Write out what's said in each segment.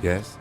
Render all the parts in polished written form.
Yes?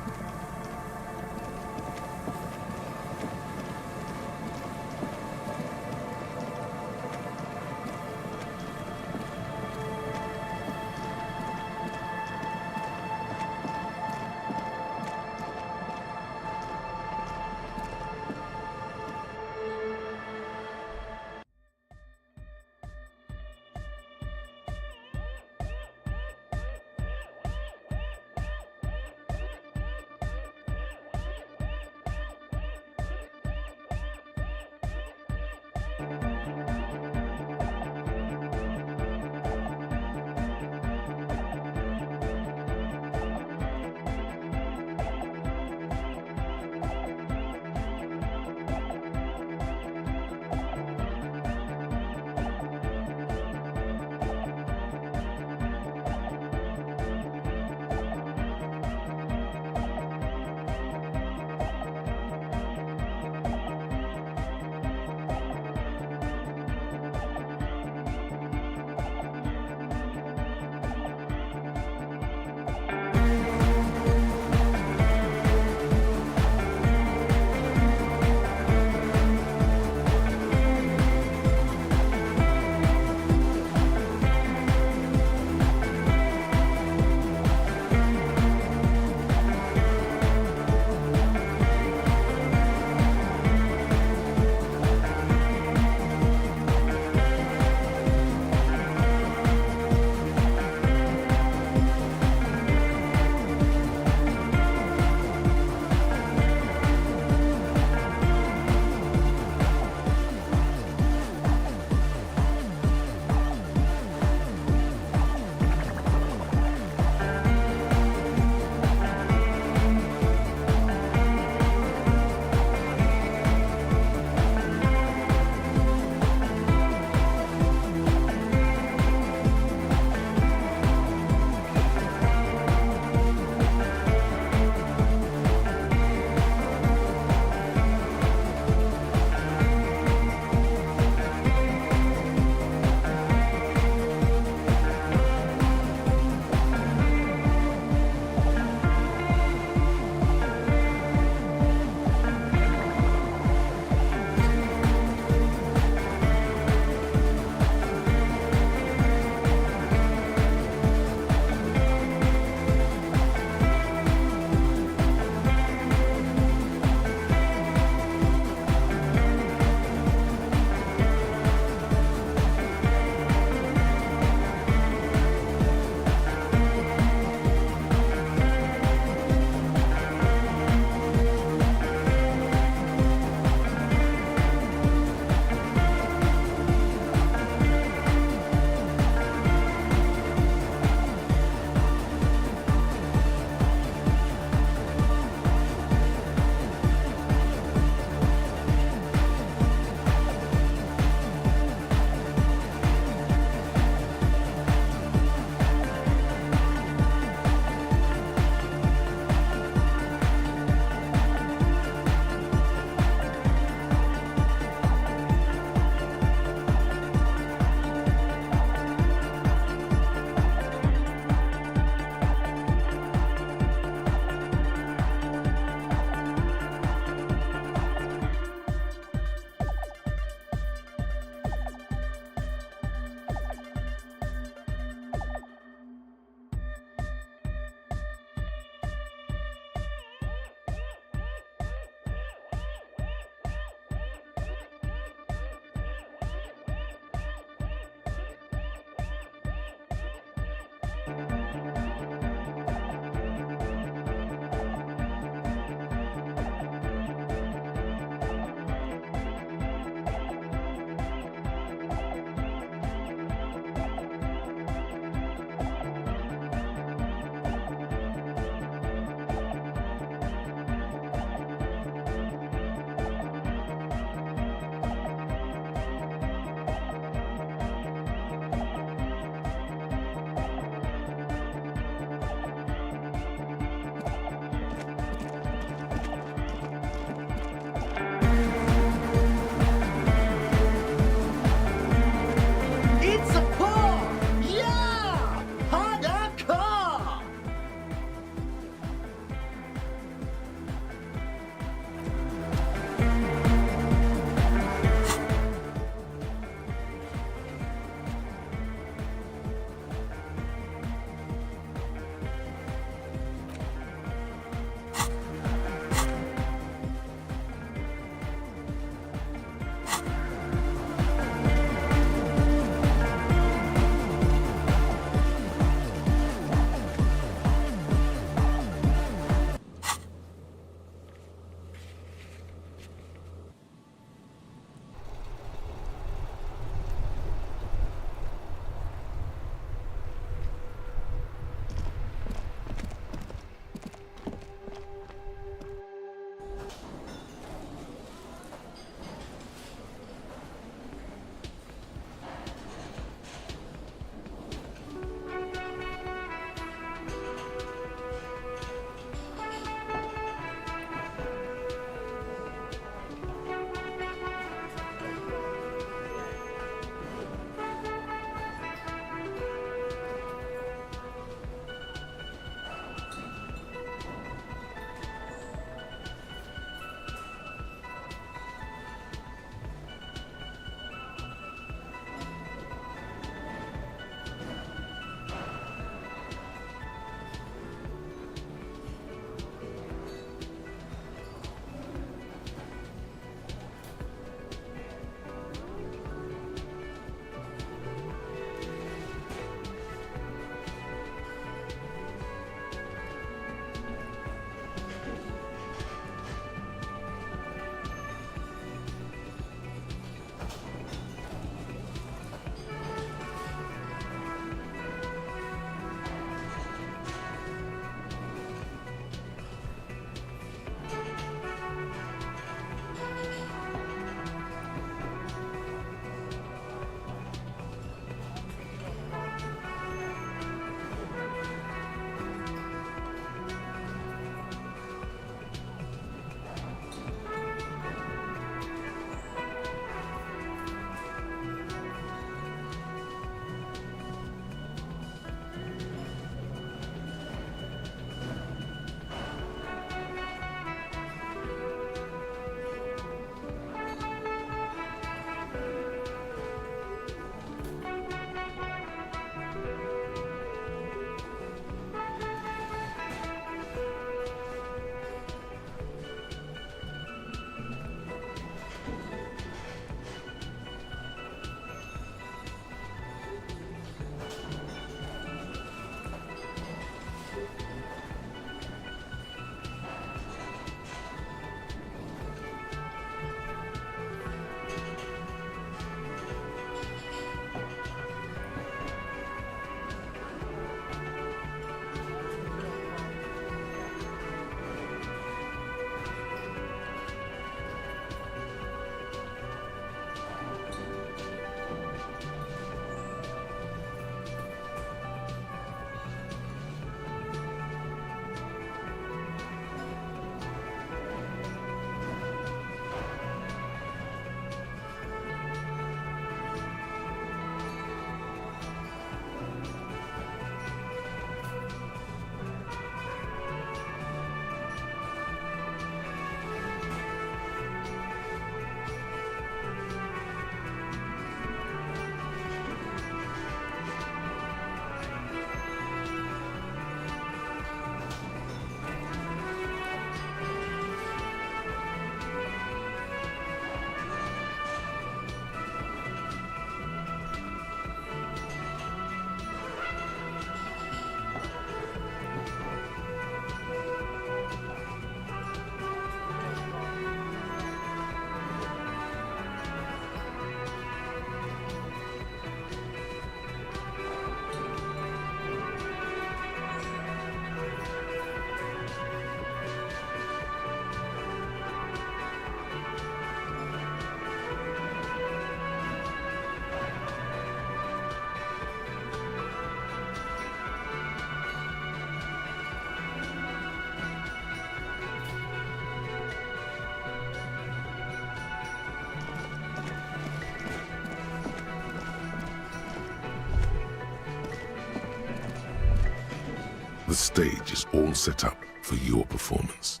The stage is all set up for your performance.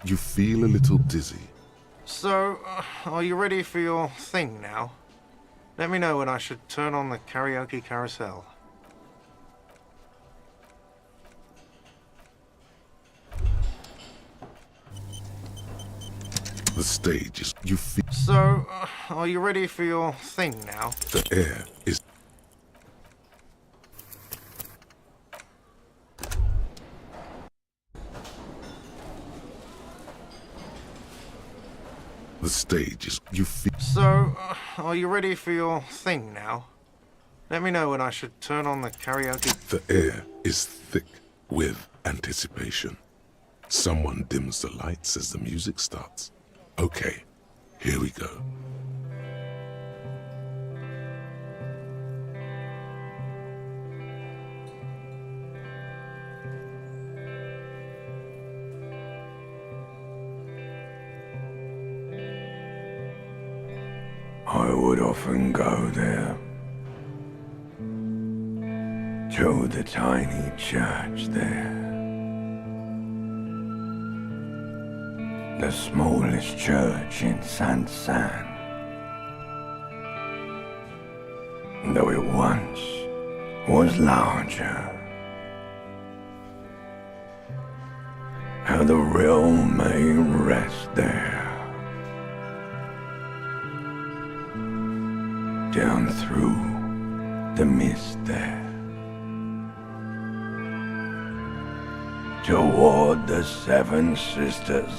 You feel a little dizzy. So, are you ready for your thing now? Let me know when I should turn on the karaoke carousel. The stage is... You feel... So, are you ready for your thing now? The air is... The stage is... You feel... So, are you ready for your thing now? Let me know when I should turn on the karaoke... The air is thick with anticipation. Someone dims the lights as the music starts. Okay, here we go. I would often go there, to the tiny church there, the smallest church in Saint-Saëns, though it once was larger. How the real may rest there. Down through the mist there, toward the Seven Sisters,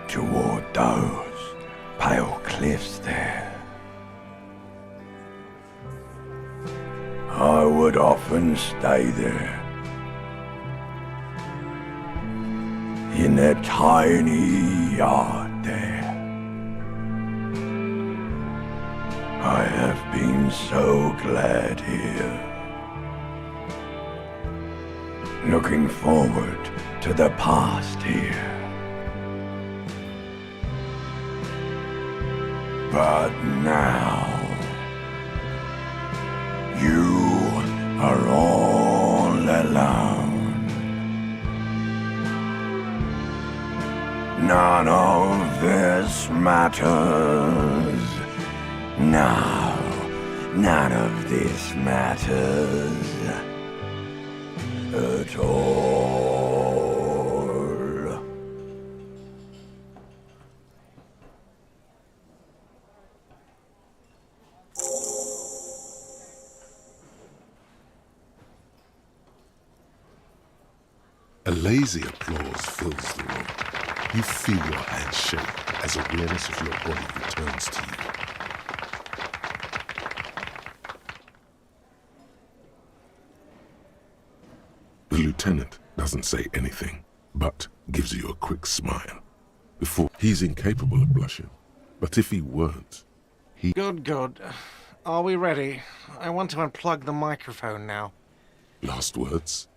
toward those pale cliffs there. I would often stay there, in that tiny yard there. I have been so glad here, looking forward to the past here. But now, you are all alone. None of this matters. No, none of this matters at all. A lazy applause fills the room. You feel your hands shake as awareness of your body returns to you. The lieutenant doesn't say anything, but gives you a quick smile. Before, he's incapable of blushing, but if he weren't, he... Good. Are we ready? I want to unplug the microphone now. Last words?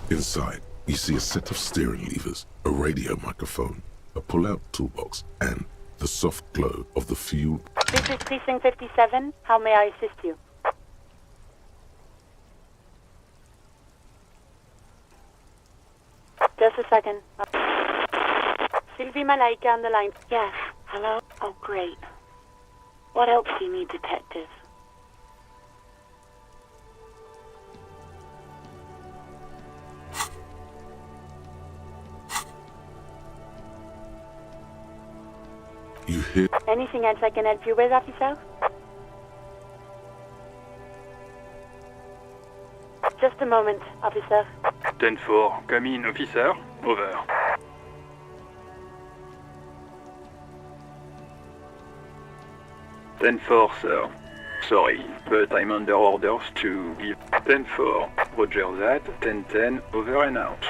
Inside, you see a set of steering levers, a radio microphone, a pull-out toolbox, and the soft glow of the fuel. This is Precinct 57. How may I assist you? Just a second. Sylvie Malaika on the line. Yes. Hello? Oh, great. What else do you need, detective? You hear... Anything else I can help you with, officer? Just a moment, officer. 10-4, come in, officer. Over. 10-4, sir. Sorry, but I'm under orders to give 10-4. Roger that. 10-10, over and out.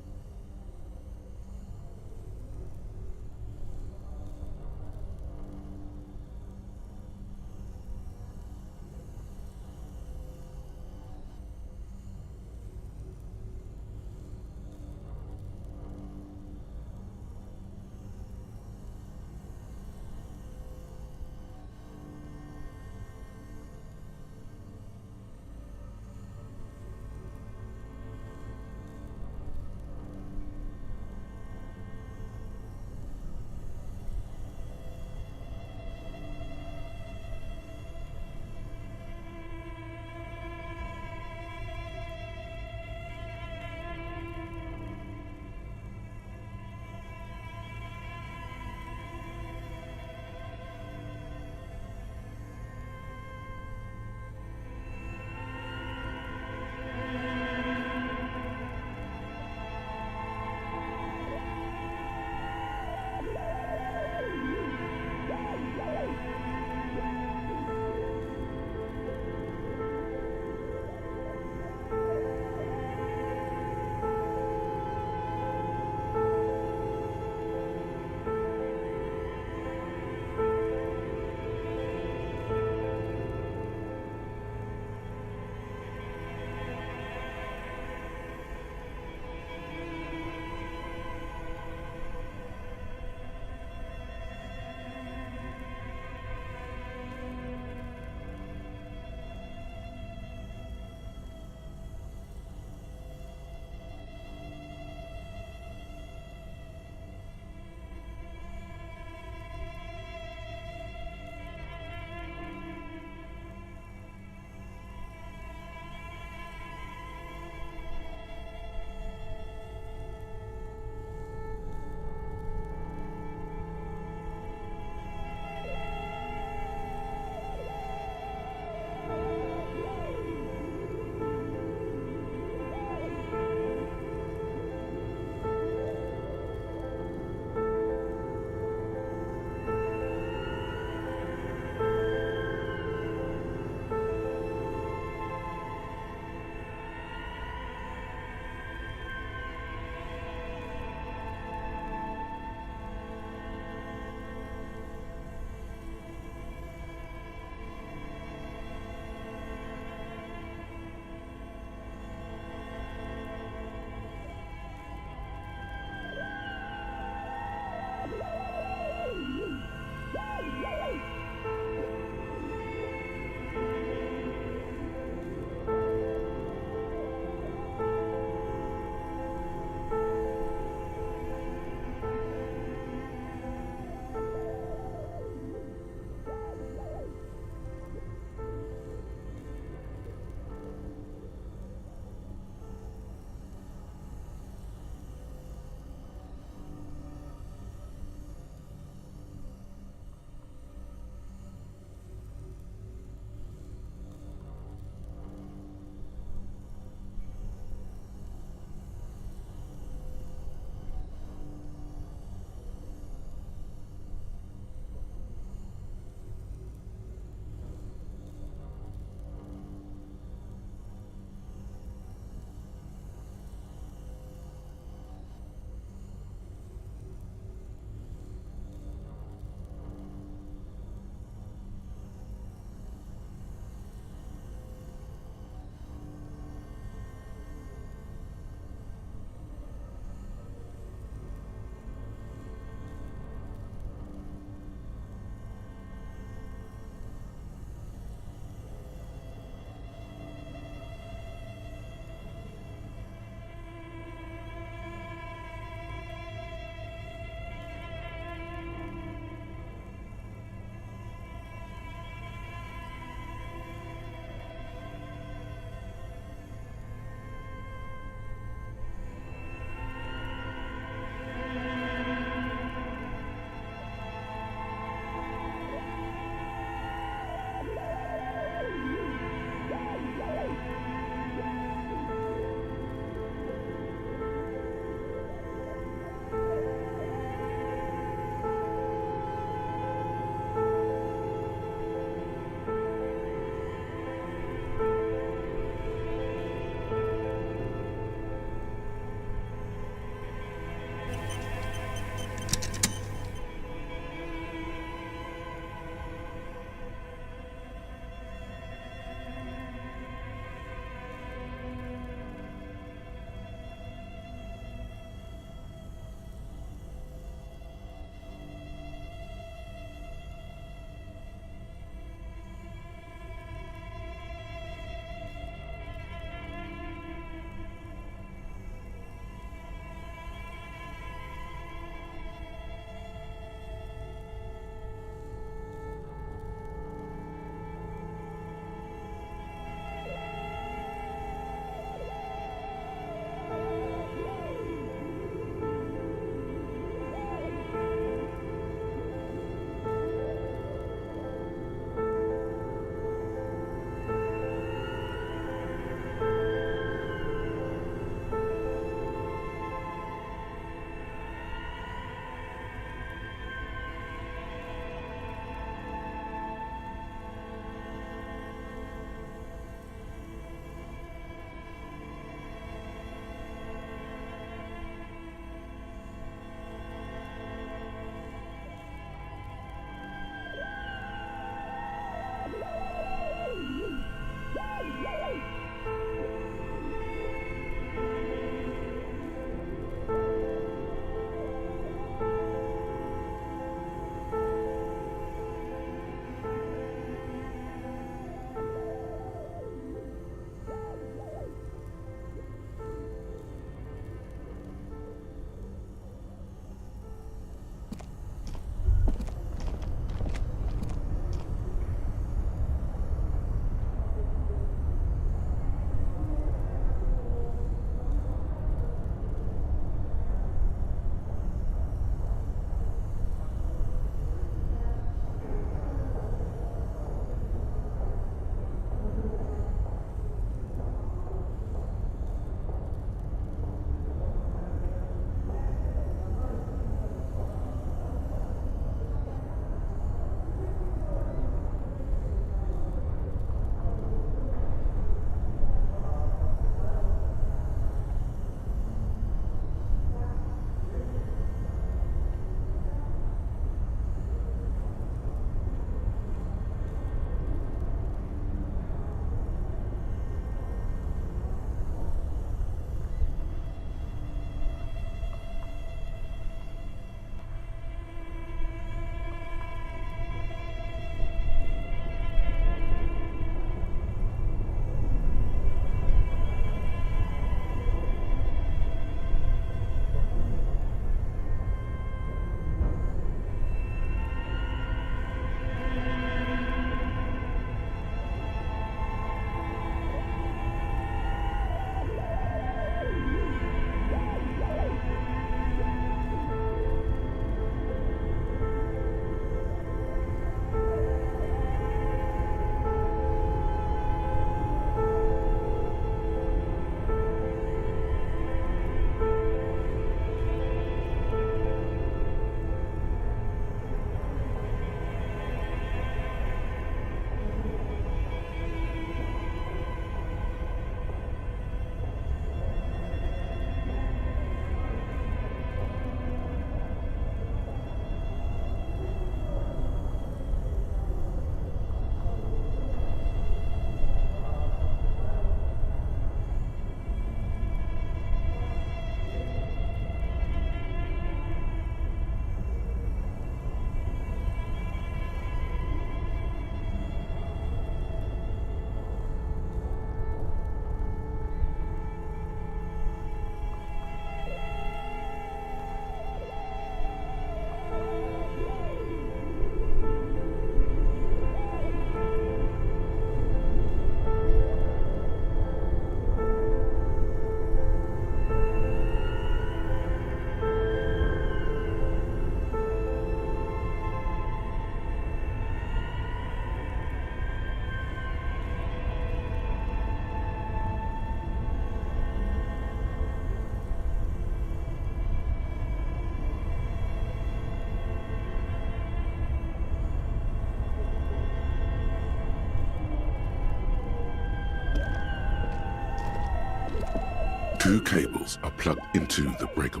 2 cables are plugged into the breaker.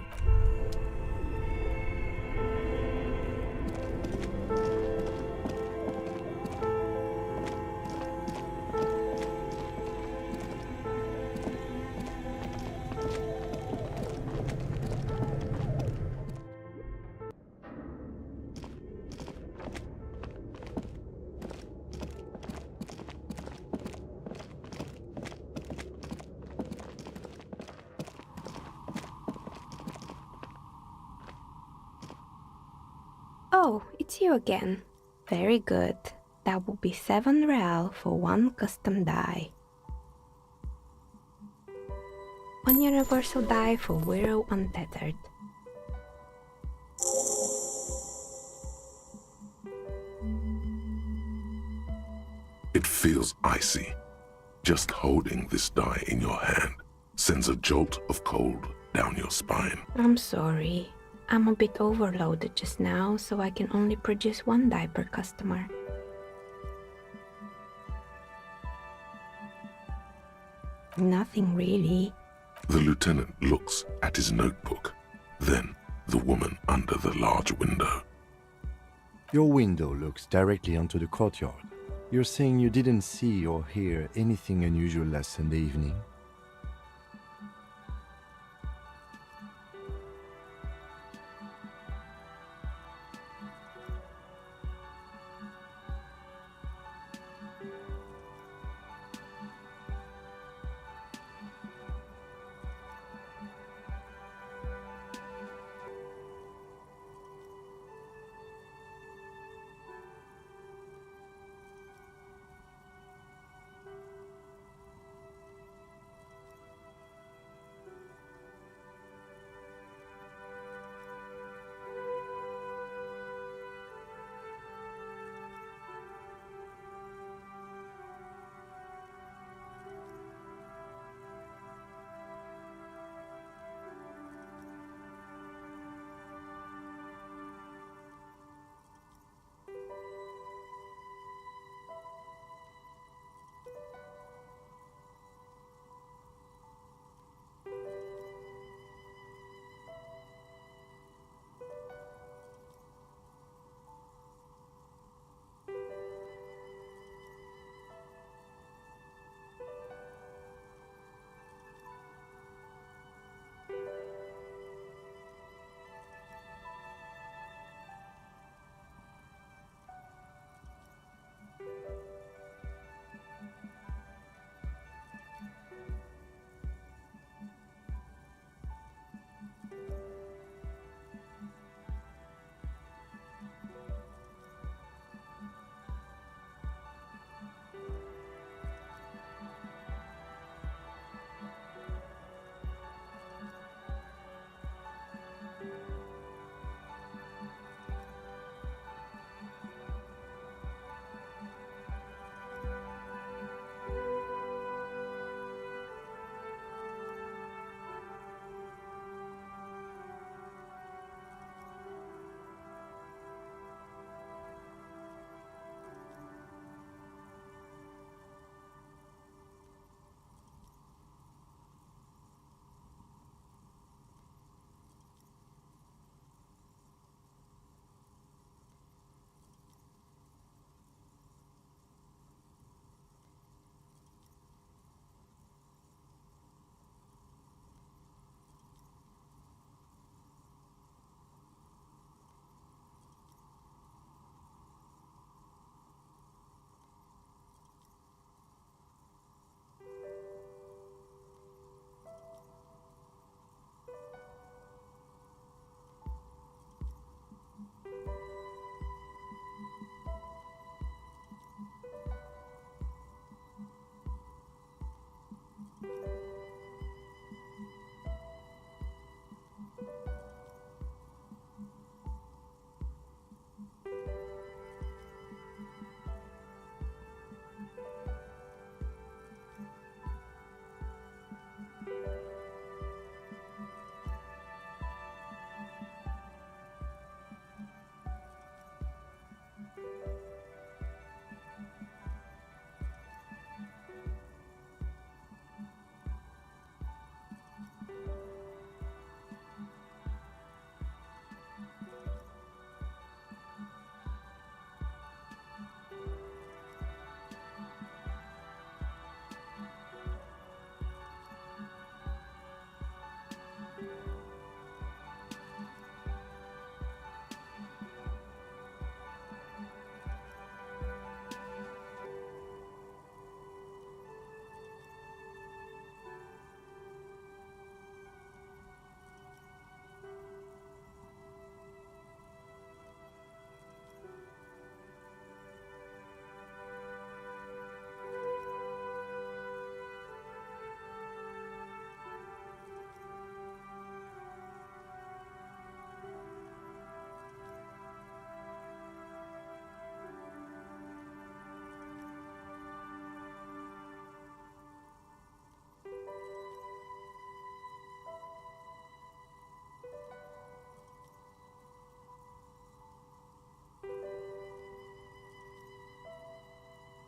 Oh, it's you again. Very good. That will be 7 real for 1 custom die. 1 universal die for Wirral Untethered. It feels icy. Just holding this die in your hand sends a jolt of cold down your spine. I'm sorry. I'm a bit overloaded just now, so I can only produce 1 die per customer. Nothing really. The lieutenant looks at his notebook, then the woman under the large window. Your window looks directly onto the courtyard. You're saying you didn't see or hear anything unusual last Sunday evening?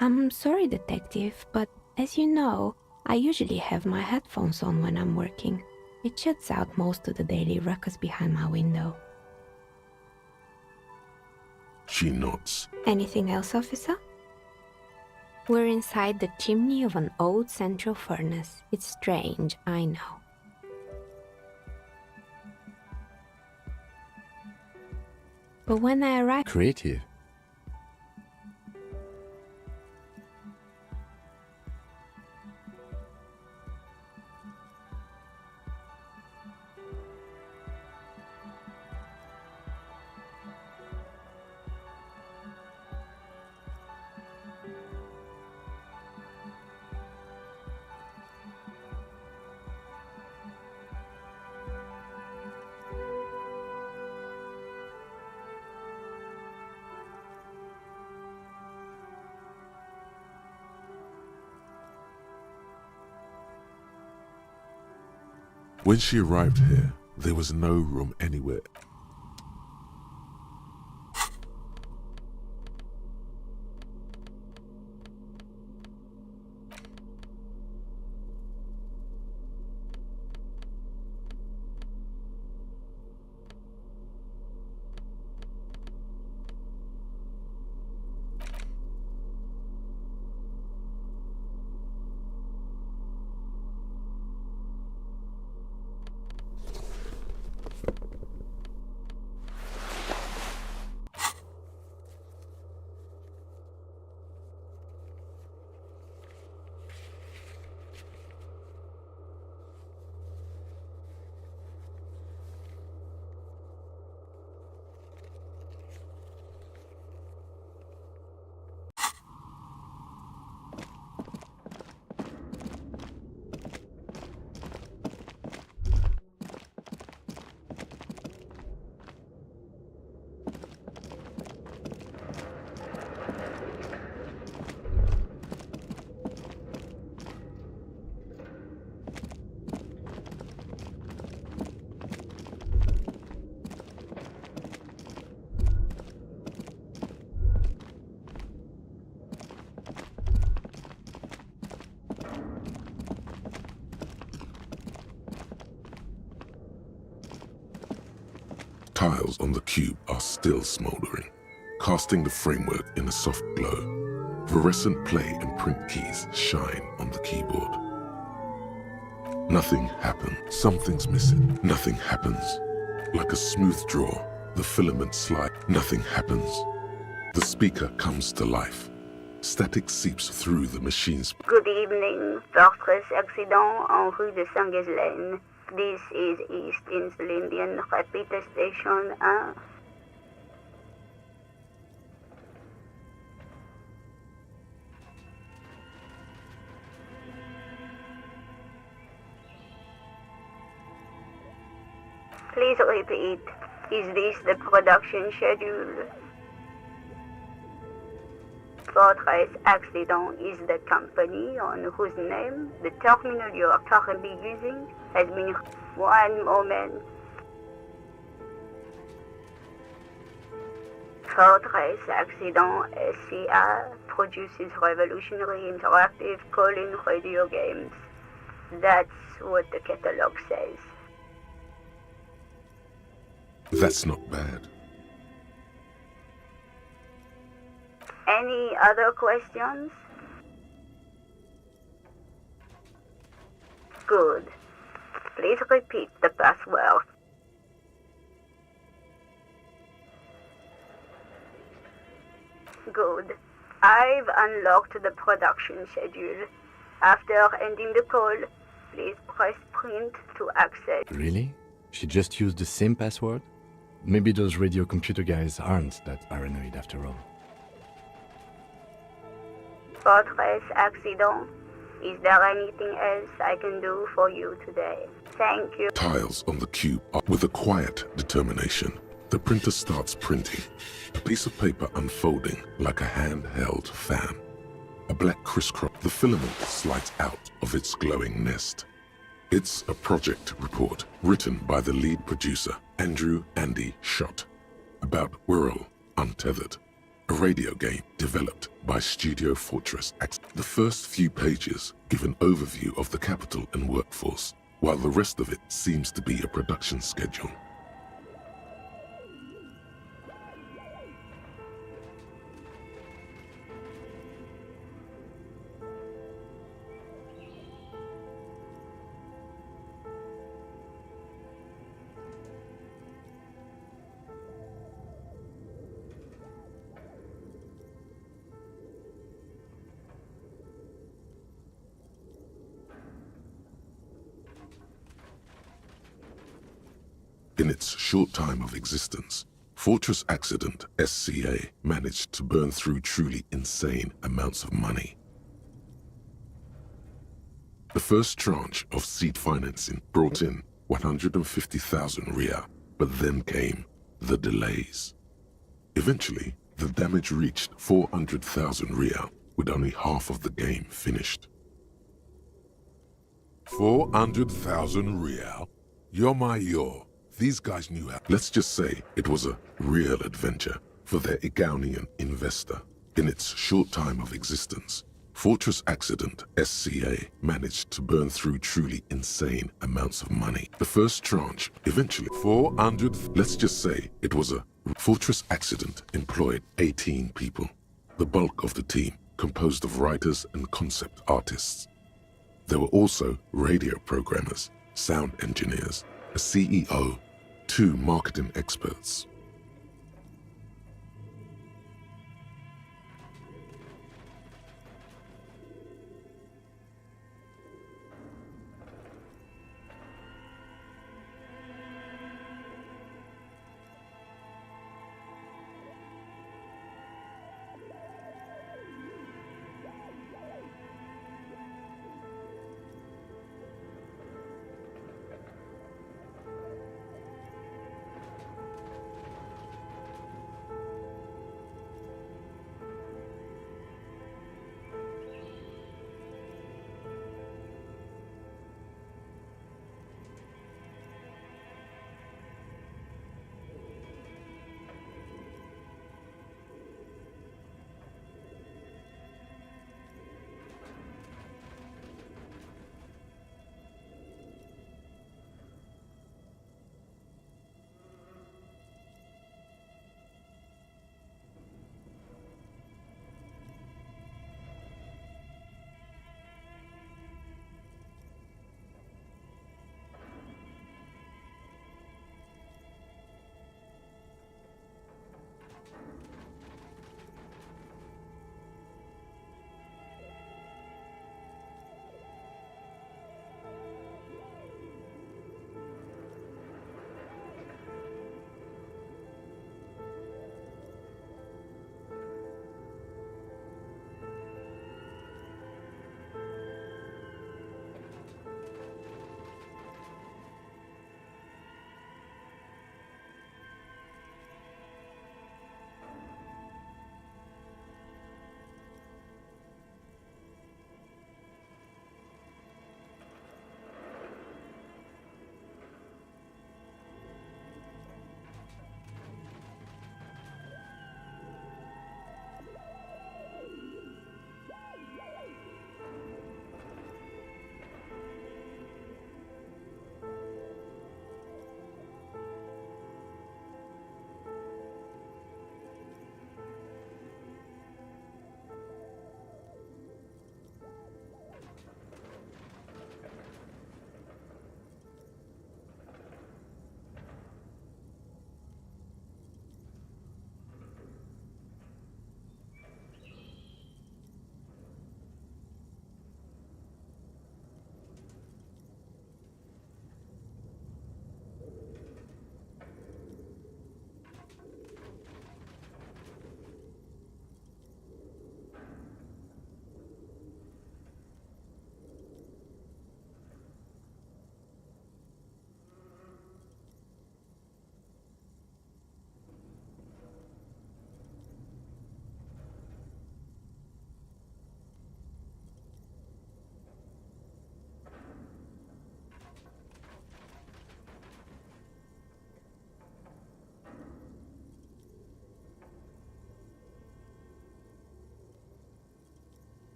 I'm sorry, Detective, but as you know, I usually have my headphones on when I'm working. It shuts out most of the daily ruckus behind my window. She nods. Anything else, officer? We're inside the chimney of an old central furnace. It's strange, I know. But when I arrived... Creative. When she arrived here, there was no room anywhere. Tiles on the cube are still smoldering, casting the framework in a soft glow. Fluorescent play and print keys shine on the keyboard. Nothing happened. Something's missing. Nothing happens. Like a smooth draw, the filament slide. Nothing happens. The speaker comes to life. Static seeps through the machine's... Good evening. Fortress accident en rue de Saint-Ghislaine. This is East Insulindian Repeater Station 1. Please repeat. Is this the production schedule? Fortress Accident is the company on whose name the terminal you are currently using has been... One moment. Fortress Accident SCA produces revolutionary interactive call-in radio games. That's what the catalog says. That's not bad. Any other questions? Good. Please repeat the password. Good. I've unlocked the production schedule. After ending the call, please press print to access. Really? She just used the same password? Maybe those radio computer guys aren't that paranoid after all. Fortress Accident. Is there anything else I can do for you today? Thank you. Tiles on the cube are with a quiet determination. The printer starts printing, a piece of paper unfolding like a handheld fan. A black crisscross, the filament slides out of its glowing nest. It's a project report written by the lead producer, Andrew Andy Schott, about Wirral Untethered. a radio game developed by Studio Fortress X. The first few pages give an overview of the capital and workforce, while the rest of it seems to be a production schedule. In its short time of existence, Fortress Accident SCA managed to burn through truly insane amounts of money. The first tranche of seed financing brought in 150,000 Riyal, but then came the delays. Eventually, the damage reached 400,000 Riyal, with only half of the game finished. 400,000 Riyal? Yo. These guys knew how. Let's just say it was a real adventure for their Igaunian investor. In its short time of existence, Fortress Accident SCA managed to burn through truly insane amounts of money. The first tranche, eventually 400. Let's just say it was a Fortress Accident employed 18 people. The bulk of the team composed of writers and concept artists. There were also radio programmers, sound engineers, a CEO, 2 marketing experts.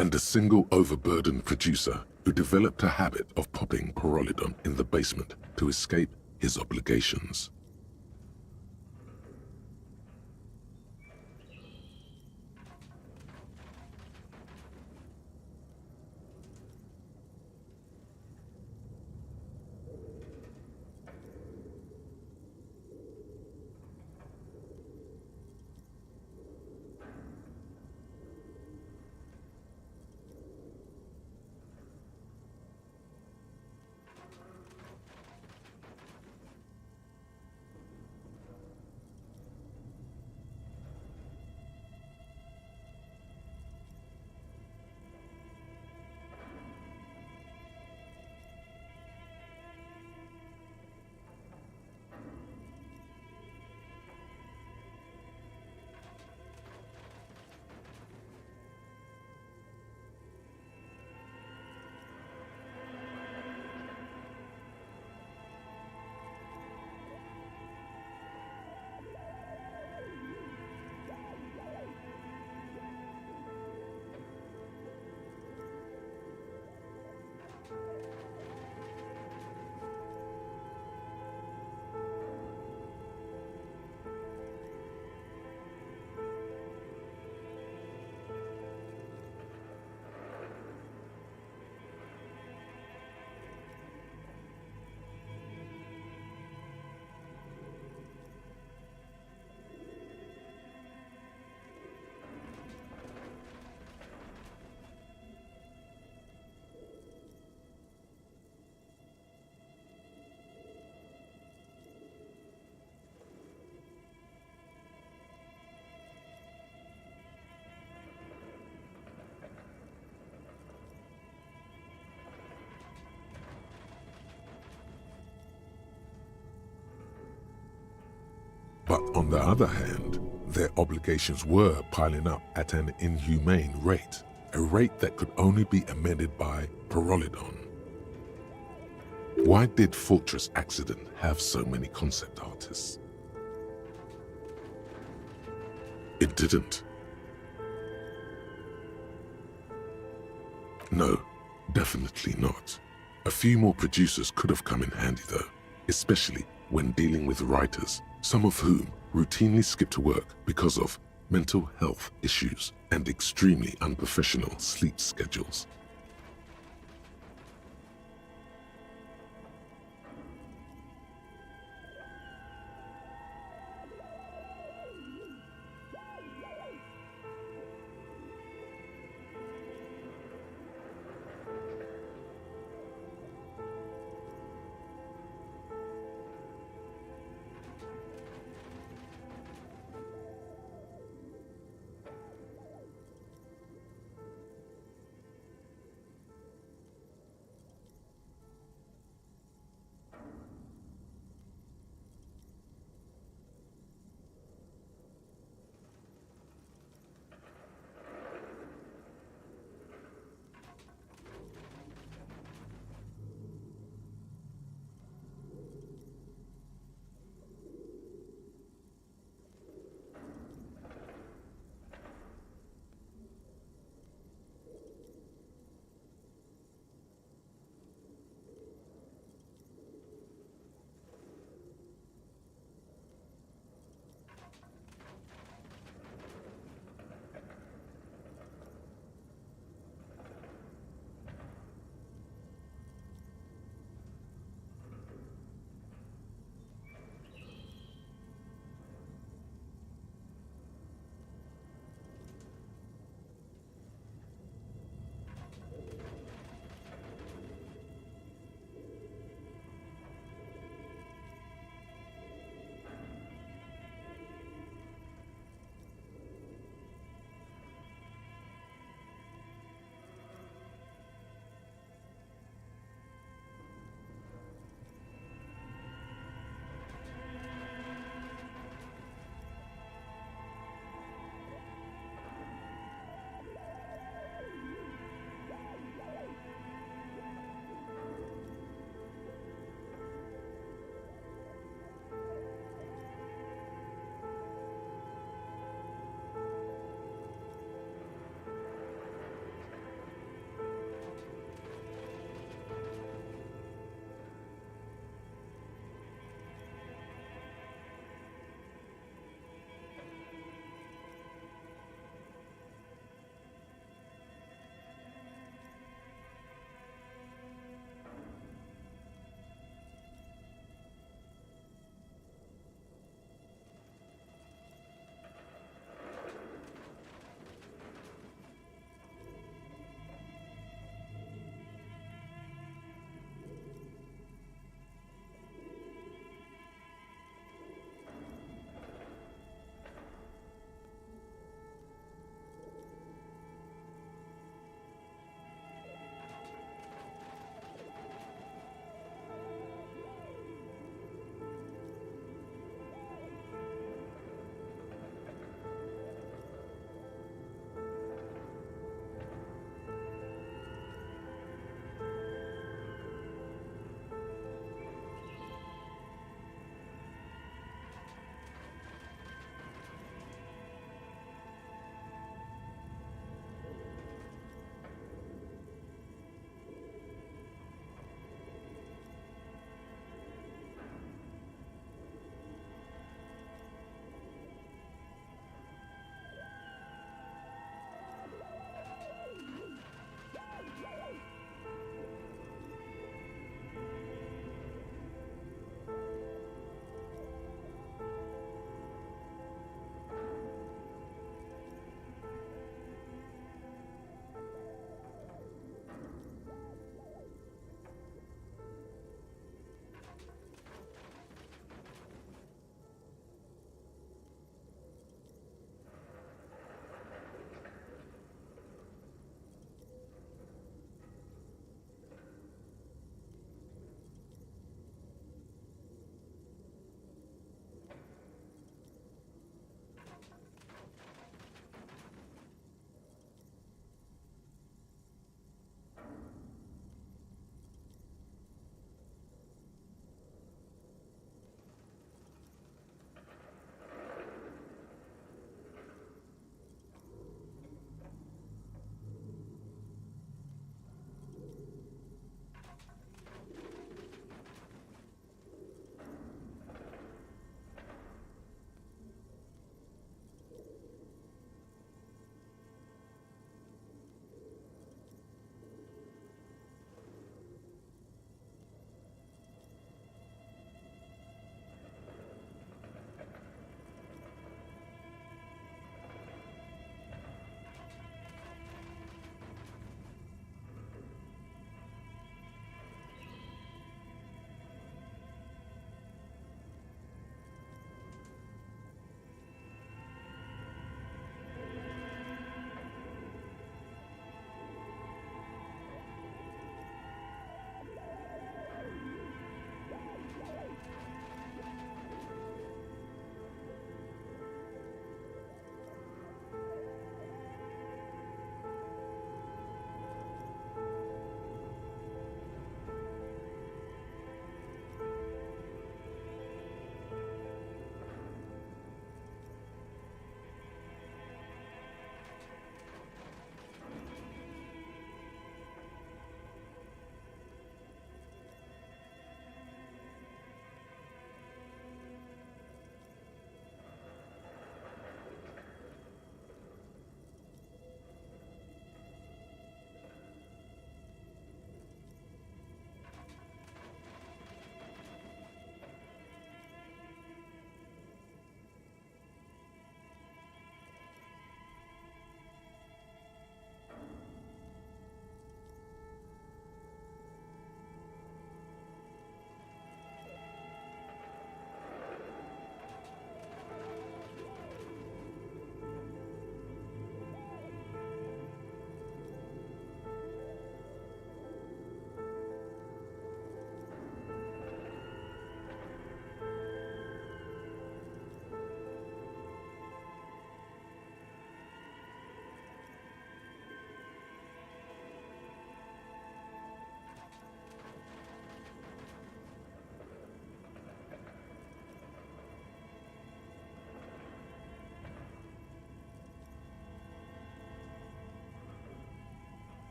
and a single overburdened producer who developed a habit of popping Pyrrolidon in the basement to escape his obligations. But on the other hand, their obligations were piling up at an inhumane rate, a rate that could only be amended by Pyrrolidon. Why did Fortress Accident have so many concept artists? It didn't. No, definitely not. A few more producers could have come in handy though, especially when dealing with writers, some of whom routinely skip to work because of mental health issues and extremely unprofessional sleep schedules.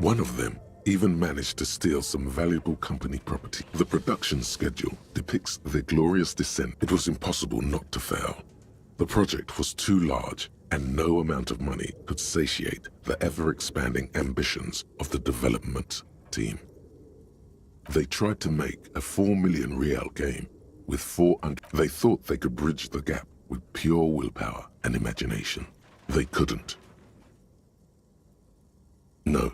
One of them even managed to steal some valuable company property. The production schedule depicts their glorious descent. It was impossible not to fail. The project was too large, and no amount of money could satiate the ever-expanding ambitions of the development team. They tried to make a 4 million real game with They thought they could bridge the gap with pure willpower and imagination. They couldn't. No.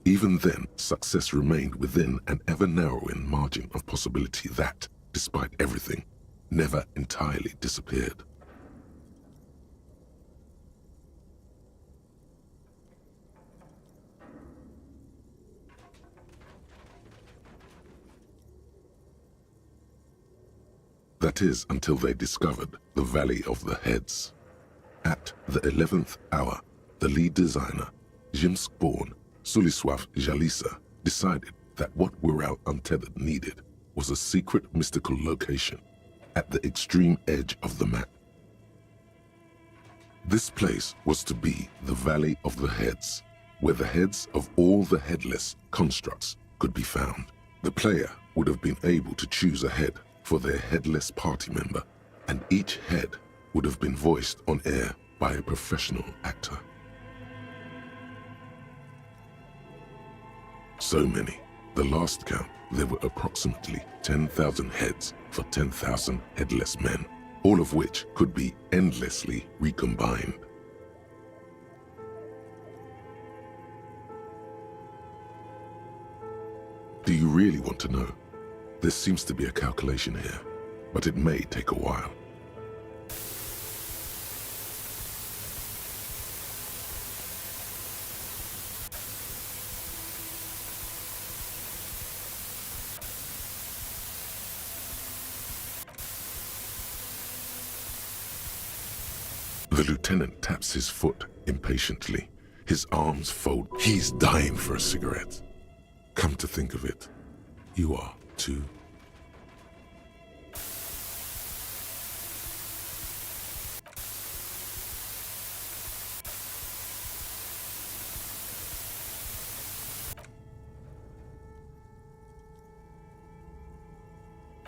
Even then, success remained within an ever-narrowing margin of possibility that, despite everything, never entirely disappeared. That is, until they discovered the Valley of the Heads. At the 11th hour, the lead designer, Jimsk-born Sulisław Jalisa, decided that what Wirral Untethered needed was a secret mystical location at the extreme edge of the map. This place was to be the Valley of the Heads, where the heads of all the headless constructs could be found. The player would have been able to choose a head for their headless party member, and each head would have been voiced on air by a professional actor. So many. The last count, there were approximately 10,000 heads for 10,000 headless men, all of which could be endlessly recombined. Do you really want to know? There seems to be a calculation here, but it may take a while. The lieutenant taps his foot impatiently. His arms fold. He's dying for a cigarette. Come to think of it, you are too.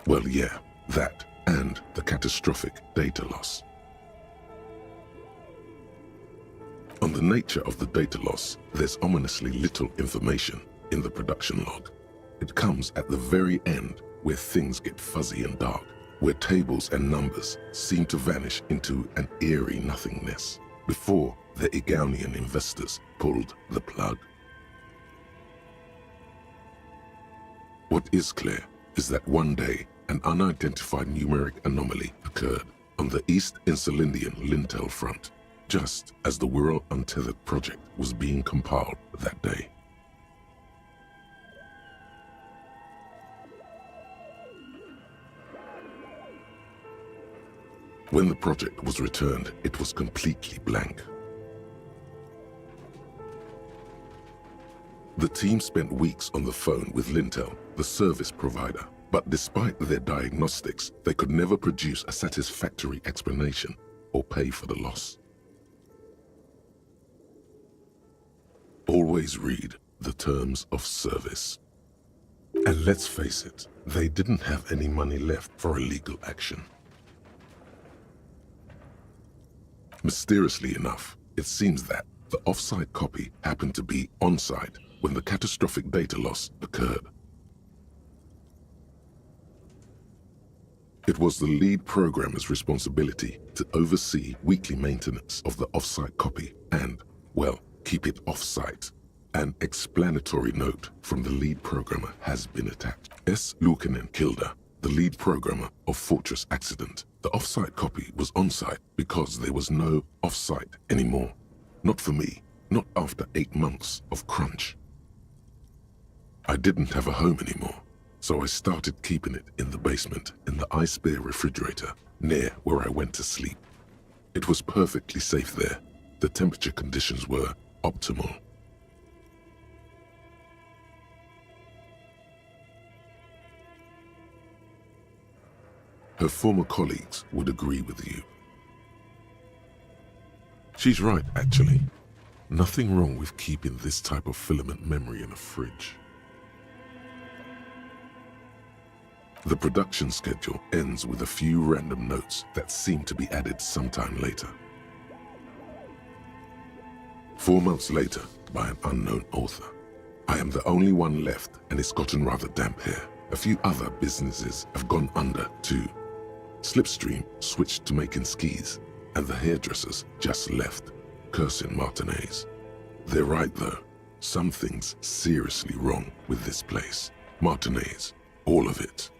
Well, yeah, that and the catastrophic data loss. On the nature of the data loss, there's ominously little information in the production log. It comes at the very end where things get fuzzy and dark, where tables and numbers seem to vanish into an eerie nothingness before the Egonian investors pulled the plug. What is clear is that one day an unidentified numeric anomaly occurred on the East Insulindian lintel front, just as the Wirral Untethered project was being compiled that day. When the project was returned, it was completely blank. The team spent weeks on the phone with Lintel, the service provider, but despite their diagnostics, they could never produce a satisfactory explanation or pay for the loss. Always read the terms of service. And let's face it, they didn't have any money left for illegal action. Mysteriously enough, it seems that the off-site copy happened to be on-site when the catastrophic data loss occurred. It was the lead programmer's responsibility to oversee weekly maintenance of the off-site copy and, well, keep it off-site. An explanatory note from the lead programmer has been attached. S. Luukkonen Kilda, the lead programmer of Fortress Accident. The off-site copy was on-site because there was no off-site anymore. Not for me, not after 8 months of crunch. I didn't have a home anymore, so I started keeping it in the basement in the ice bear refrigerator near where I went to sleep. It was perfectly safe there. The temperature conditions were optimal. Her former colleagues would agree with you. She's right, actually. Nothing wrong with keeping this type of filament memory in a fridge. The production schedule ends with a few random notes that seem to be added sometime later. 4 months later, by an unknown author. I am the only one left, and it's gotten rather damp here. A few other businesses have gone under too. Slipstream switched to making skis, and the hairdressers just left, cursing Martinez. They're right though. Something's seriously wrong with this place. Martinez, all of it.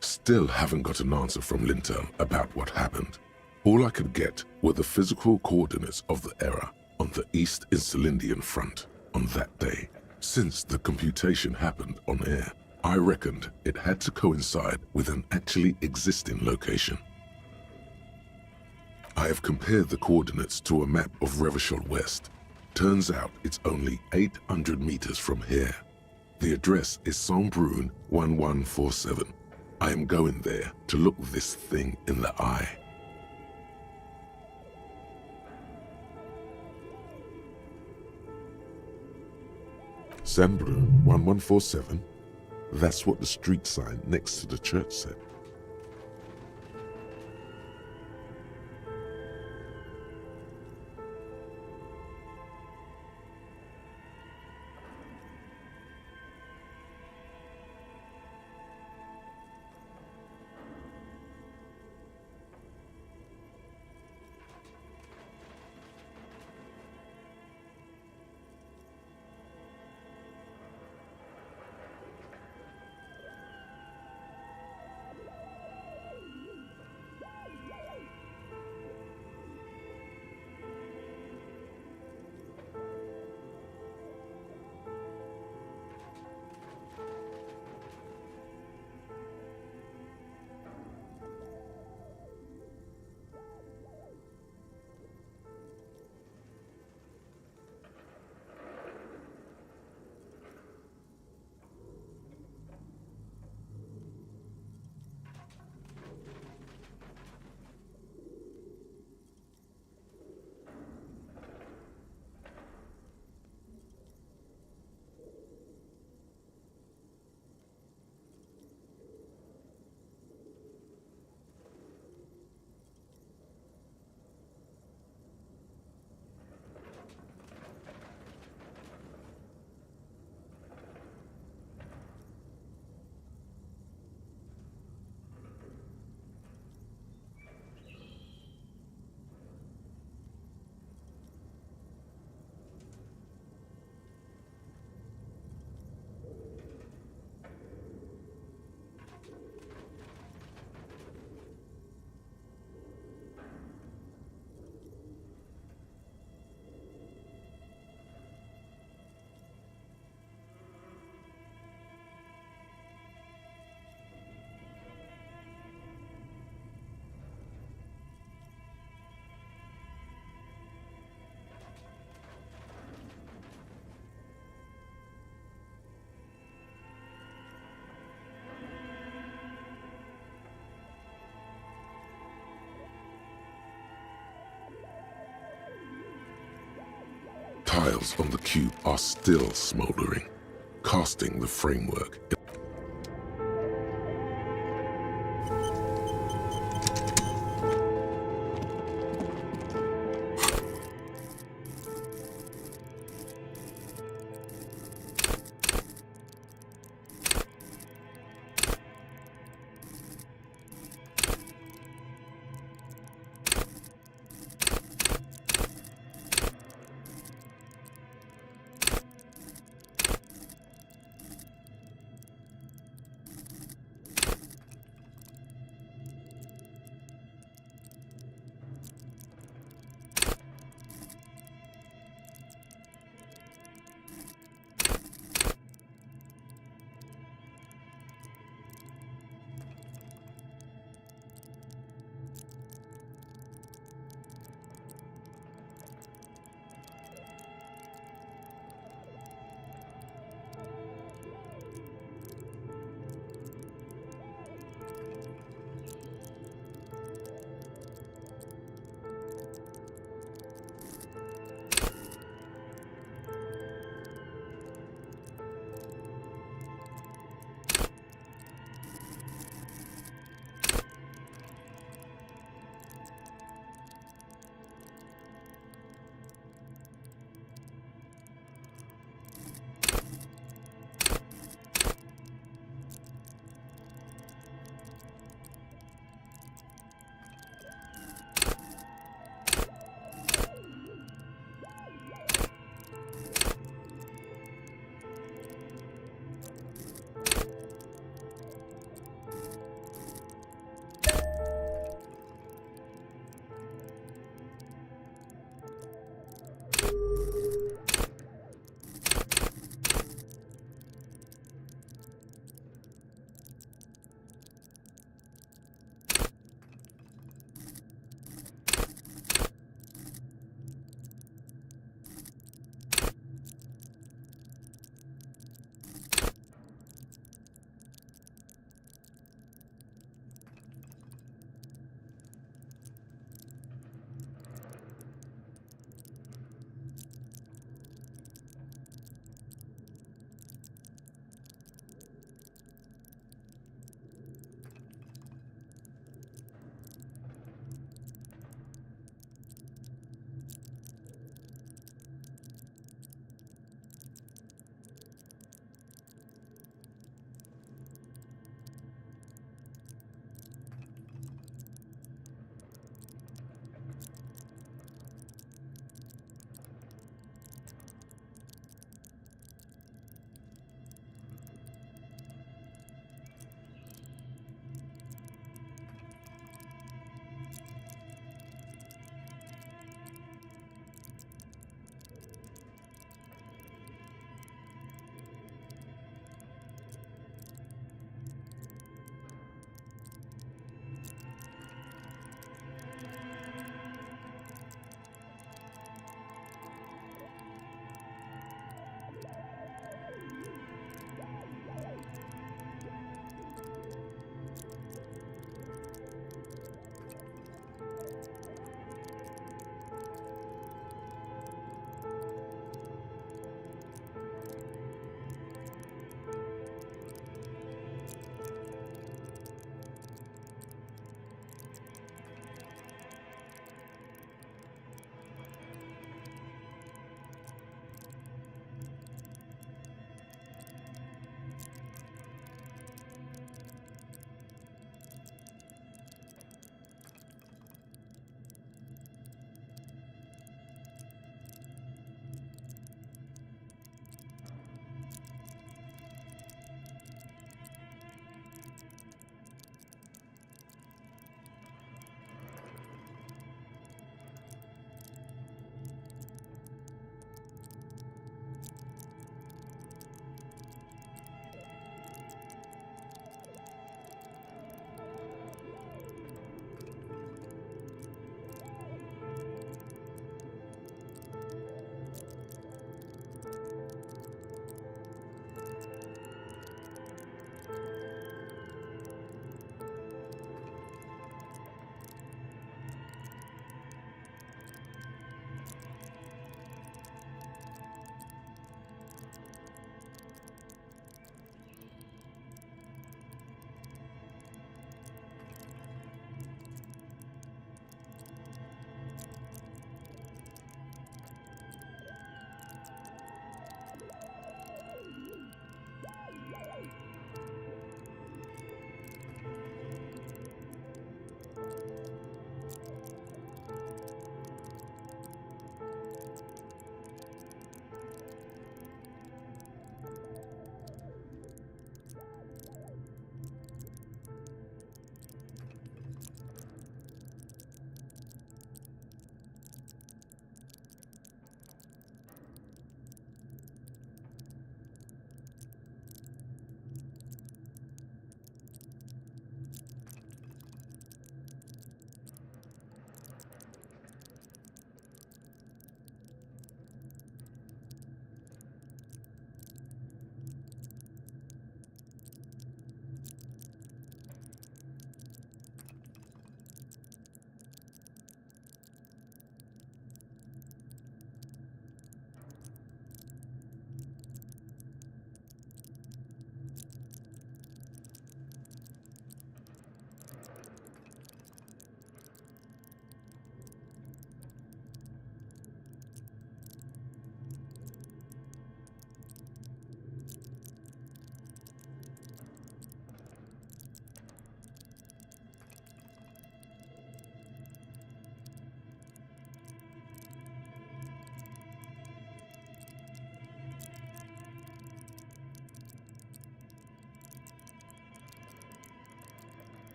Still haven't got an answer from Lintel about what happened. All I could get were the physical coordinates of the error on the East Insulindian front on that day. Since the computation happened on air, I reckoned it had to coincide with an actually existing location. I have compared the coordinates to a map of Revachol West. Turns out it's only 800 meters from here. The address is Saint-Brun 1147. I am going there to look this thing in the eye. Saint-Brun 1147? That's what the street sign next to the church said. Tiles on the cube are still smoldering, casting the framework.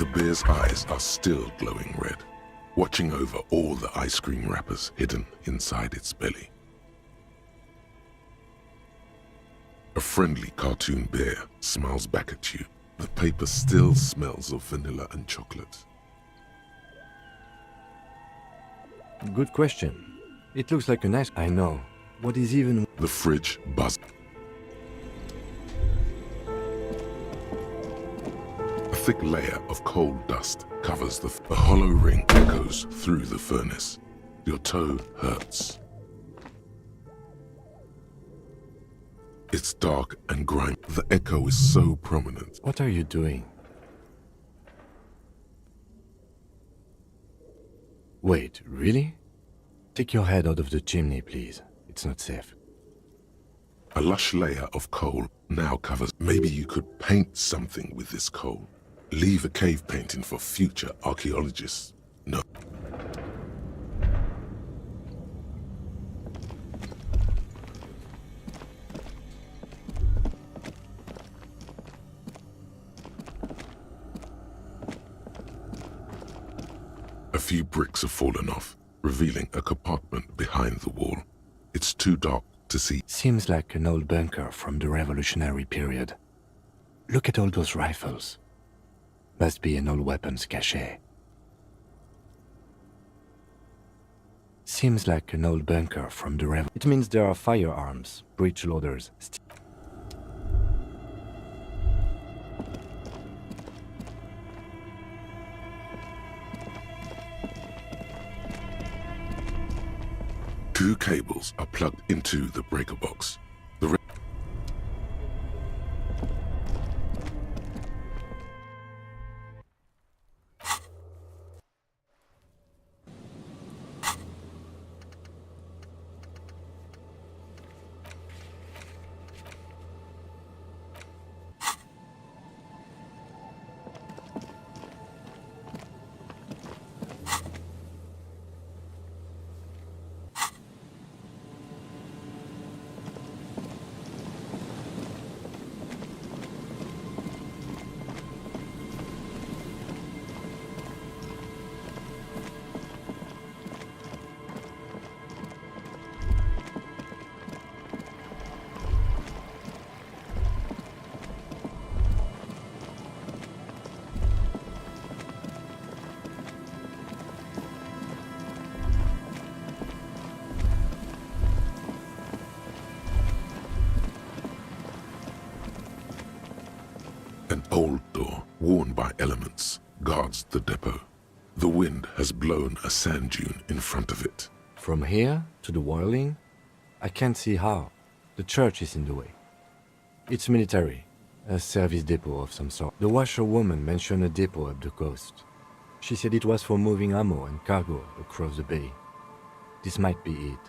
The bear's eyes are still glowing red, watching over all the ice cream wrappers hidden inside its belly. A friendly cartoon bear smiles back at you. The paper still smells of vanilla and chocolate. Good question. It looks like a nice... I know. What is even... The fridge buzzes. A thick layer of coal dust covers the hollow ring echoes through the furnace. Your toe hurts. It's dark and grimy. The echo is so prominent. What are you doing? Wait, really? Take your head out of the chimney, please. It's not safe. A lush layer of coal now covers. Maybe you could paint something with this coal. Leave a cave painting for future archaeologists. No. A few bricks have fallen off, revealing a compartment behind the wall. It's too dark to see. Seems like an old bunker from the revolutionary period. Look at all those rifles. Must be an old weapons cache. Seems like an old bunker from the It means there are firearms, breech loaders. Two cables are plugged into the breaker box. The An old door, worn by elements, guards the depot. The wind has blown a sand dune in front of it. From here to the whirling, I can't see how. The church is in the way. It's military, a service depot of some sort. The washerwoman mentioned a depot up the coast. She said it was for moving ammo and cargo across the bay. This might be it.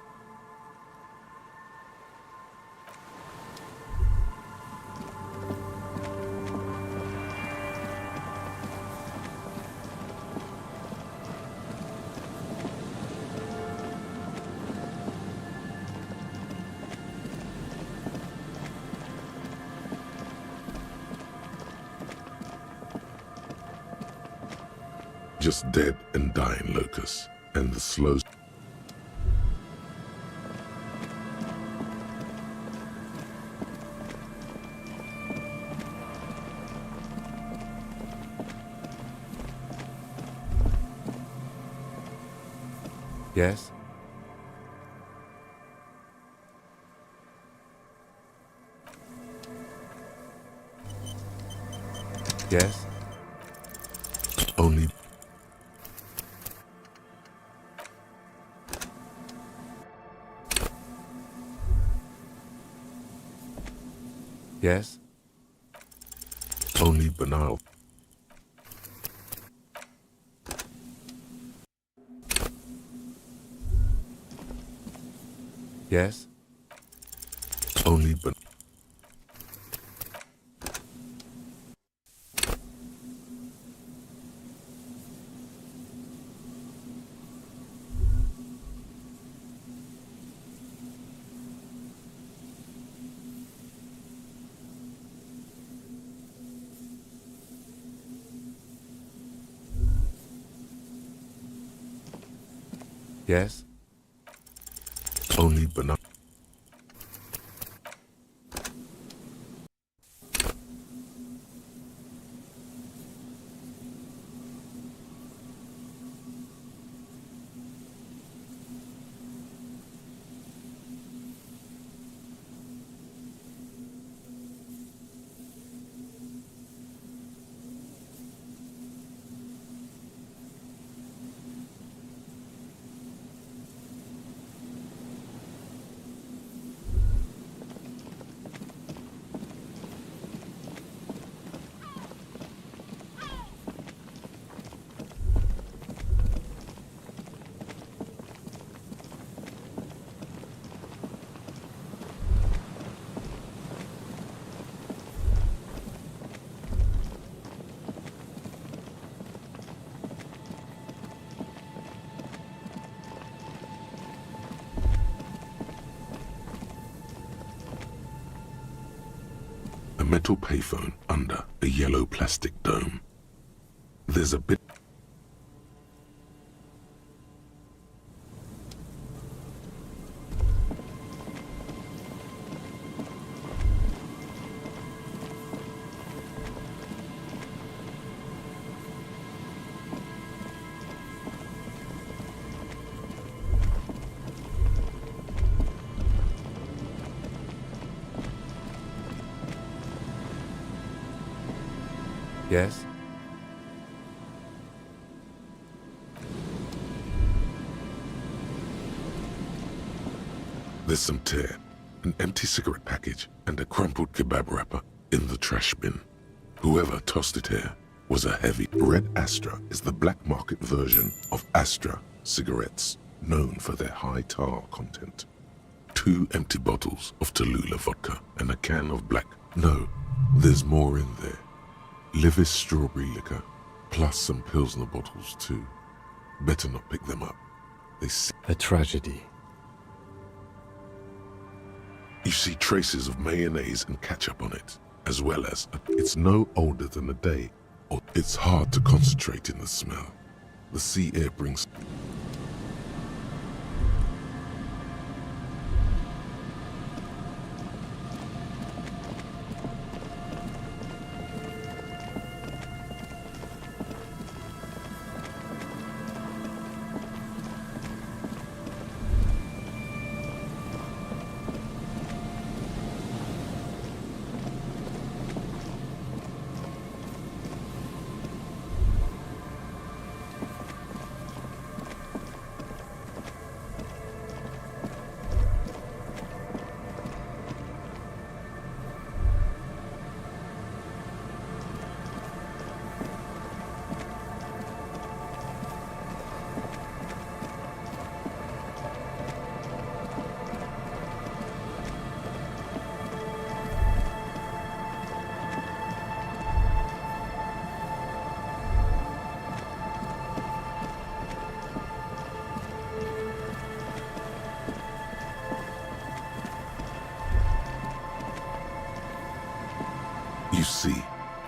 Just dead and dying locusts, and the slow... Yes? Yes? Only... Yes? Only banal. Yes? Only ban... Yes? Only banana. A metal payphone under a yellow plastic dome. There's a bit. Yes? There's some tear, an empty cigarette package, and a crumpled kebab wrapper in the trash bin. Whoever tossed it here was a heavy. Red Astra is the black market version of Astra cigarettes, known for their high tar content. 2 empty bottles of Tallulah vodka and a can of black. No, there's more in there. Livis strawberry liquor, plus some Pilsner bottles too. Better not pick them up. They A tragedy. You see traces of mayonnaise and ketchup on it, as well as it's no older than a day, or it's hard to concentrate in the smell. The sea air brings. You see,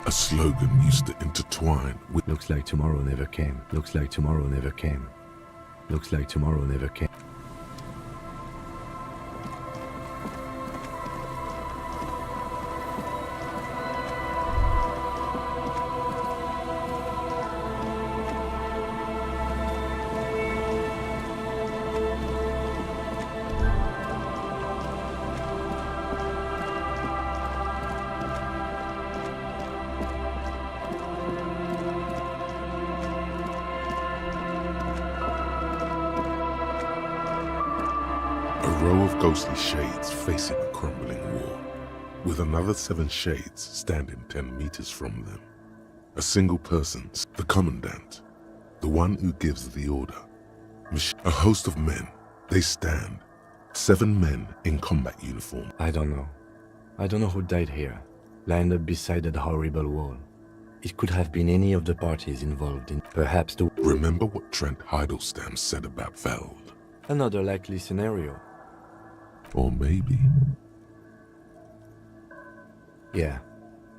a slogan used to intertwine with. Looks like tomorrow never came. Looks like tomorrow never came. Looks like tomorrow never came. A row of ghostly shades facing a crumbling wall, with another 7 shades standing 10 meters from them. A single person, the commandant, the one who gives the order. A host of men, they stand. 7 men in combat uniform. I don't know. I don't know who died here, lined up beside that horrible wall. It could have been any of the parties involved in perhaps the... Remember what Trent Heidelstein said about Veld? Another likely scenario. Or maybe... Yeah.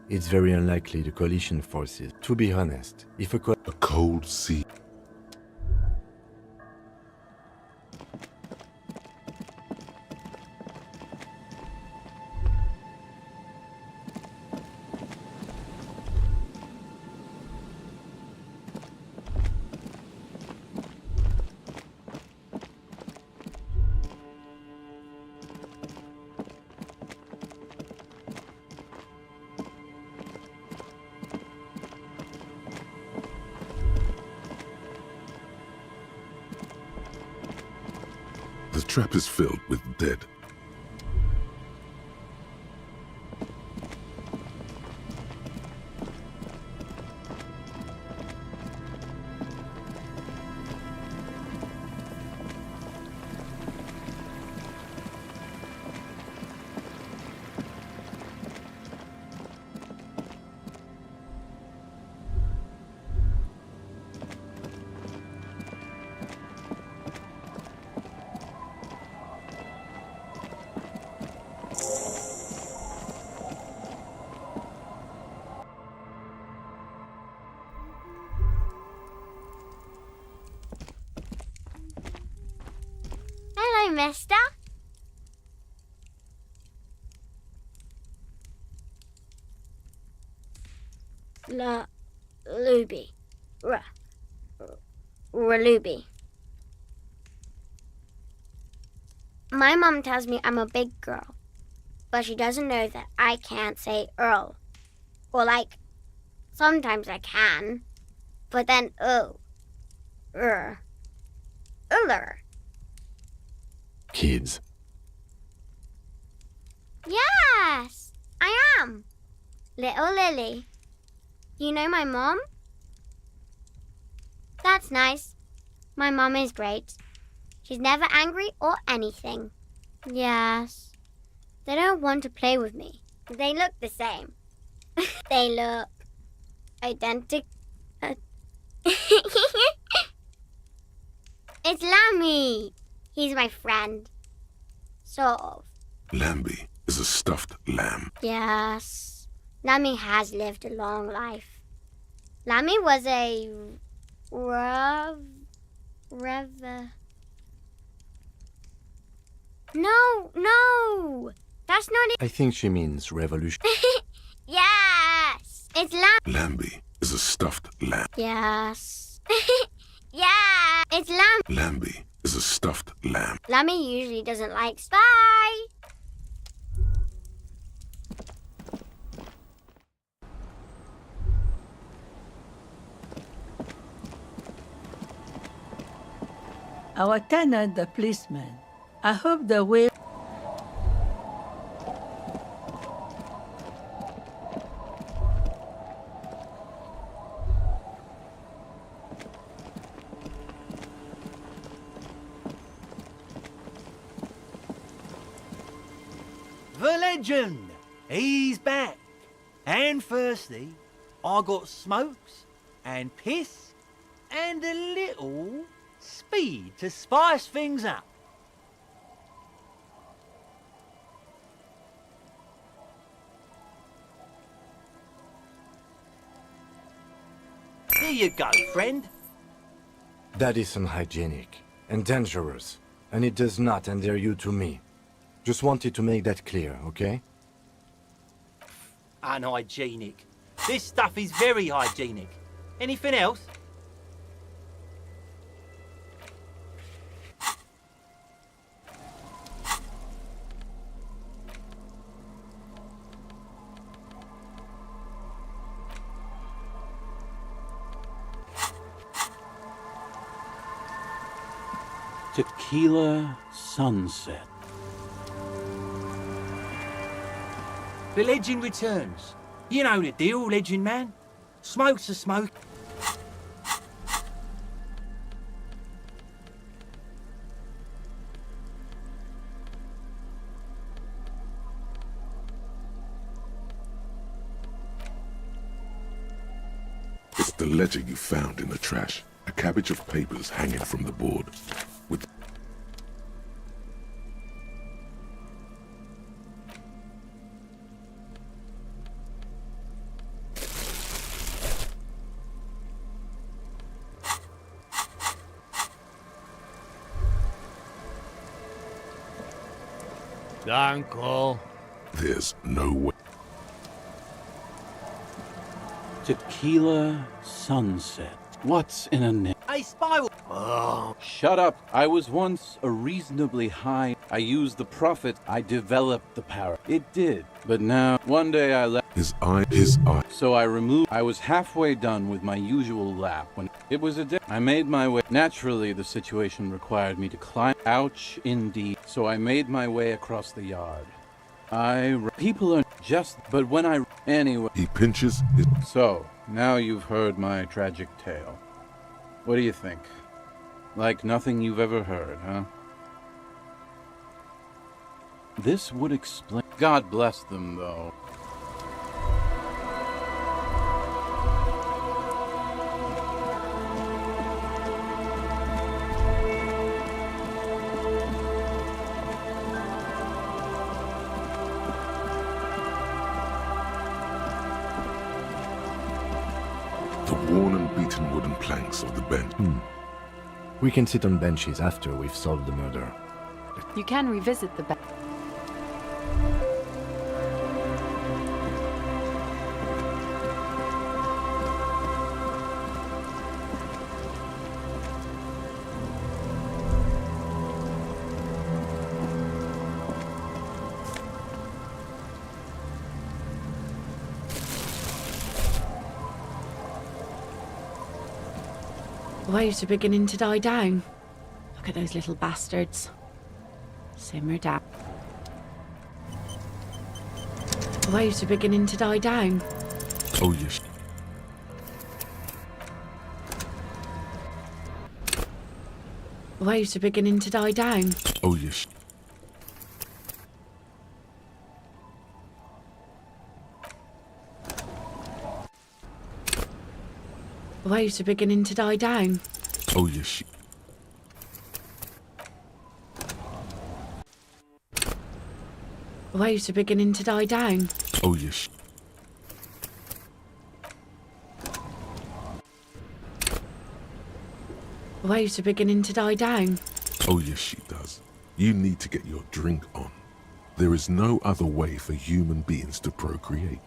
It's very unlikely the coalition forces. To be honest, if a a cold sea. trap is filled with dead. Hello, mister. Luby. Raluby. My mom tells me I'm a big girl, but she doesn't know that I can't say Earl. Or like, sometimes I can, but then Uller. Kids. Yes, I am. Little Lily. You know my mom? That's nice. My mom is great. She's never angry or anything. Yes. They don't want to play with me. They look the same. They look identical. It's Lammy. He's my friend. Sort of. Lambie is a stuffed lamb. Yes. Lammy has lived a long life. Lammy was a No. That's not it. I think she means revolution. Yes. It's Lambie is a stuffed lamb. Yes. Yeah. It's Lambie is a stuffed lamb. Lammy usually doesn't like Bye. Our tenant, the policeman. I hope the way. The legend! He's back. And firstly, I got smokes and piss and a little speed to spice things up. Here you go, friend. That is unhygienic and dangerous, and it does not endear you to me. Just wanted to make that clear, okay? Unhygienic. This stuff is very hygienic. Anything else? Tequila Sunset. The legend returns. You know the deal, legend man. Smoke's a smoke. It's the ledger you found in the trash. A cabbage of papers hanging from the board. With Uncle. There's no way. Tequila Sunset. What's in a name? Hey, Spiral. Oh. Shut up. I was once a reasonably high. I used the Prophet. I developed the power. It did. But now, one day I left. His eye. So I removed. I was halfway done with my usual lap when it was a day. I made my way. Naturally, the situation required me to climb. Ouch, indeed. So I made my way across the yard. People are just. But when I. Anyway. He pinches his. So, now you've heard my tragic tale. What do you think? Like nothing you've ever heard, huh? This would explain. God bless them, though. The worn and beaten wooden planks of the bench. We can sit on benches after we've solved the murder. You can revisit the bench. Waves are beginning to die down. Look at those little bastards. Simmer down. Waves are beginning to die down. Oh, yes. Waves are beginning to die down. Oh, yes. Waves are beginning to die down. Oh, yes. Waves are beginning to die down. Oh, yes. Waves are beginning to die down. Oh, yes, she does. You need to get your drink on. There is no other way for human beings to procreate.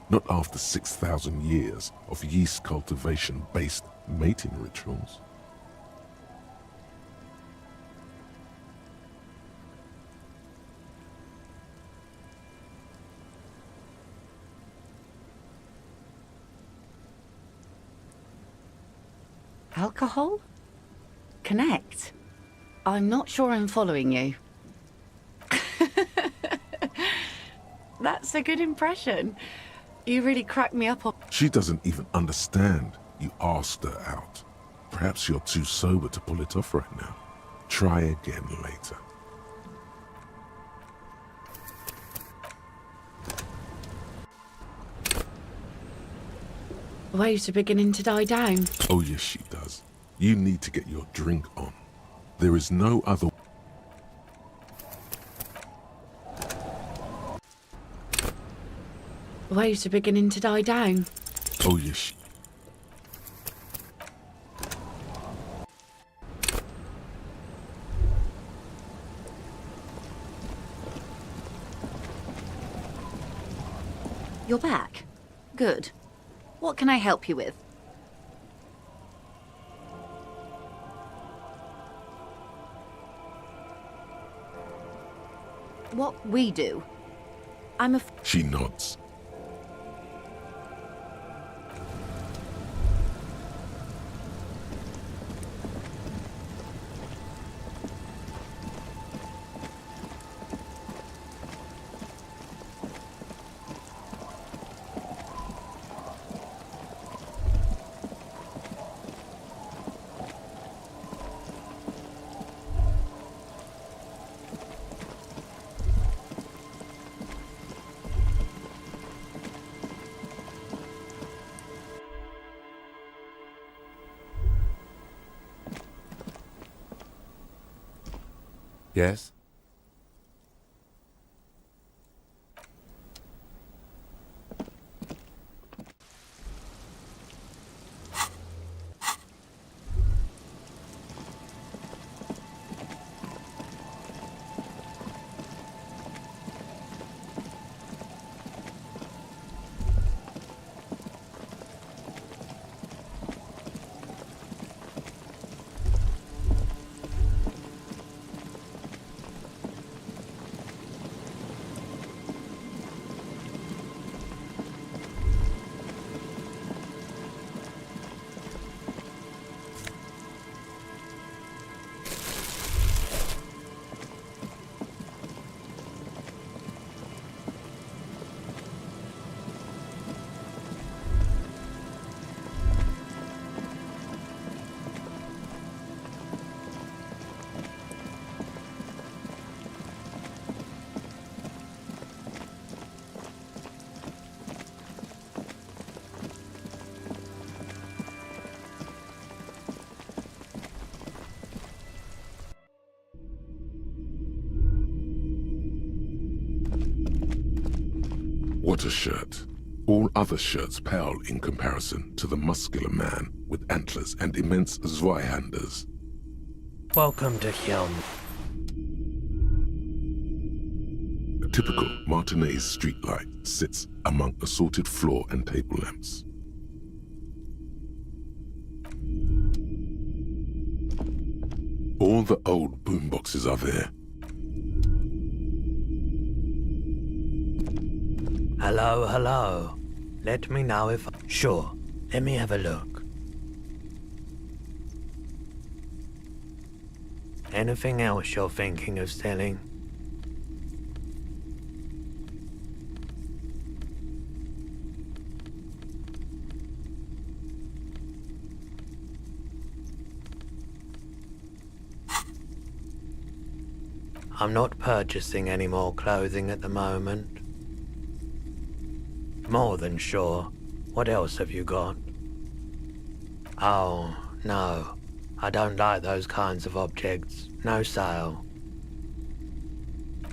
Not after 6,000 years of yeast cultivation-based mating rituals. Alcohol? Connect? I'm not sure I'm following you. That's a good impression. You really cracked me up on... She doesn't even understand you asked her out. Perhaps you're too sober to pull it off right now. Try again later. Waves are beginning to die down. Oh, yes, she does. You need to get your drink on. There is no other... Waves are beginning to die down. Oh, yes. You're back. Good. What can I help you with? What we do? I'm a... She nods. Yes? What a shirt. All other shirts pale in comparison to the muscular man with antlers and immense Zweihanders. Welcome to Helm. A typical Martinez streetlight sits among assorted floor and table lamps. All the old boomboxes are there. Hello, hello. Let me know if... Sure, let me have a look. Anything else you're thinking of selling? I'm not purchasing any more clothing at the moment. More than sure. What else have you got? Oh, no. I don't like those kinds of objects. No sale.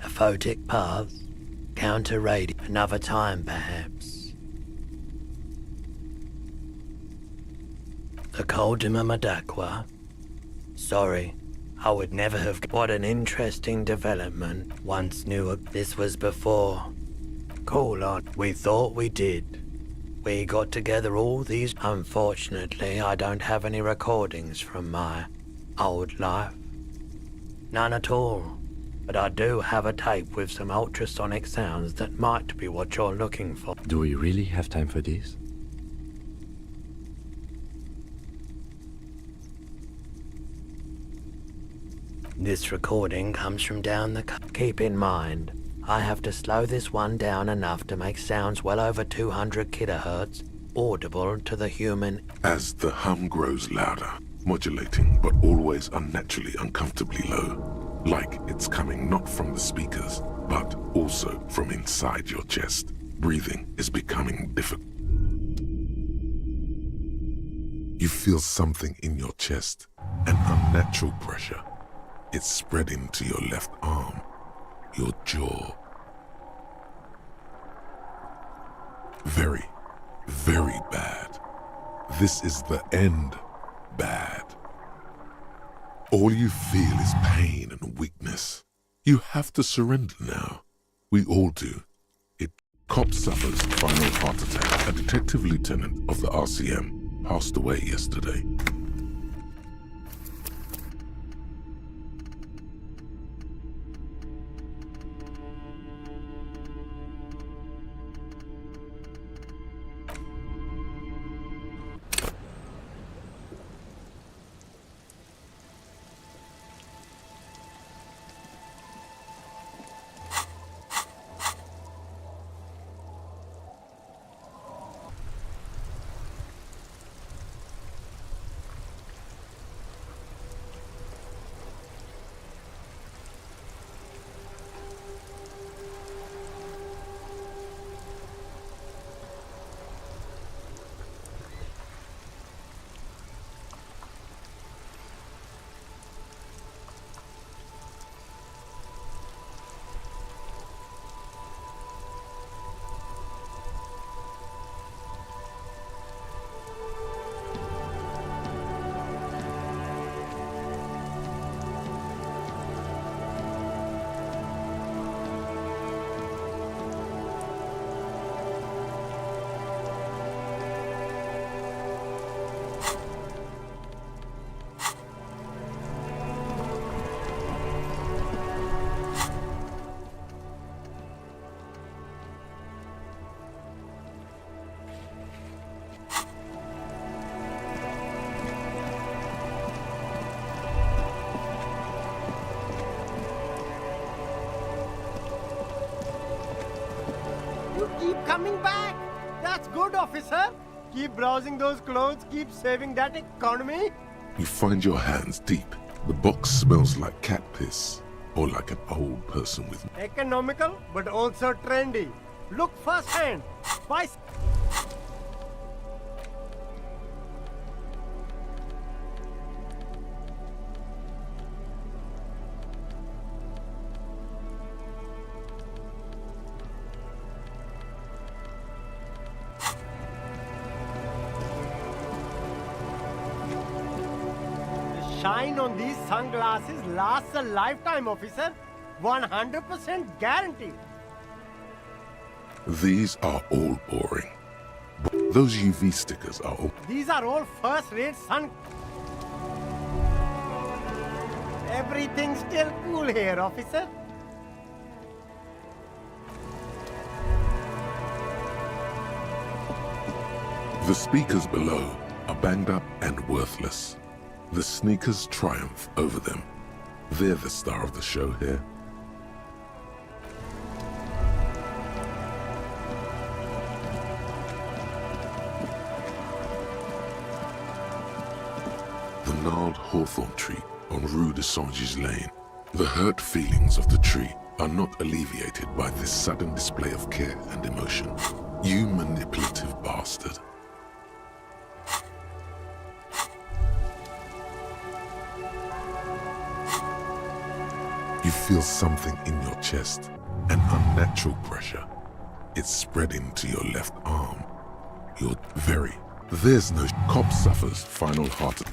A photic path? Counter radio? Another time, perhaps. The Coldima Madakwa? Sorry. I would never have... What an interesting development. Once knew this was before. Cool on. We thought we did. We got together all these... Unfortunately, I don't have any recordings from my old life. None at all. But I do have a tape with some ultrasonic sounds that might be what you're looking for. Do we really have time for this? This recording comes from down the... Keep in mind, I have to slow this one down enough to make sounds well over 200 kilohertz audible to the human... As the hum grows louder, modulating but always unnaturally uncomfortably low, like it's coming not from the speakers, but also from inside your chest. Breathing is becoming difficult. You feel something in your chest, an unnatural pressure. It's spreading to your left arm, your jaw. Very, very bad. This is the end bad. All you feel is pain and weakness. You have to surrender now. We all do. Cop suffers final heart attack. A detective lieutenant of the RCM passed away yesterday. Keep coming back. That's good, officer. Keep browsing those clothes. Keep saving that economy. You find your hands deep. The box smells like cat piss, or like an old person with... Economical, but also trendy. Look firsthand. Buy... shine on these sunglasses lasts a lifetime, officer. 100% guaranteed. These are all boring. Those UV stickers are all... These are all first-rate sun... Everything's still cool here, officer. The speakers below are banged up and worthless. The sneakers triumph over them. They're the star of the show here. The gnarled hawthorn tree on Rue de Saint-Ghislain. The hurt feelings of the tree are not alleviated by this sudden display of care and emotion. You manipulative bastard. You feel something in your chest, an unnatural pressure. It's spreading to your left arm. You're very... There's no... Cop suffers final heart...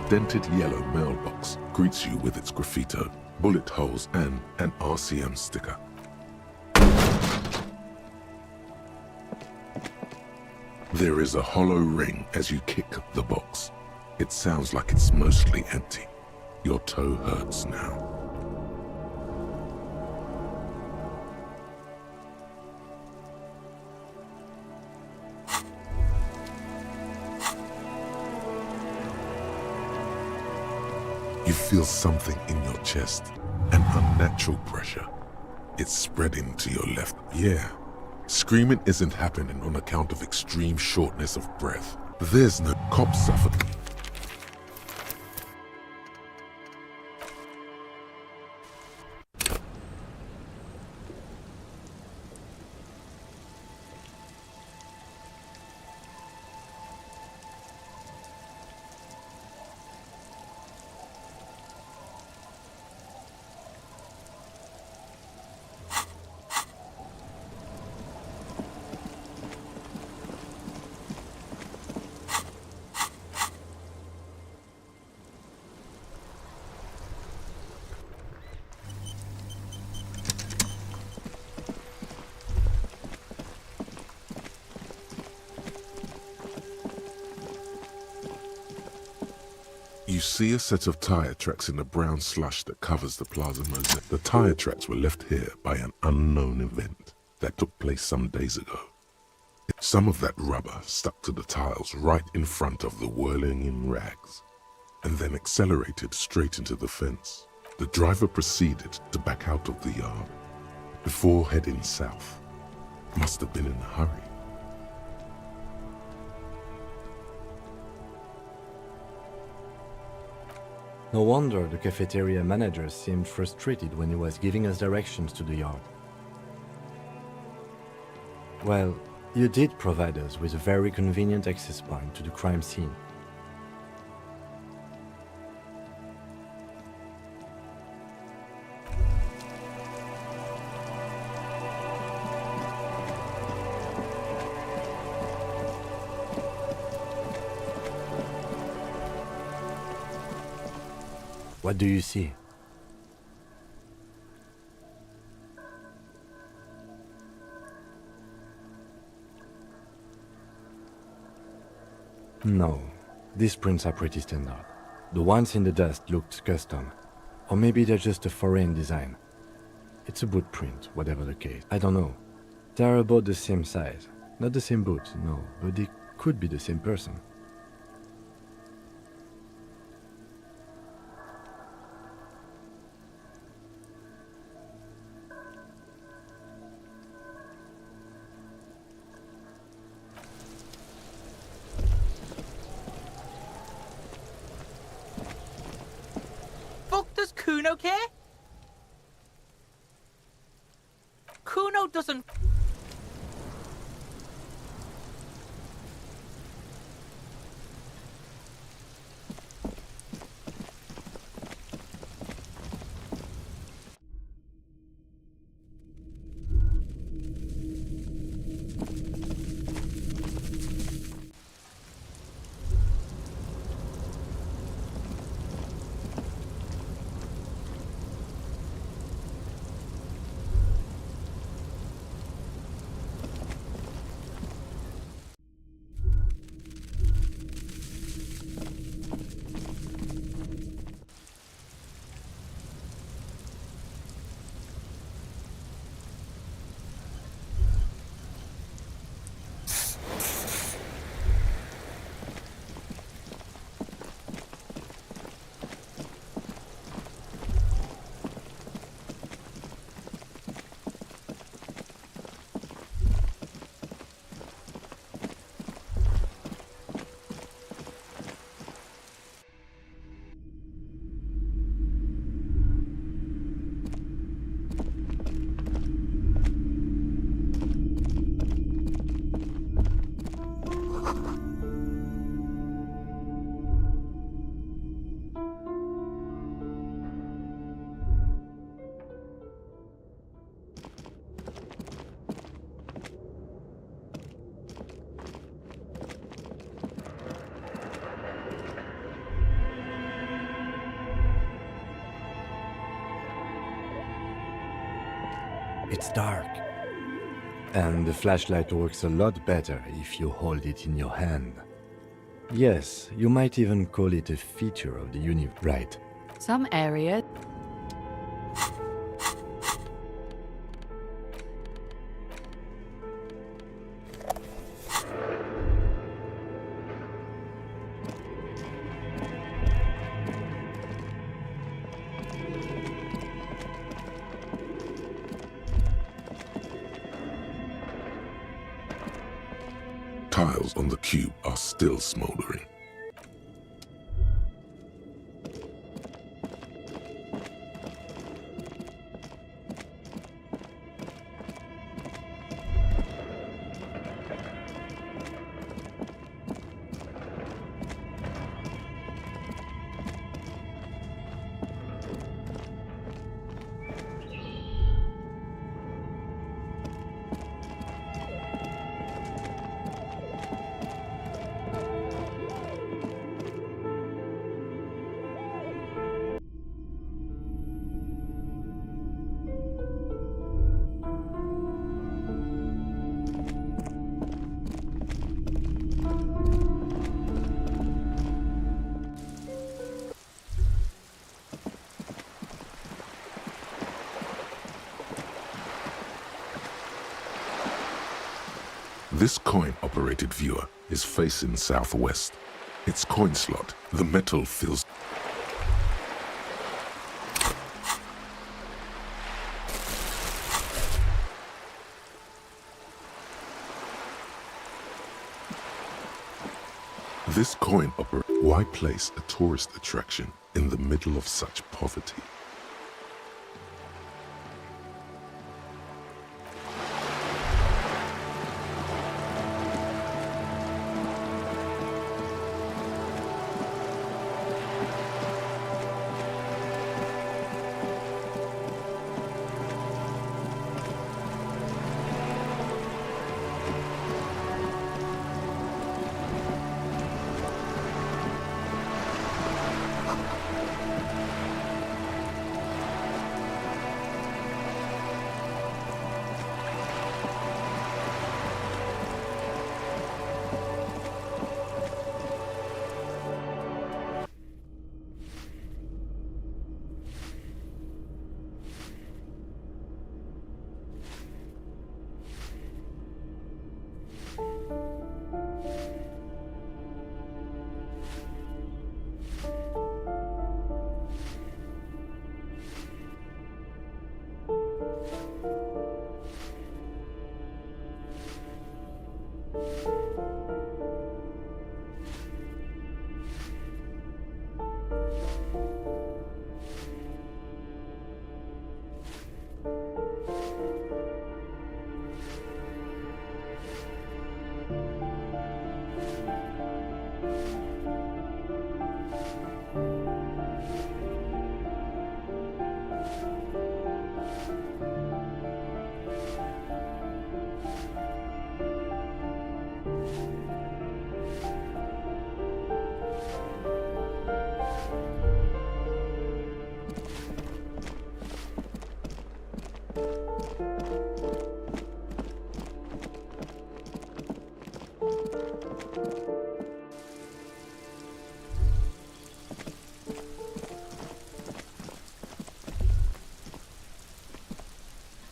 dented yellow mailbox greets you with its graffito, bullet holes, and an RCM sticker. There is a hollow ring as you kick the box. It sounds like it's mostly empty. Your toe hurts now. You feel something in your chest, an unnatural pressure. It's spreading to your left. Yeah, screaming isn't happening on account of extreme shortness of breath. There's no cop suffocating. You see a set of tire tracks in the brown slush that covers the plaza mosaic. The tire tracks were left here by an unknown event that took place some days ago. Some of that rubber stuck to the tiles right in front of the whirling in rags, and then accelerated straight into the fence. The driver proceeded to back out of the yard before heading south. Must have been in a hurry. No wonder the cafeteria manager seemed frustrated when he was giving us directions to the yard. Well, you did provide us with a very convenient access point to the crime scene. What do you see? No, these prints are pretty standard. The ones in the dust looked custom. Or maybe they're just a foreign design. It's a boot print, whatever the case. I don't know. They're about the same size. Not the same boot, no, but they could be the same person. Does Kuno care? Kuno doesn't... It's dark. And the flashlight works a lot better if you hold it in your hand. Yes, you might even call it a feature of the universe, right? Some area. Tiles on the cube are still smoldering. This coin-operated viewer is facing southwest. Its coin slot, the metal fills. This coin operator. Why place a tourist attraction in the middle of such poverty?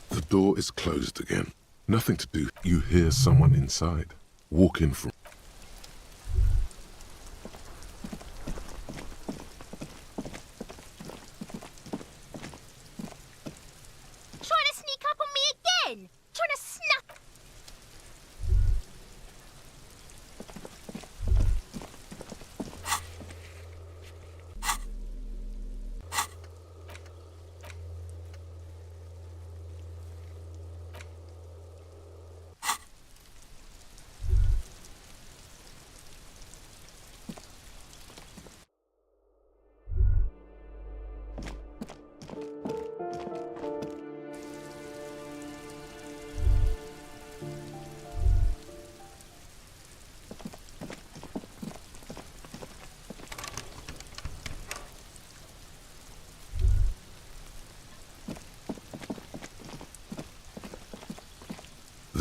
The door is closed again. Nothing to do. You hear someone inside. Walk in from. Trying to sneak up on me again! Trying to snap.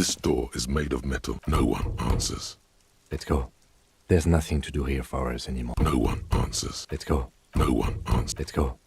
This door is made of metal. No one answers. Let's go. There's nothing to do here for us anymore. No one answers. Let's go. No one answers. Let's go.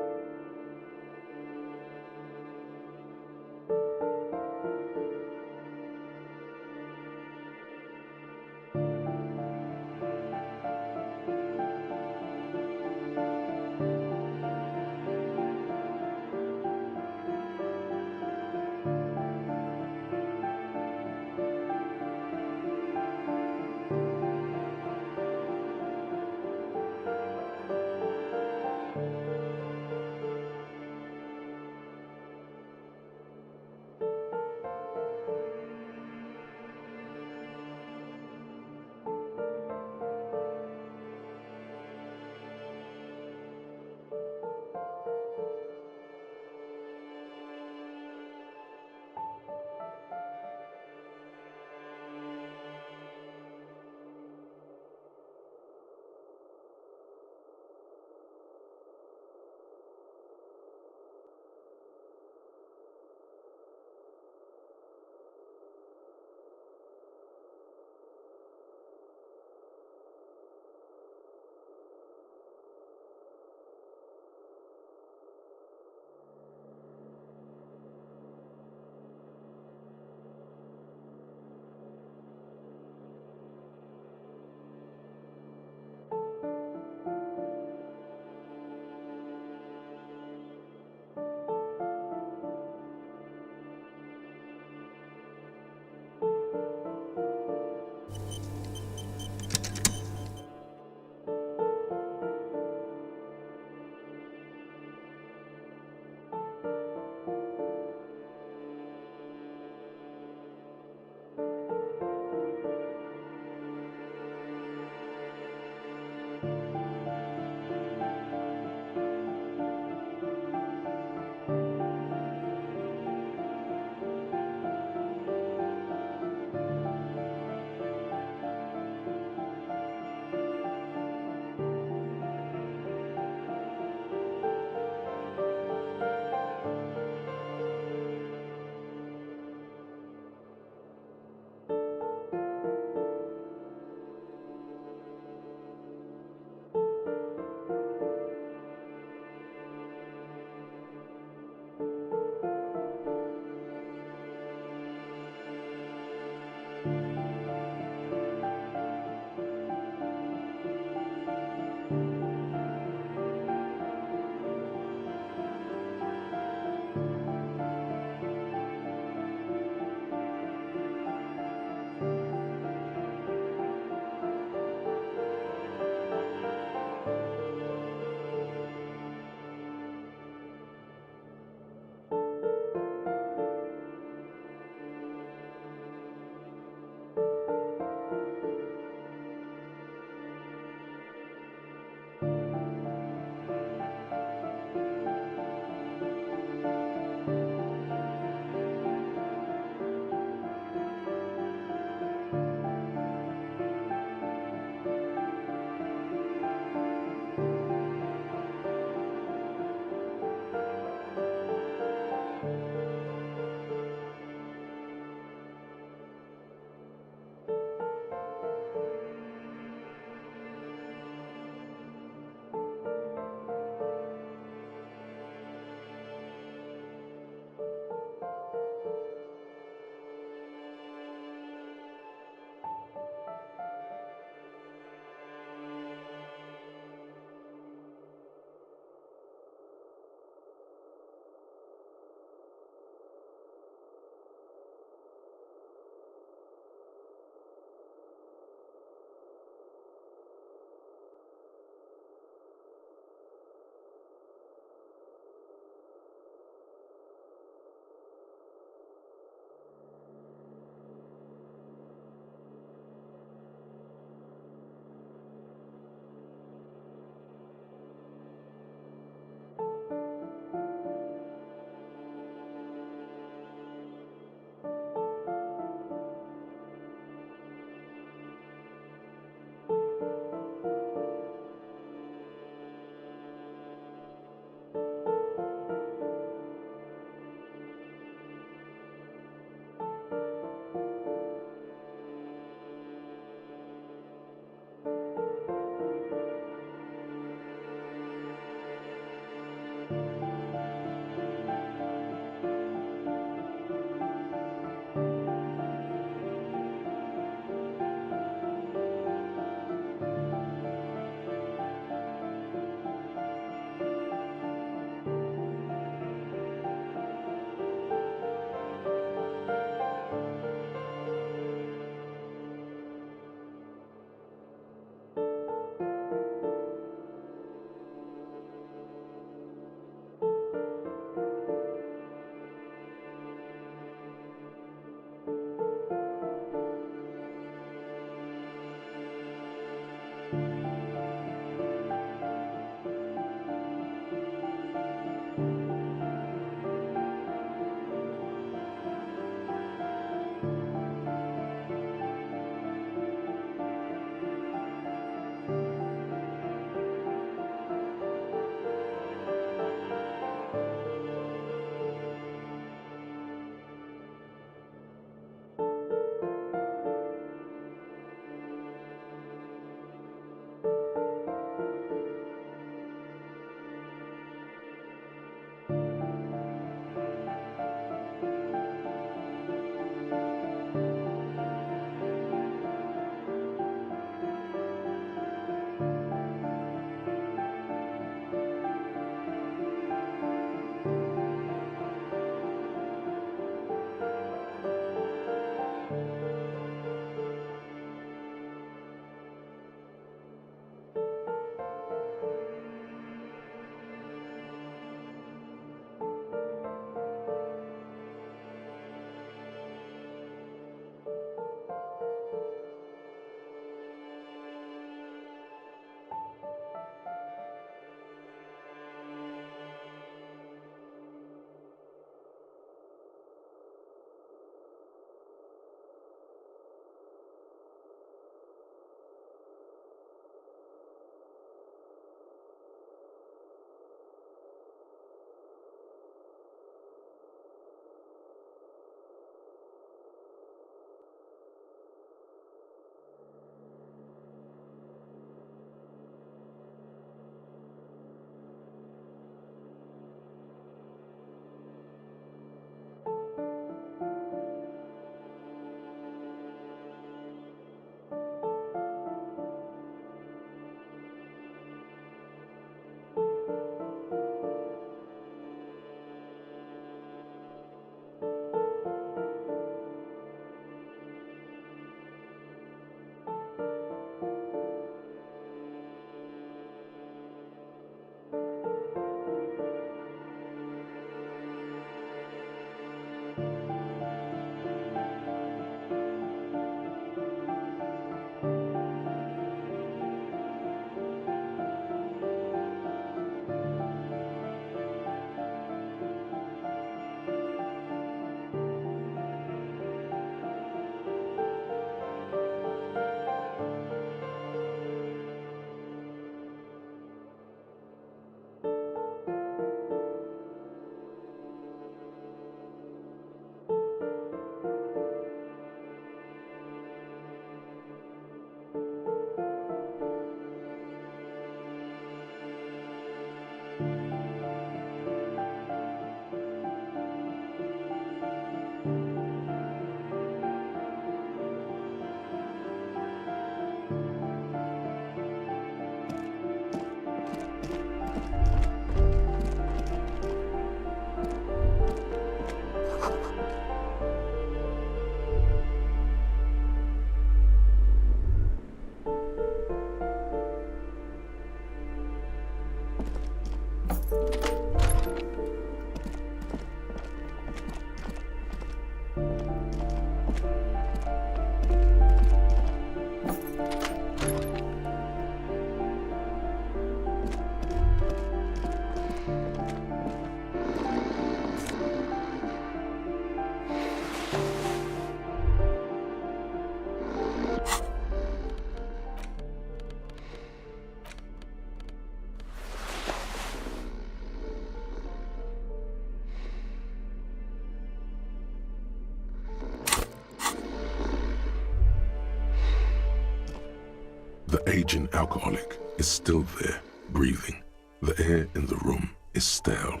The aging alcoholic is still there, breathing. The air in the room is stale.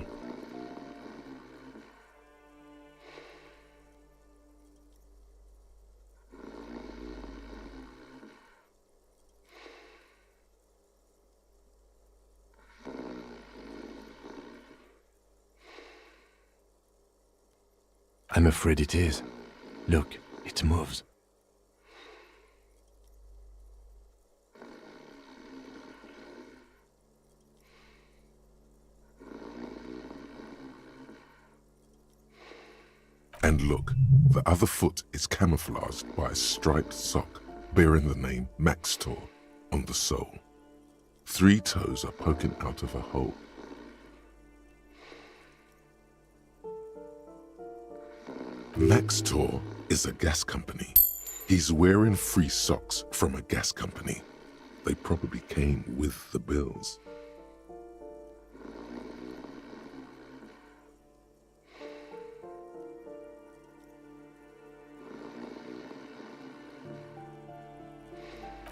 I'm afraid it is. Look, it moves. And look, the other foot is camouflaged by a striped sock bearing the name Maxtor on the sole. 3 toes are poking out of a hole. Maxtor is a gas company. He's wearing free socks from a gas company. They probably came with the bills.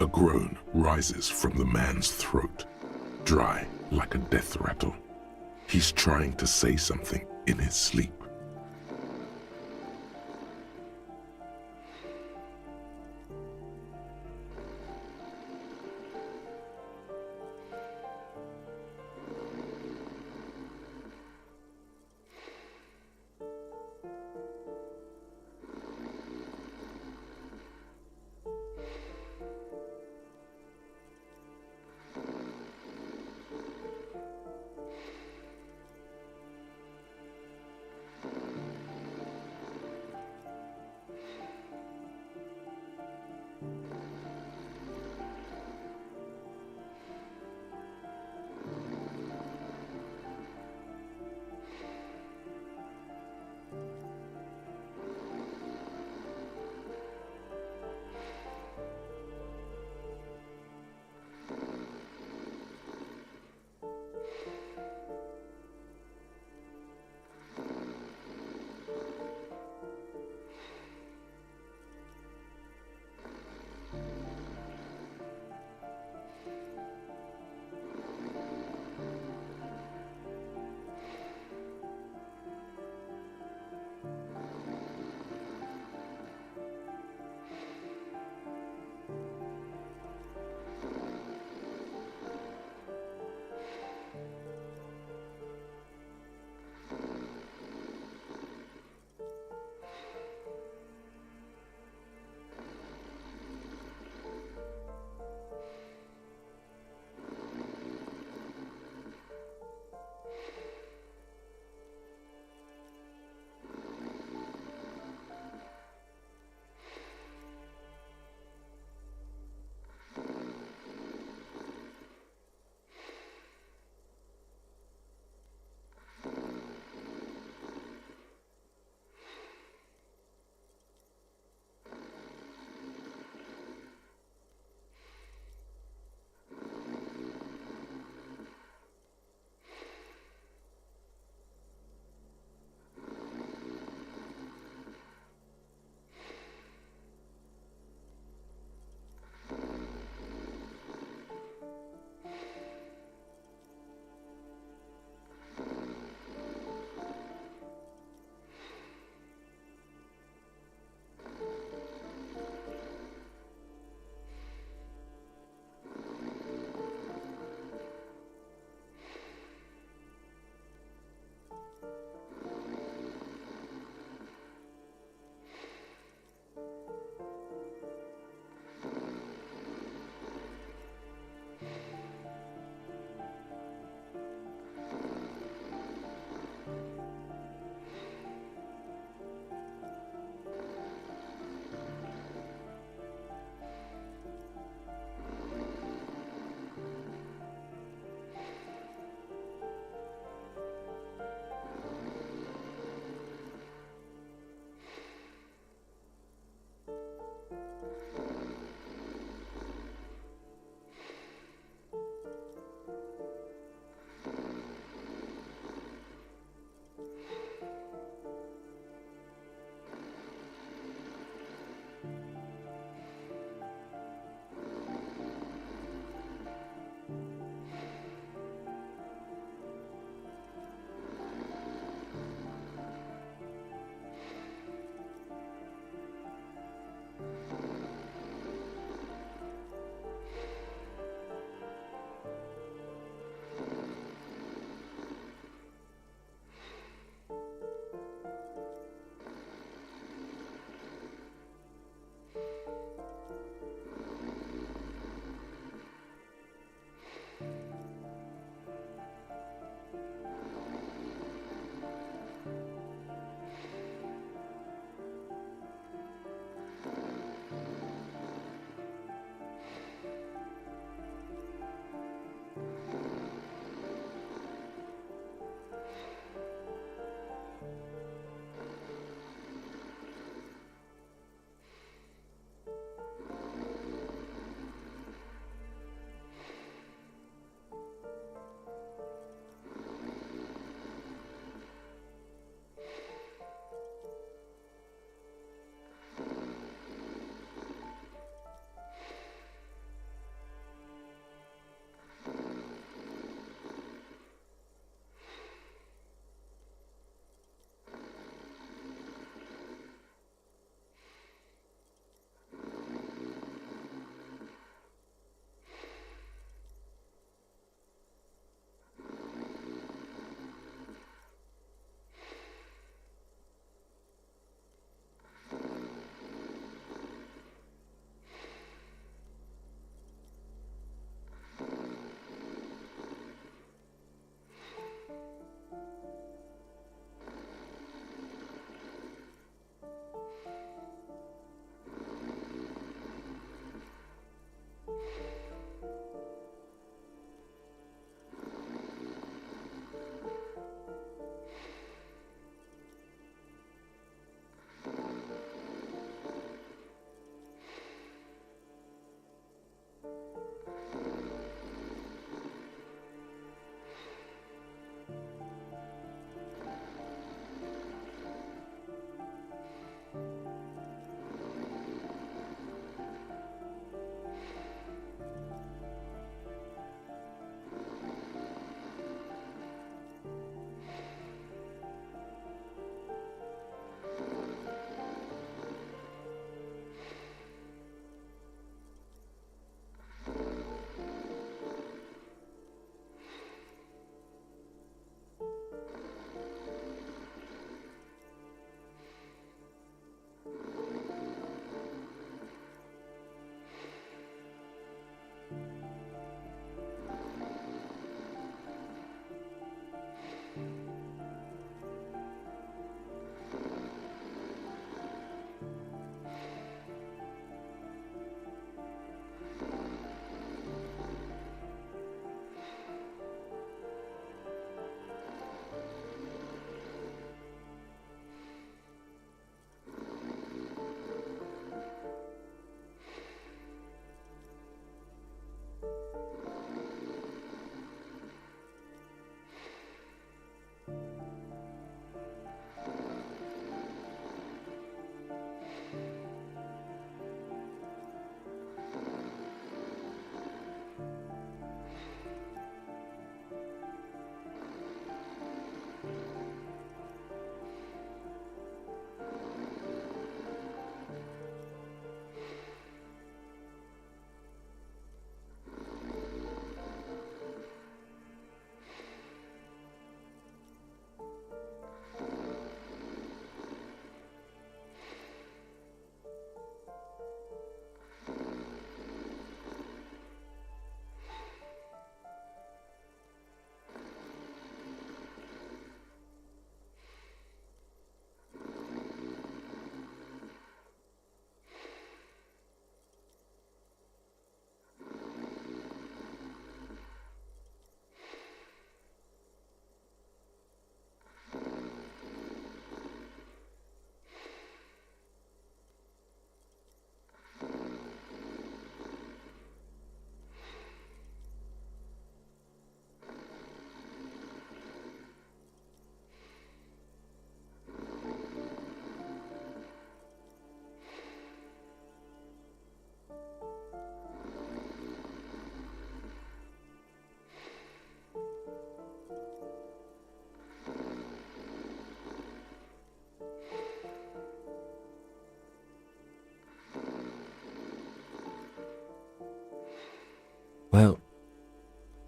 A groan rises from the man's throat, dry like a death rattle. He's trying to say something in his sleep.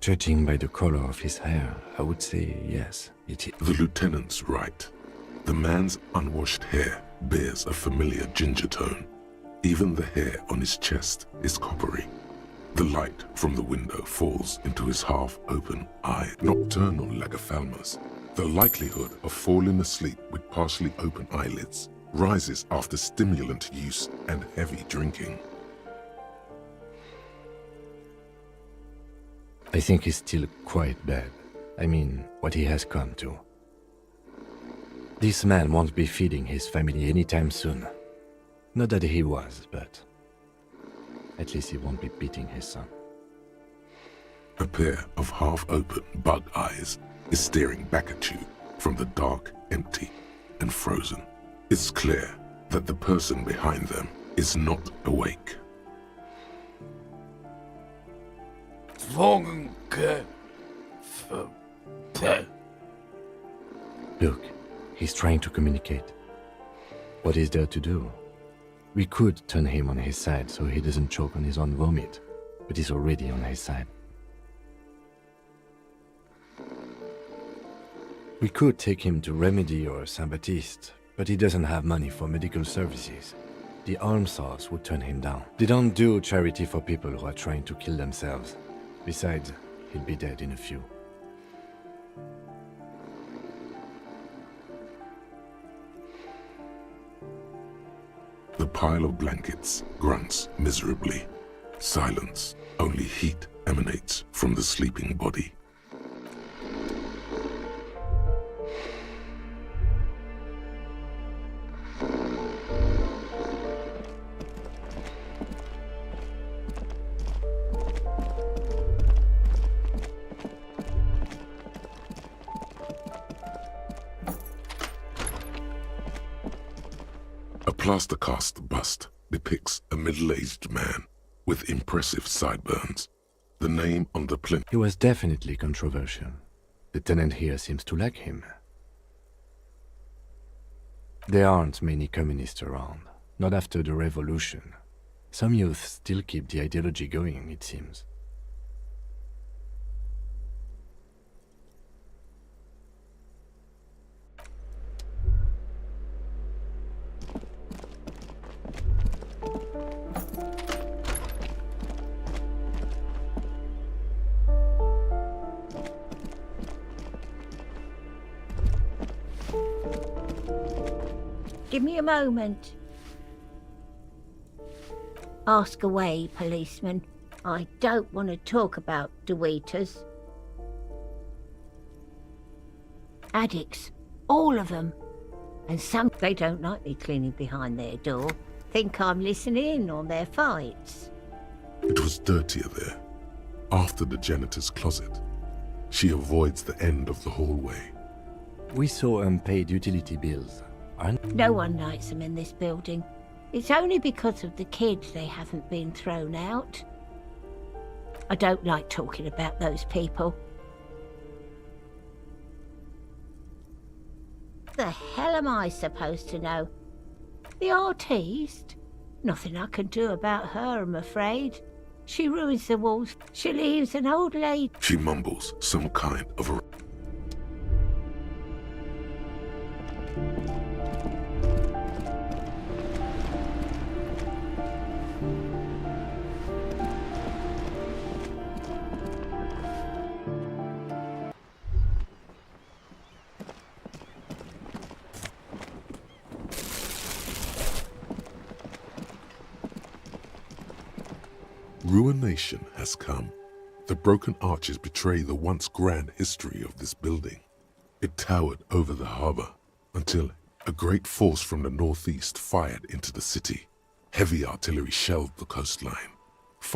Judging by the color of his hair, I would say yes, it is. The lieutenant's right. The man's unwashed hair bears a familiar ginger tone. Even the hair on his chest is coppery. The light from the window falls into his half-open eye. Nocturnal Lagophthalmos. The likelihood of falling asleep with partially open eyelids rises after stimulant use and heavy drinking. I think he's still quite bad. I mean, what he has come to. This man won't be feeding his family anytime soon. Not that he was, but at least he won't be beating his son. A pair of half-open bug eyes is staring back at you from the dark, empty, and frozen. It's clear that the person behind them is not awake. Look, he's trying to communicate. What is there to do? We could turn him on his side so he doesn't choke on his own vomit, but he's already on his side. We could take him to Remedy or Saint-Baptiste, but he doesn't have money for medical services. The almshouse would turn him down. They don't do charity for people who are trying to kill themselves. Besides, he'll be dead in a few. The pile of blankets grunts miserably. Silence. Only heat emanates from the sleeping body. A plaster cast bust depicts a middle-aged man with impressive sideburns. The name on the plinth. He was definitely controversial. The tenant here seems to like him. There aren't many communists around, not after the revolution. Some youth still keep the ideology going, it seems. Give me a moment. Ask away, policeman. I don't want to talk about DeWitters. Addicts. All of them. And some, they don't like me cleaning behind their door. Think I'm listening in on their fights. It was dirtier there. After the janitor's closet. She avoids the end of the hallway. We saw unpaid utility bills. No one likes them in this building. It's only because of the kids they haven't been thrown out. I don't like talking about those people. The hell am I supposed to know? The artiste? Nothing I can do about her, I'm afraid. She ruins the walls. She leaves an old lady. She mumbles some kind of a... Ruination has come. The broken arches betray the once grand history of this building. It towered over the harbor until a great force from the northeast fired into the city. Heavy artillery shelled the coastline.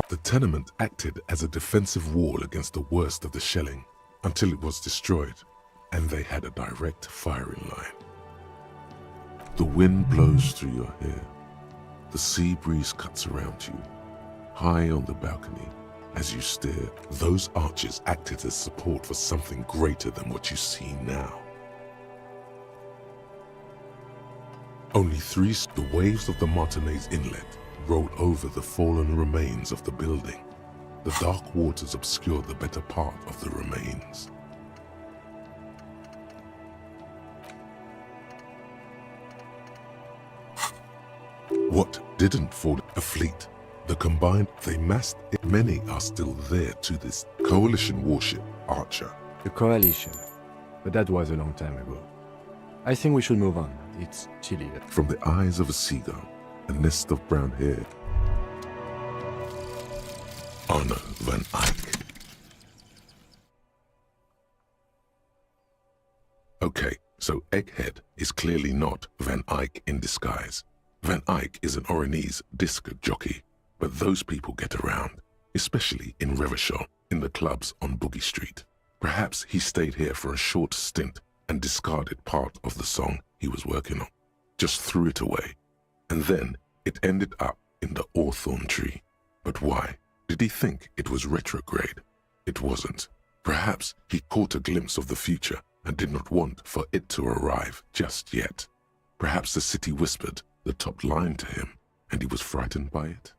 The tenement acted as a defensive wall against the worst of the shelling until it was destroyed, and they had a direct firing line. The wind blows through your hair. The sea breeze cuts around you. High on the balcony, as you stare, those arches acted as support for something greater than what you see now. Only the waves of the Martinez Inlet roll over the fallen remains of the building. The dark waters obscure the better part of the remains. What didn't fall? A fleet. The combined, they massed it. Many are still there to this. Coalition warship, Archer. The Coalition. But that was a long time ago. I think we should move on. It's chilly. From the eyes of a seagull, a nest of brown hair. Arno van Eyck. Okay, so Egghead is clearly not Van Eyck in disguise. Van Eyck is an Oranese disc jockey, but those people get around, especially in Revachol, in the clubs on Boogie Street. Perhaps he stayed here for a short stint and discarded part of the song he was working on, just threw it away, and then it ended up in the Hawthorn tree. But why? Did he think it was retrograde? It wasn't. Perhaps he caught a glimpse of the future and did not want for it to arrive just yet. Perhaps the city whispered the top line to him, and he was frightened by it.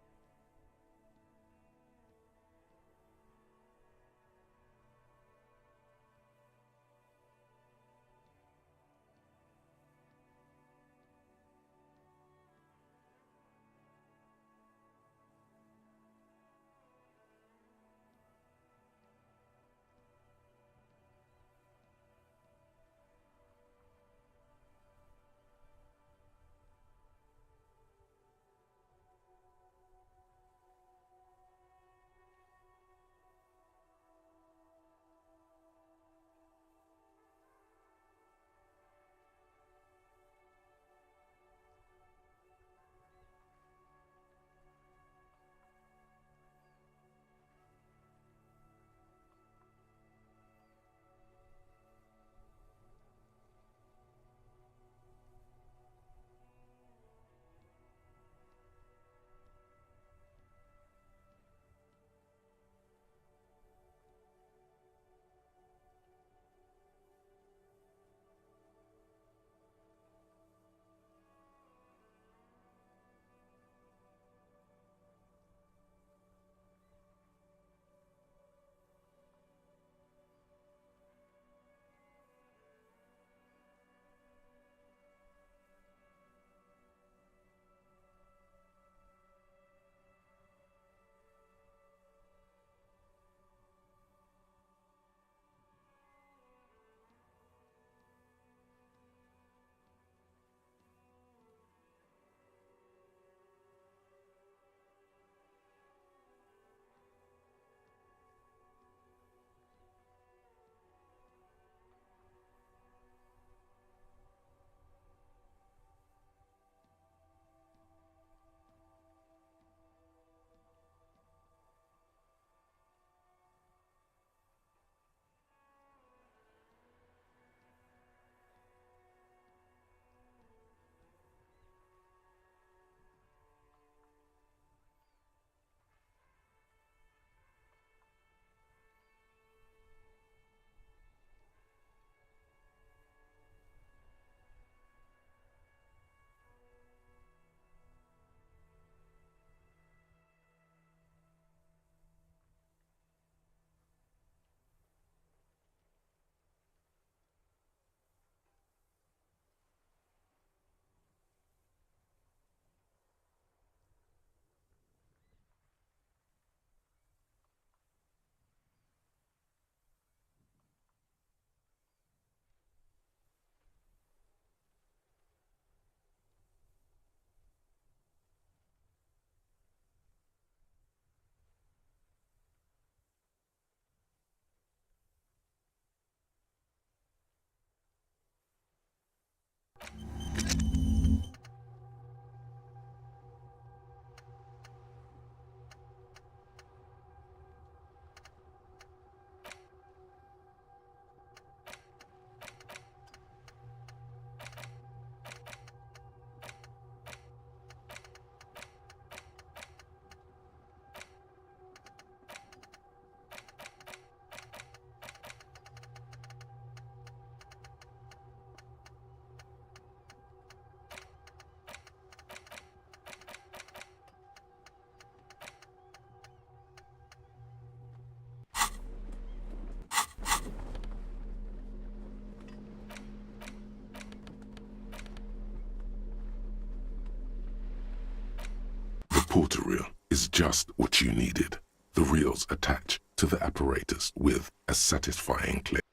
quarter reel is just what you needed. The reels attach to the apparatus with a satisfying click.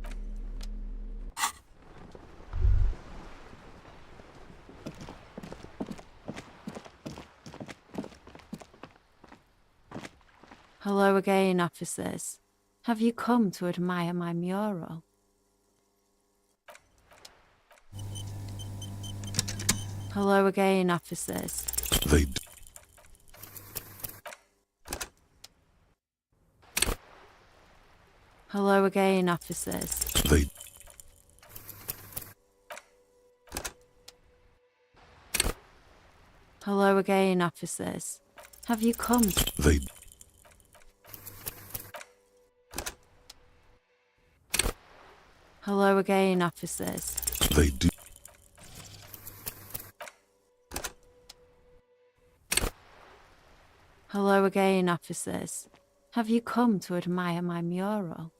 Hello again, officers. Have you come to admire my mural? Hello again, officers. They Hello again, officers. They Hello again, officers. Have you come? They Hello again, officers. They do. Hello again, officers. Have you come to admire my mural?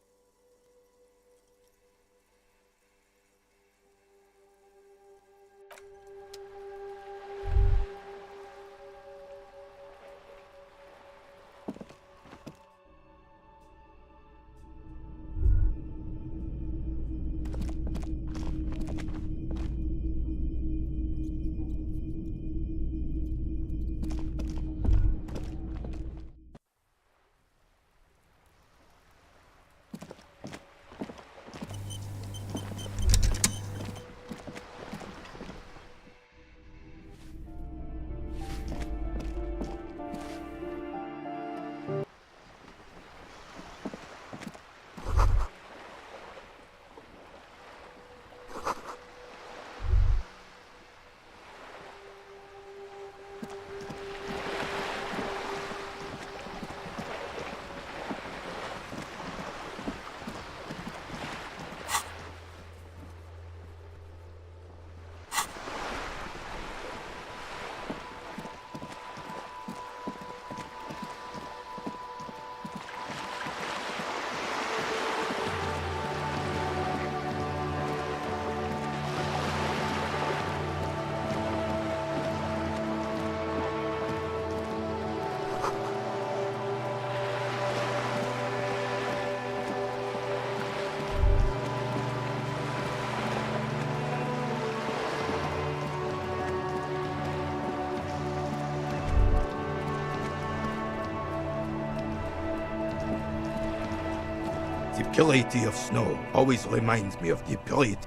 The purity of snow always reminds me of the purity.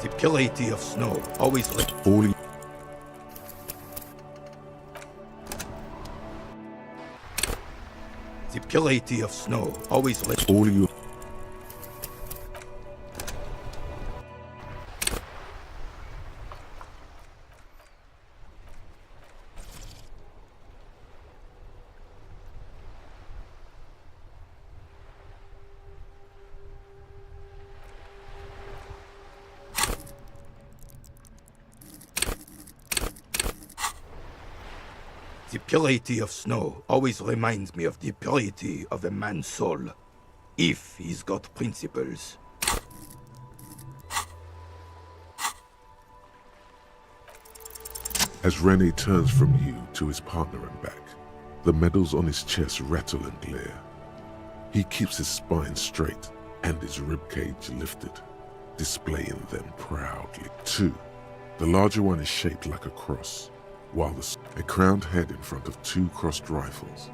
The purity of snow always All The purity of snow always all you The purity of snow always reminds me of the purity of a man's soul, if he's got principles. As Rene turns from you to his partner and back, the medals on his chest rattle and glare. He keeps his spine straight and his ribcage lifted, displaying them proudly. 2. The larger one is shaped like a cross, while a crowned head in front of 2 crossed rifles.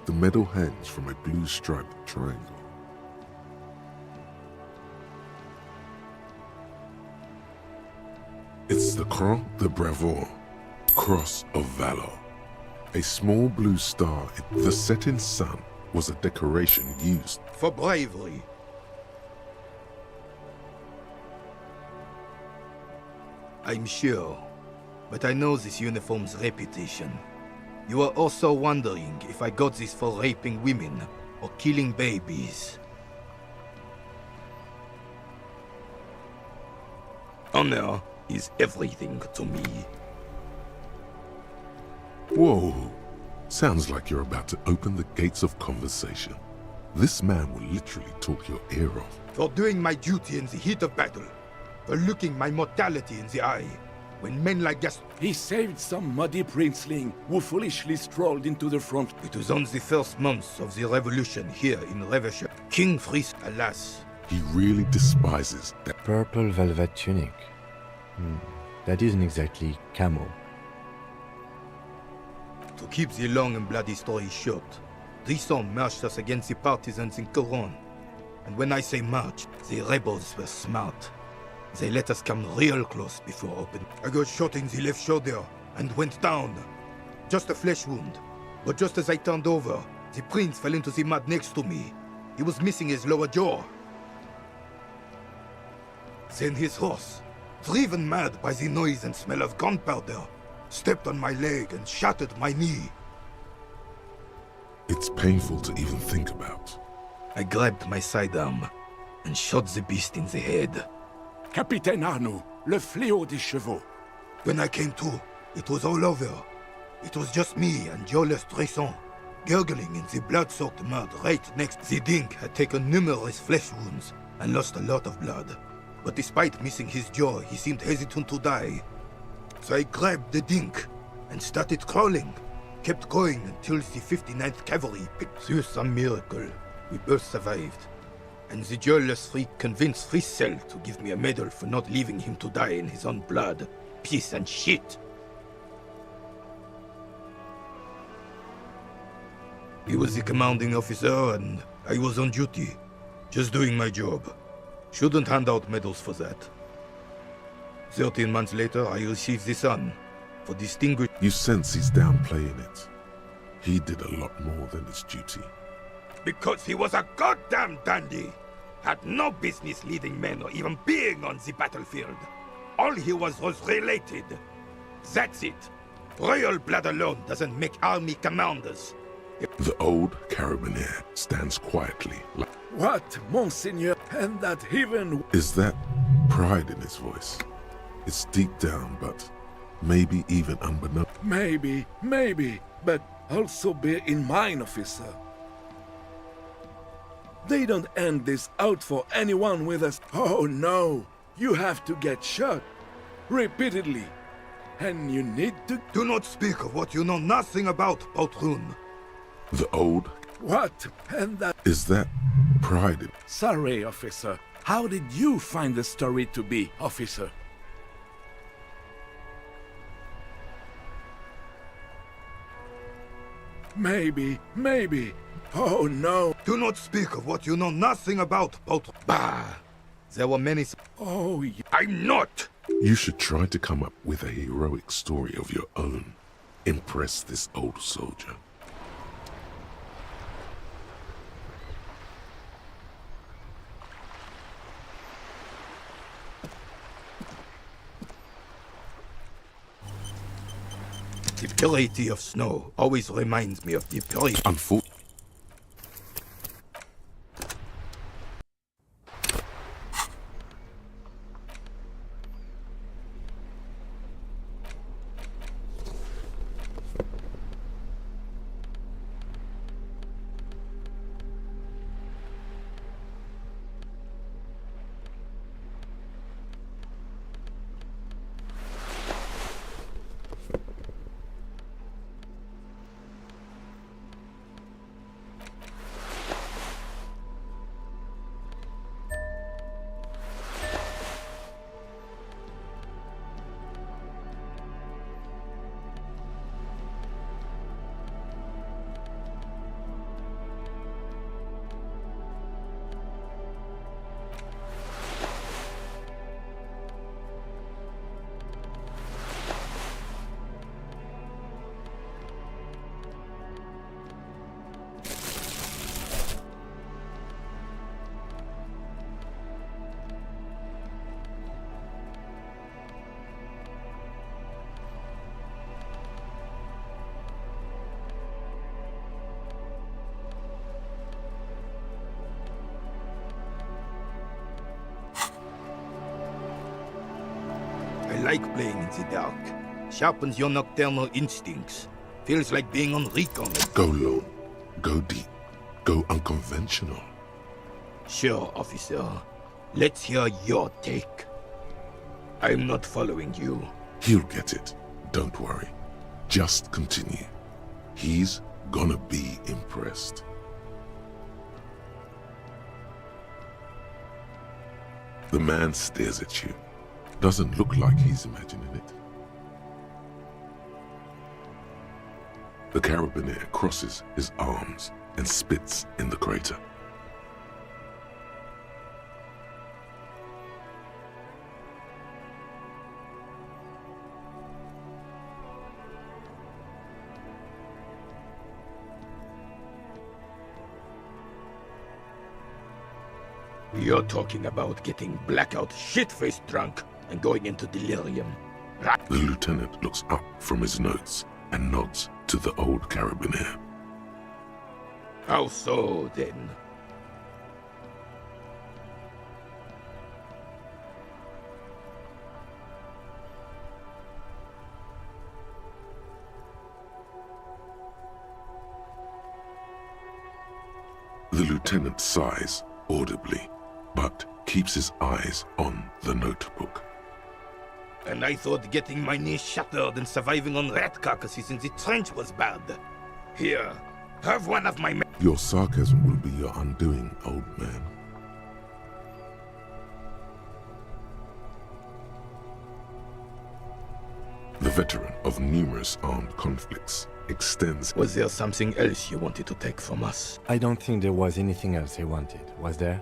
The medal hangs from a blue striped triangle. It's the Croix de Bravoure, Cross of Valor. A small blue star in the setting sun was a decoration used for bravery. I'm sure, but I know this uniform's reputation. You are also wondering if I got this for raping women or killing babies. Honor is everything to me. Whoa! Sounds like you're about to open the gates of conversation. This man will literally talk your ear off. For doing my duty in the heat of battle, for looking my mortality in the eye. When men like Gaston... He saved some muddy princeling who foolishly strolled into the front. It was on the first months of the revolution here in Revachol. King Fris, alas. He really despises that purple velvet tunic. That isn't exactly camo. To keep the long and bloody story short, Drisson marched us against the partisans in Coron. And when I say march, the rebels were smart. They let us come real close before open. I got shot in the left shoulder and went down. Just a flesh wound. But just as I turned over, the prince fell into the mud next to me. He was missing his lower jaw. Then his horse, driven mad by the noise and smell of gunpowder, stepped on my leg and shattered my knee. It's painful to even think about. I grabbed my sidearm and shot the beast in the head. Capitaine Arnaud, le fléau des chevaux. When I came to, it was all over. It was just me and Jolles Drisson, gurgling in the blood-soaked mud right next. The Dink had taken numerous flesh wounds and lost a lot of blood. But despite missing his jaw, he seemed hesitant to die. So I grabbed the Dink and started crawling. Kept going until the 59th Cavalry picked. Through some miracle, we both survived. And the Jolles freak convinced Frissel to give me a medal for not leaving him to die in his own blood. Piece and shit. He was the commanding officer and I was on duty. Just doing my job. Shouldn't hand out medals for that. 13 months later, I received the Sun. For distinguished... You sense he's downplaying it. He did a lot more than his duty. Because he was a goddamn dandy. Had no business leading men or even being on the battlefield. All he was related. That's it. Royal blood alone doesn't make army commanders. The old carabinier stands quietly like... What, Monseigneur? And that heaven... Is that pride in his voice? It's deep down, but maybe even unbeknownst. Maybe, but also bear in mind, officer. They don't end this out for anyone with us. Oh no, you have to get shot. Repeatedly. And you need to... Do not speak of what you know nothing about, Poltroon. The old... What? And that... Is that pride in... Sorry, officer. How did you find the story to be, officer? Maybe. Oh no. Do not speak of what you know nothing about, Poltroon. Bah! There were many... Oh, I'm not! You should try to come up with a heroic story of your own. Impress this old soldier. The purity of snow always reminds me of the purity... Unfortunately. I like playing in the dark. Sharpens your nocturnal instincts. Feels like being on recon. Go low. Go deep. Go unconventional. Sure, officer. Let's hear your take. I'm not following you. He'll get it. Don't worry. Just continue. He's gonna be impressed. The man stares at you. Doesn't look like he's imagining it. The carabiner crosses his arms and spits in the crater. You're talking about getting blackout shit-faced drunk and going into delirium. The lieutenant looks up from his notes and nods to the old carabiner. How so, then? The lieutenant sighs audibly, but keeps his eyes on the notebook. And I thought getting my knee shattered and surviving on rat carcasses in the trench was bad. Here, have one of my men. Your sarcasm will be your undoing, old man. The veteran of numerous armed conflicts extends. Was there something else you wanted to take from us? I don't think there was anything else he wanted, was there?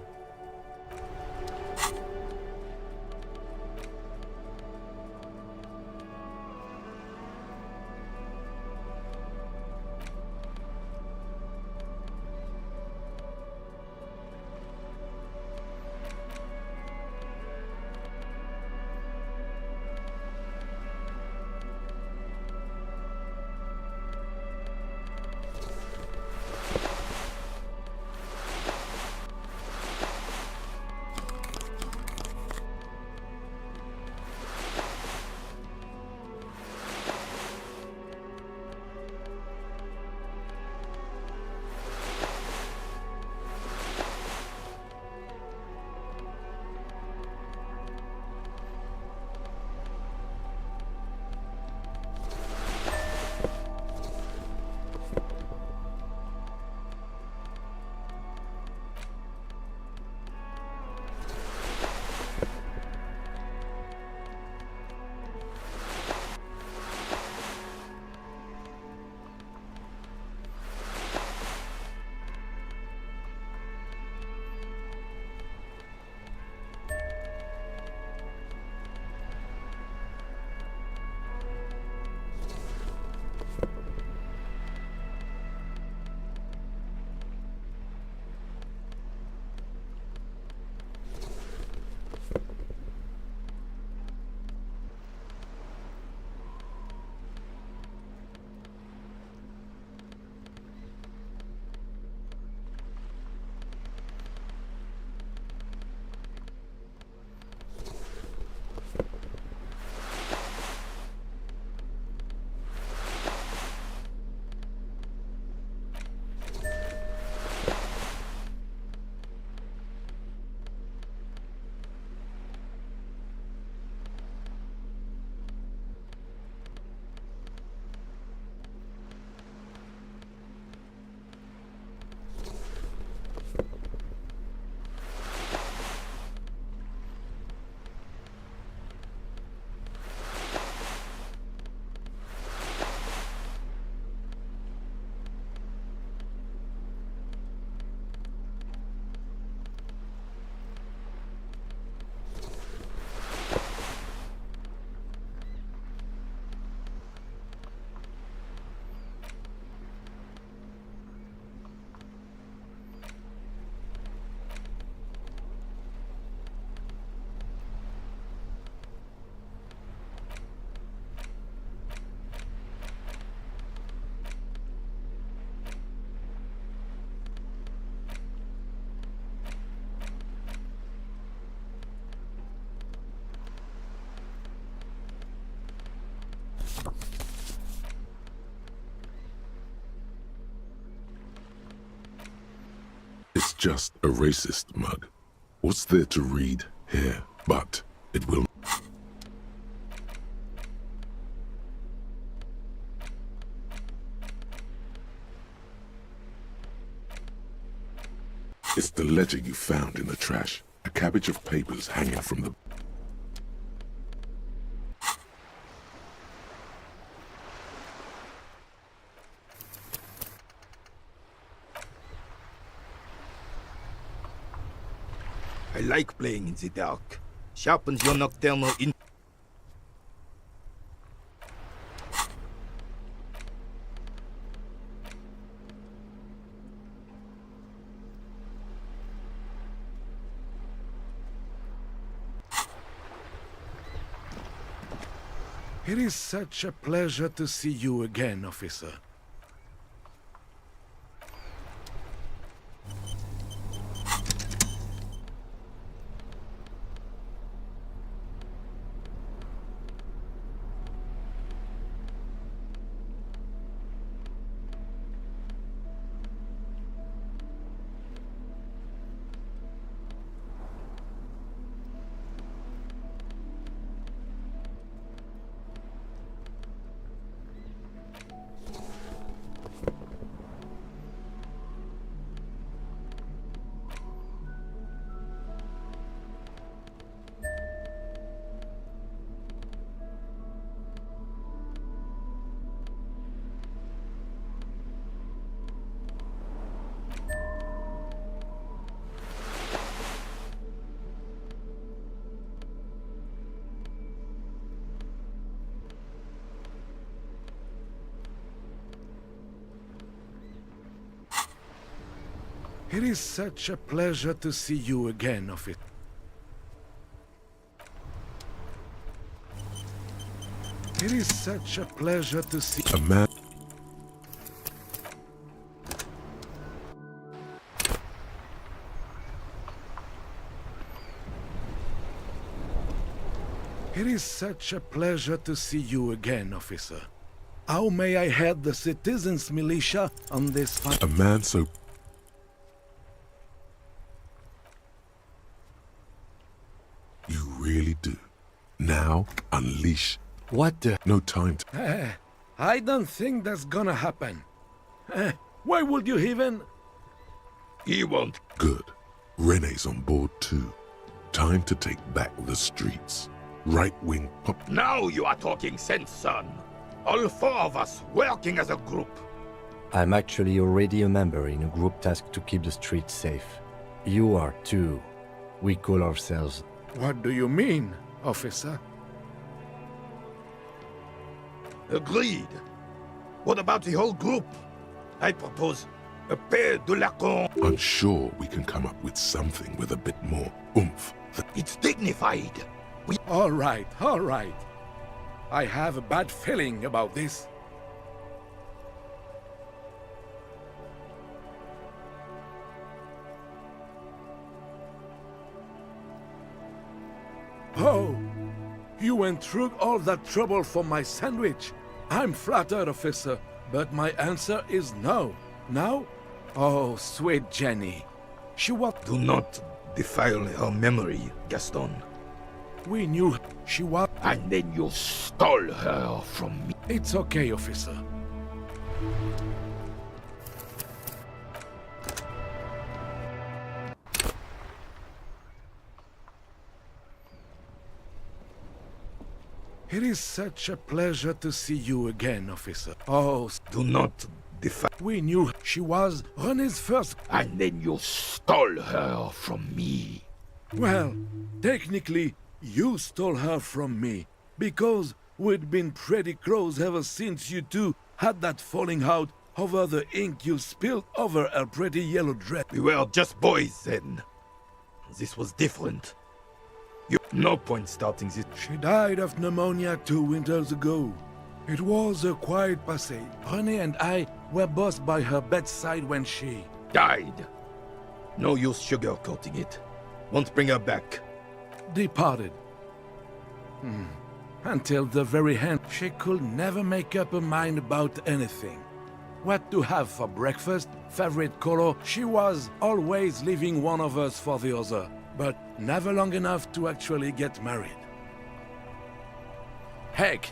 It's just a racist mug. What's there to read here? But it will. It's the ledger you found in the trash. A cabbage of papers hanging from the... I like playing in the dark. Sharpens your nocturnal in... It is such a pleasure to see you again, officer. It is such a pleasure to see you again, officer. It is such a pleasure to see... A man... It is such a pleasure to see you again, officer. How may I head the citizens' militia on this fight? A man so... You really do. Now, unleash. What the... No time to... I don't think that's gonna happen. Why would you even... He won't. Good. Rene's on board too. Time to take back the streets. Right-wing pop... Now you are talking sense, son. All four of us working as a group. I'm actually already a member in a group tasked to keep the streets safe. You are too. We call ourselves... What do you mean, officer? Agreed. What about the whole group? I propose a pair de lacons. I'm sure we can come up with something with a bit more oomph. It's dignified. All right, all right. I have a bad feeling about this. Oh, you went through all that trouble for my sandwich. I'm flattered, officer, but my answer is no. No? Oh, sweet Jenny. She was... Do not defile her memory, Gaston. We knew she was... And then you stole her from me. It's okay, officer. It is such a pleasure to see you again, officer. Oh, do not defile... We knew she was Rene's first... And then you stole her from me. Well, technically, you stole her from me, because we'd been pretty close ever since you two had that falling out over the ink you spilled over her pretty yellow dress. We were just boys then. This was different. No point starting this. She died of pneumonia 2 winters ago. It was a quiet passage. Rene and I were both by her bedside when she... Died. No use sugarcoating it. Won't bring her back. Departed. Until the very end, she could never make up her mind about anything. What to have for breakfast, favorite color, she was always leaving one of us for the other, but never long enough to actually get married. Heck,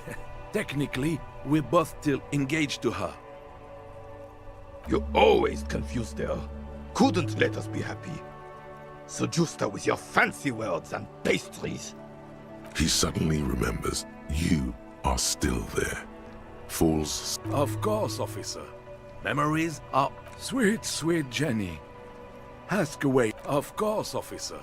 technically, we're both still engaged to her. You always confused her. couldn't let us be happy. So Justa with your fancy words and pastries. He suddenly remembers you are still there. Falls. Of course, officer. Memories are sweet, sweet Jenny. Ask away. Of course, officer.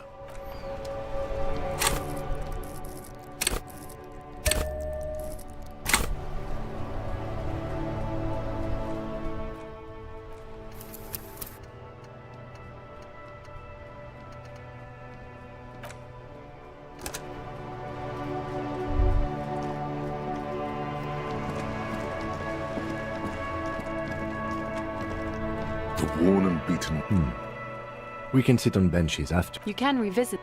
The worn and beaten. We can sit on benches after. You can revisit.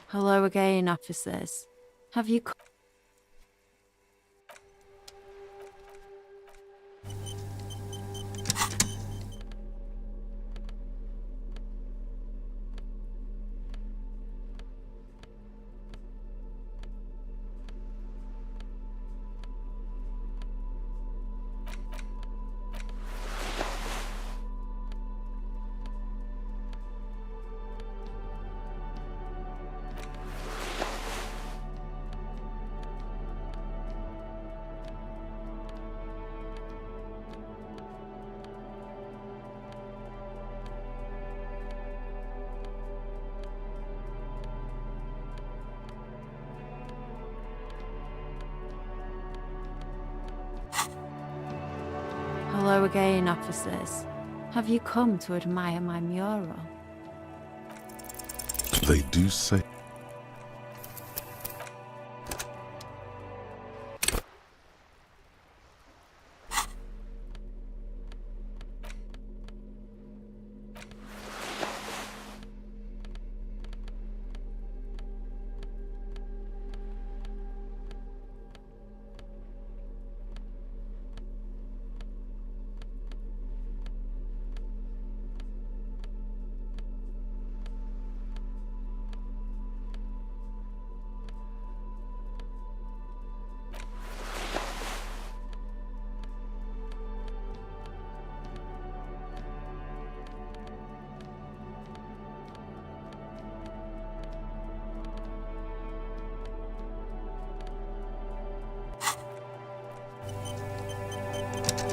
Hello again, officers. Have you... Hello again, officers. Have you come to admire my mural? They do say.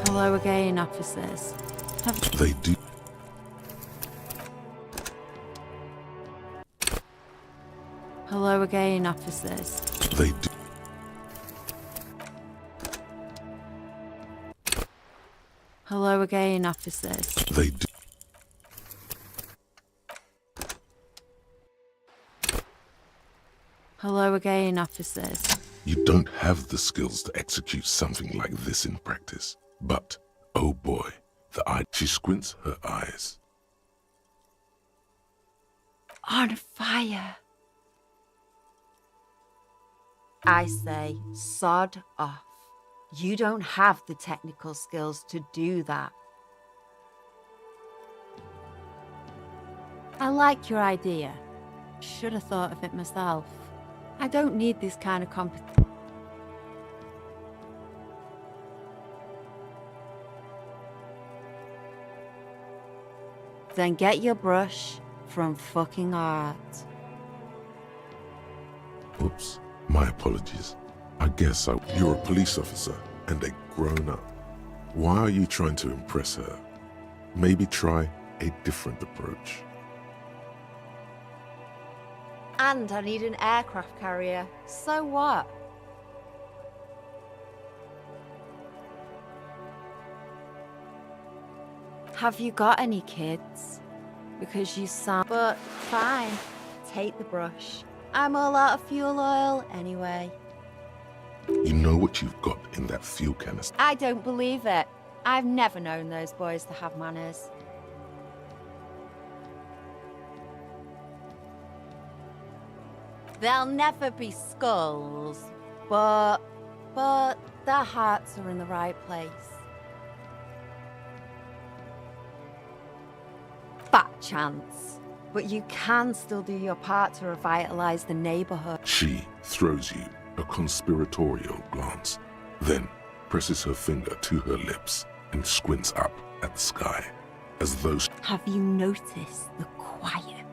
Hello again, officers. They do. Hello again, officers. They do. Hello again, officers. They do. Hello again, officers. You don't have the skills to execute something like this in practice. But, oh boy, the eye. She squints her eyes. On fire. I say, sod off. You don't have the technical skills to do that. I like your idea. Should have thought of it myself. I don't need this kind of competition. Then get your brush from fucking art. Oops, my apologies. I guess you're a police officer and a grown-up. Why are you trying to impress her? Maybe try a different approach. And I need an aircraft carrier. So what? Have you got any kids? Because you sound... But fine, take the brush. I'm all out of fuel oil anyway. You know what you've got in that fuel canister. I don't believe it. I've never known those boys to have manners. They'll never be skulls, but their hearts are in the right place. Fat chance. But you can still do your part to revitalize the neighborhood. She throws you a conspiratorial glance, then presses her finger to her lips and squints up at the sky, as though... Have you noticed the quiet?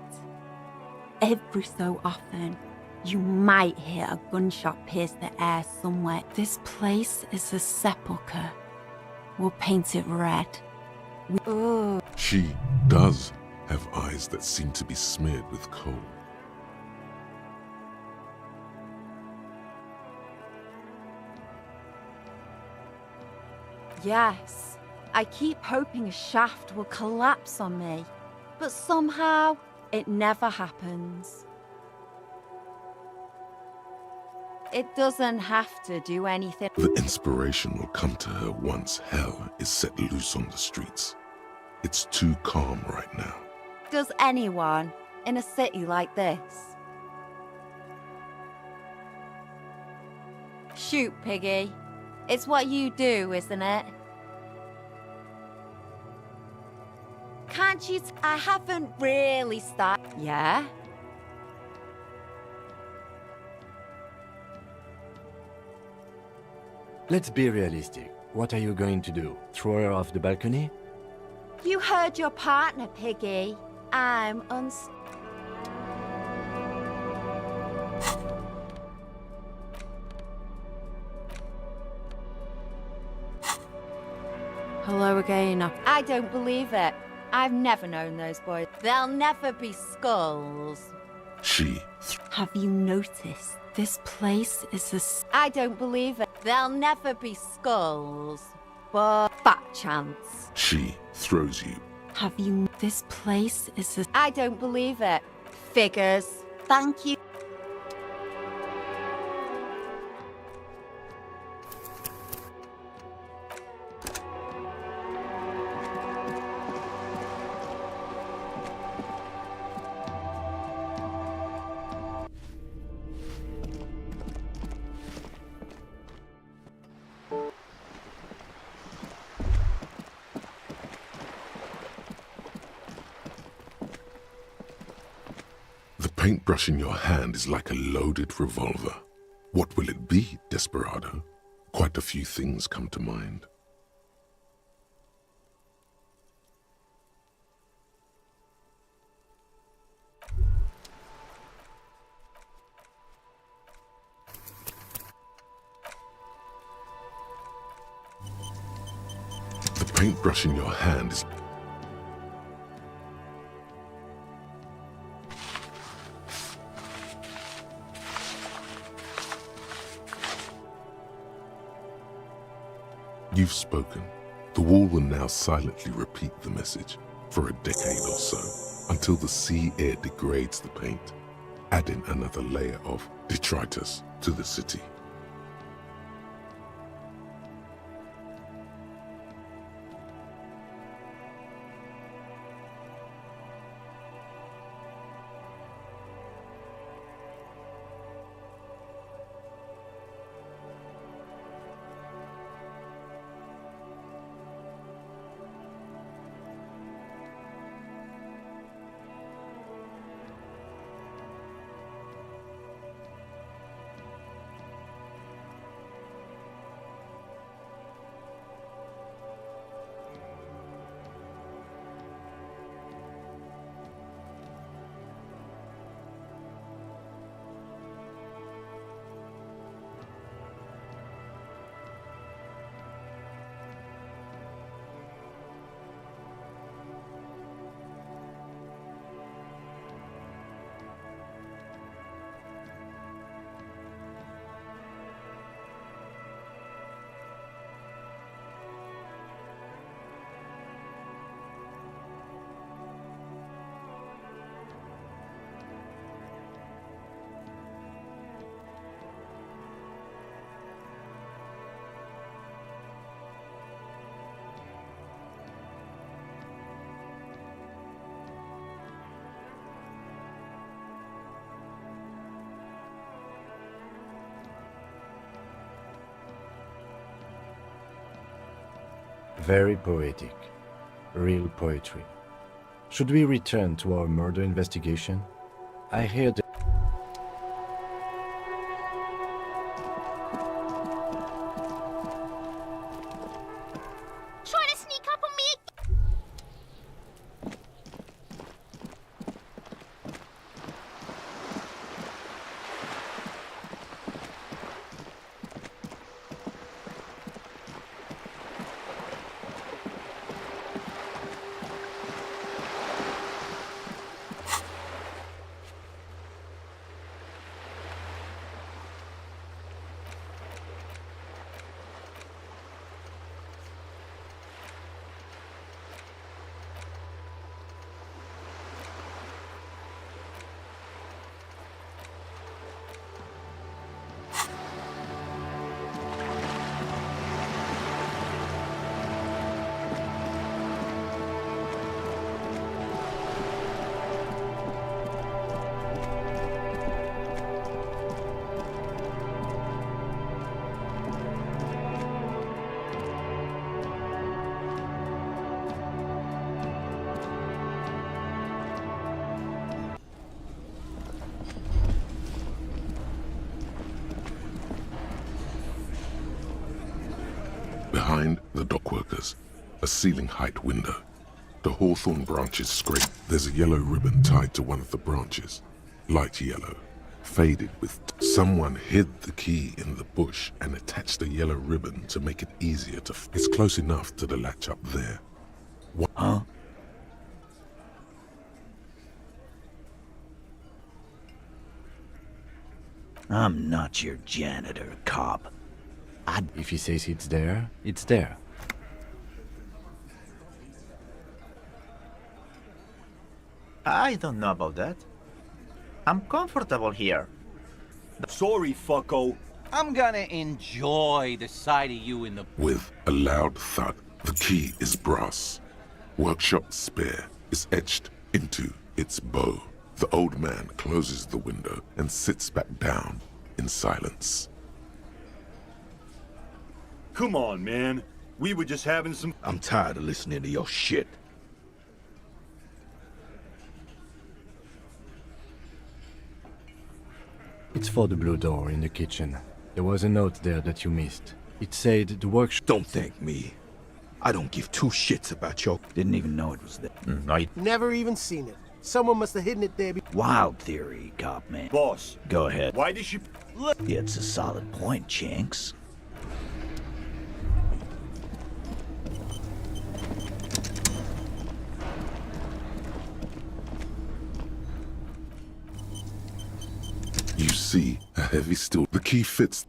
Every so often, you might hear a gunshot pierce the air somewhere. This place is a sepulchre. We'll paint it red. Oh. She does have eyes that seem to be smeared with coal. Yes, I keep hoping a shaft will collapse on me, but somehow it never happens. It doesn't have to do anything. The inspiration will come to her once hell is set loose on the streets. It's too calm right now. Does anyone in a city like this? Shoot, Piggy. It's what you do, isn't it? Can't you? I haven't really started. Yeah? Let's be realistic. What are you going to do? Throw her off the balcony? You heard your partner, Piggy. I'm Hello again. I don't believe it. I've never known those boys. They'll never be skulls. Have you noticed? This place is a... I don't believe it. They'll never be skulls. But fat chance. She throws you. Have you... This place is a... I don't believe it. Figures. Thank you. The paintbrush in your hand is like a loaded revolver. What will it be, Desperado? Quite a few things come to mind. The paintbrush in your hand is... You've spoken. The wall will now silently repeat the message for a decade or so, until the sea air degrades the paint, adding another layer of detritus to the city. Very poetic. Real poetry. Should we return to our murder investigation? I hear the... Trying to sneak up on me. Behind the dockworkers, a ceiling-height window. The hawthorn branches scrape. There's a yellow ribbon tied to one of the branches. Light yellow, faded with... Someone hid the key in the bush and attached a yellow ribbon to make it easier to... It's close enough to the latch up there. What? Huh? I'm not your janitor, cop. If he says it's there, it's there. I don't know about that. I'm comfortable here. Sorry, fucko. I'm gonna enjoy the sight of you in the... With a loud thud, the key is brass. Workshop spare is etched into its bow. The old man closes the window and sits back down in silence. Come on, man. We were just having some... I'm tired of listening to your shit. It's for the blue door in the kitchen. There was a note there that you missed. It said the workshop... Don't thank me. I don't give two shits about your... Didn't even know it was there. Never even seen it. Someone must have hidden it there. Wild theory, cop man. Boss. Go ahead. Why did she... It's a solid point, Chinks. You see a heavy steel. The key fits.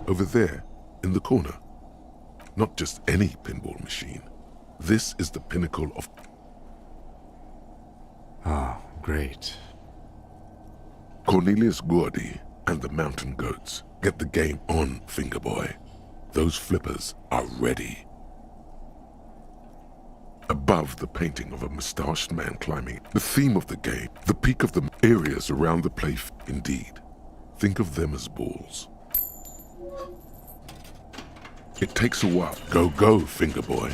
Over there, in the corner. Not just any pinball machine. This is the pinnacle of... Ah, great. Cornelius Gordy and the Mountain Goats. Get the game on, Fingerboy. Those flippers are ready. Above the painting of a mustached man climbing, the theme of the game, the peak of the areas around the place, indeed. Think of them as balls. It takes a while. Go, Fingerboy.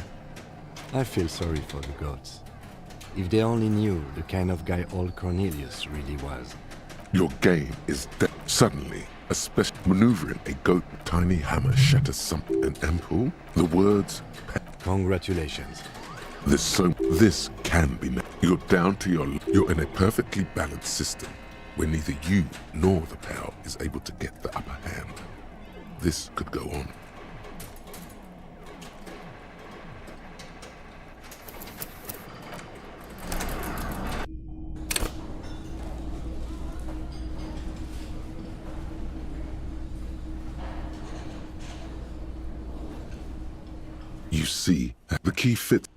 I feel sorry for the goats. If they only knew the kind of guy old Cornelius really was. Your game is dead. Suddenly, a special maneuvering a goat tiny hammer shatters something. An ampoule? The words... Congratulations. This can be made. You're down to you're in a perfectly balanced system where neither you nor the pal is able to get the upper hand. This could go on. You see, the key fits.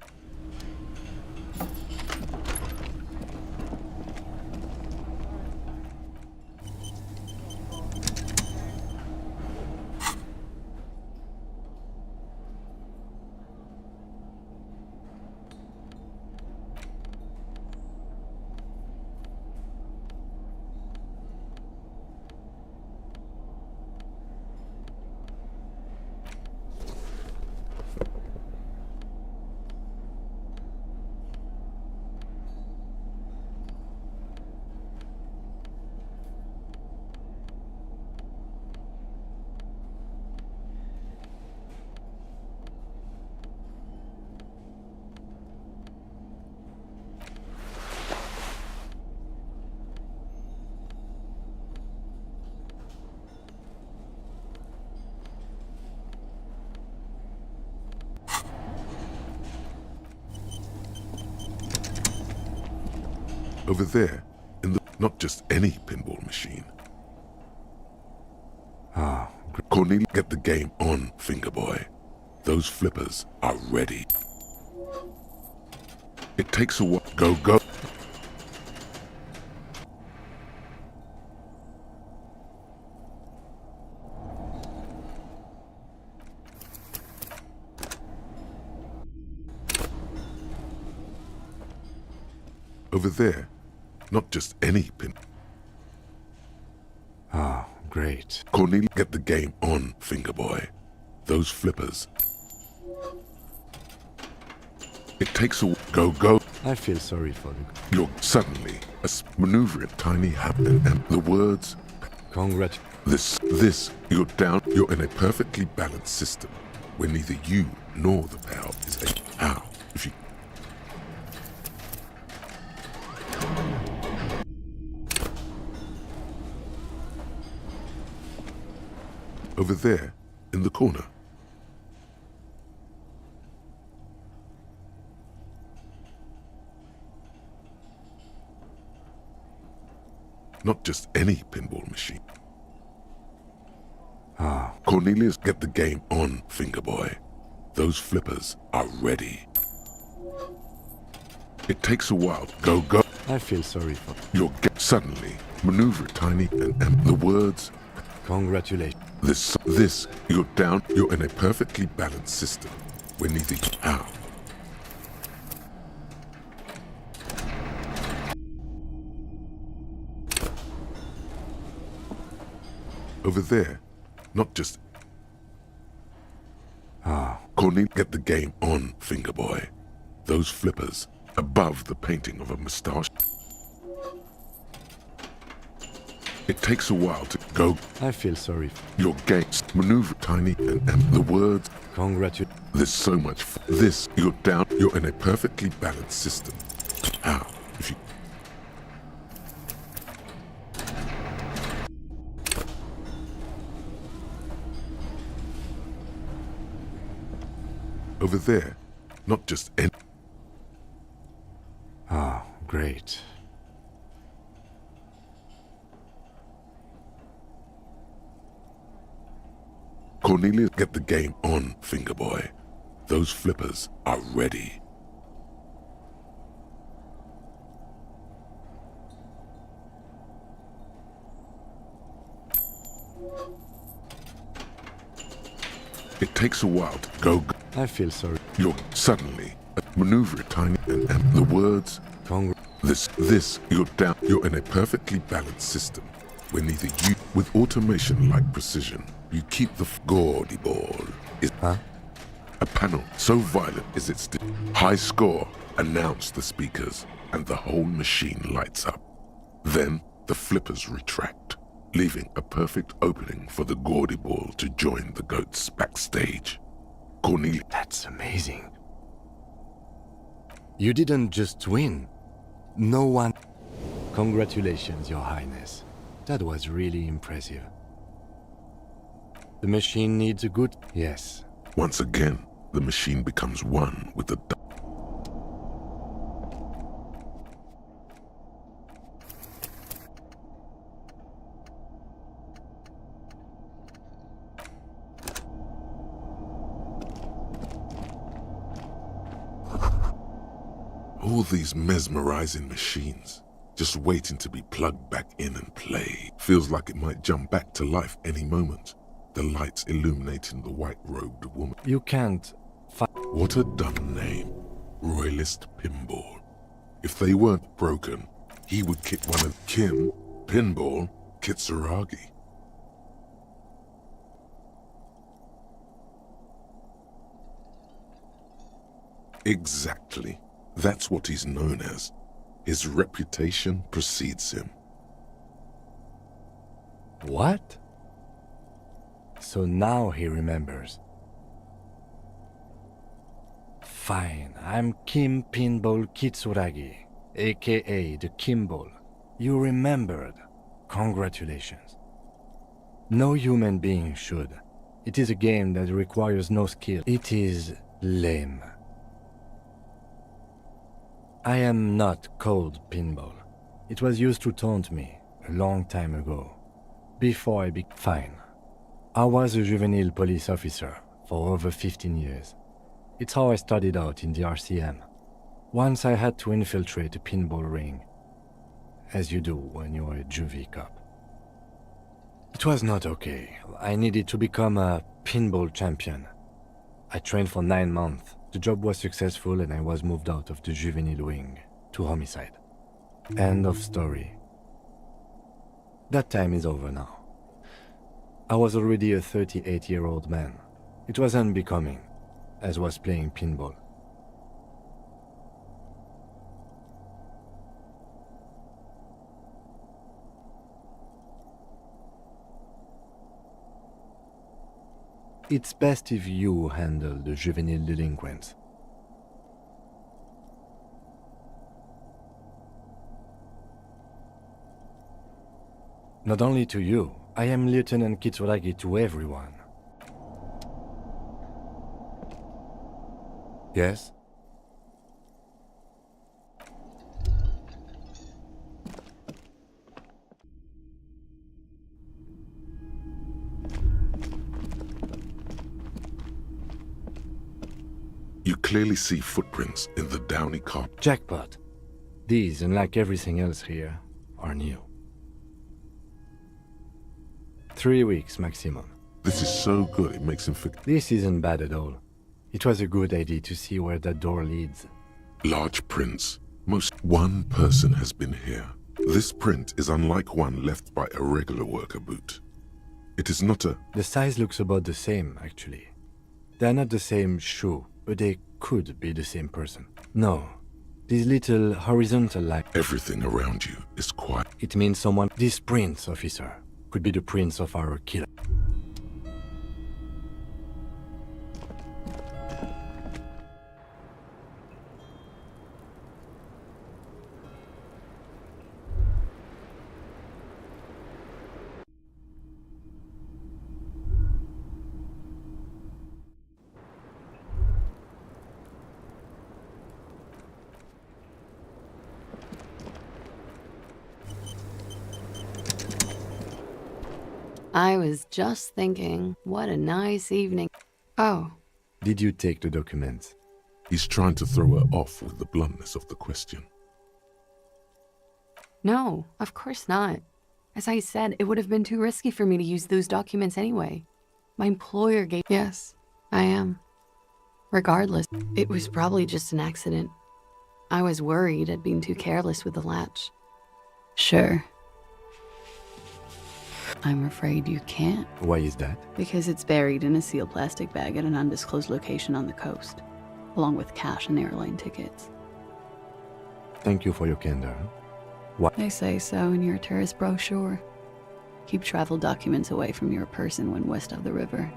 Over there, in the... not just any pinball machine. Cornelia, get the game on, Fingerboy. Those flippers are ready. It takes a while. Go, go. Over there, not just any pin. Great. Cornelia, get the game on, Fingerboy. Those flippers. It takes a... Go, go. I feel sorry for the... You're suddenly maneuvering tiny happen and the words... This, you're down. You're in a perfectly balanced system where neither you nor the power is a... How? If you... Over there, in the corner. Not just any pinball machine. Cornelius, get the game on, Fingerboy. Those flippers are ready. It takes a while. Go, go. I feel sorry for... You're suddenly maneuver tiny and the words... Congratulations. This, you're down. You're in a perfectly balanced system where neither... How? Over there, not just... Cornelia, get the game on, Fingerboy. Those flippers above the painting of a moustache. It takes a while to go. I feel sorry. Your gates maneuver tiny and the words... Congratulations. There's so much... This, you're down. You're in a perfectly balanced system. How? If you... Over there, not just any... Great. Cornelia, get the game on, Fingerboy. Those flippers are ready. It takes a while to go. I feel sorry. You're suddenly maneuver tiny and the words... This, you're down. You're in a perfectly balanced system where neither you... With automation-like precision, you keep the gaudy ball. A panel so violent is its high score, announce the speakers, and the whole machine lights up. Then the flippers retract, leaving a perfect opening for the gaudy ball to join the goats backstage. Cornelia. That's amazing. You didn't just win. No one... Congratulations, Your Highness. That was really impressive. The machine needs a good... Yes. Once again, the machine becomes one with the... All these mesmerizing machines, just waiting to be plugged back in and play. Feels like it might jump back to life any moment. The lights illuminating the white-robed woman. You can't... What a dumb name. Royalist Pinball. If they weren't broken, he would kick one of Kim, Pinball, Kitsuragi. Exactly. That's what he's known as. His reputation precedes him. What? So now he remembers. Fine, I'm Kim Pinball Kitsuragi, aka the Kimball. You remembered. Congratulations. No human being should. It is a game that requires no skill. It is lame. I am not called Pinball. It was used to taunt me a long time ago, before I became fine. I was a juvenile police officer for over 15 years. It's how I started out in the RCM. Once I had to infiltrate a pinball ring, as you do when you're a juvie cop. It was not okay. I needed to become a pinball champion. I trained for 9 months. The job was successful and I was moved out of the juvenile wing to homicide. End of story. That time is over now. I was already a 38-year-old man. It was unbecoming, as was playing pinball. It's best if you handle the juvenile delinquents. Not only to you, I am Lieutenant Kitsuragi to everyone. Yes? You clearly see footprints in the downy carpet. Jackpot. These, unlike everything else here, are new. 3 weeks maximum. This is so good it makes him forget. This isn't bad at all. It was a good idea to see where that door leads. Large prints. One person has been here. This print is unlike one left by a regular worker boot. It is not a... The size looks about the same, actually. They're not the same shoe, but they could be the same person. No. These little horizontal lines... Everything around you is quiet. It means someone... This prince, officer, could be the prince of our killer. I was just thinking, what a nice evening. Oh. Did you take the documents? He's trying to throw her off with the bluntness of the question. No, of course not. As I said, it would have been too risky for me to use those documents anyway. My employer gave... Yes, I am. Regardless, it was probably just an accident. I was worried I'd been too careless with the latch. Sure. I'm afraid you can't. Why is that? Because it's buried in a sealed plastic bag at an undisclosed location on the coast, along with cash and airline tickets. Thank you for your candor. What? They say so in your tourist brochure. Keep travel documents away from your person when west of the river.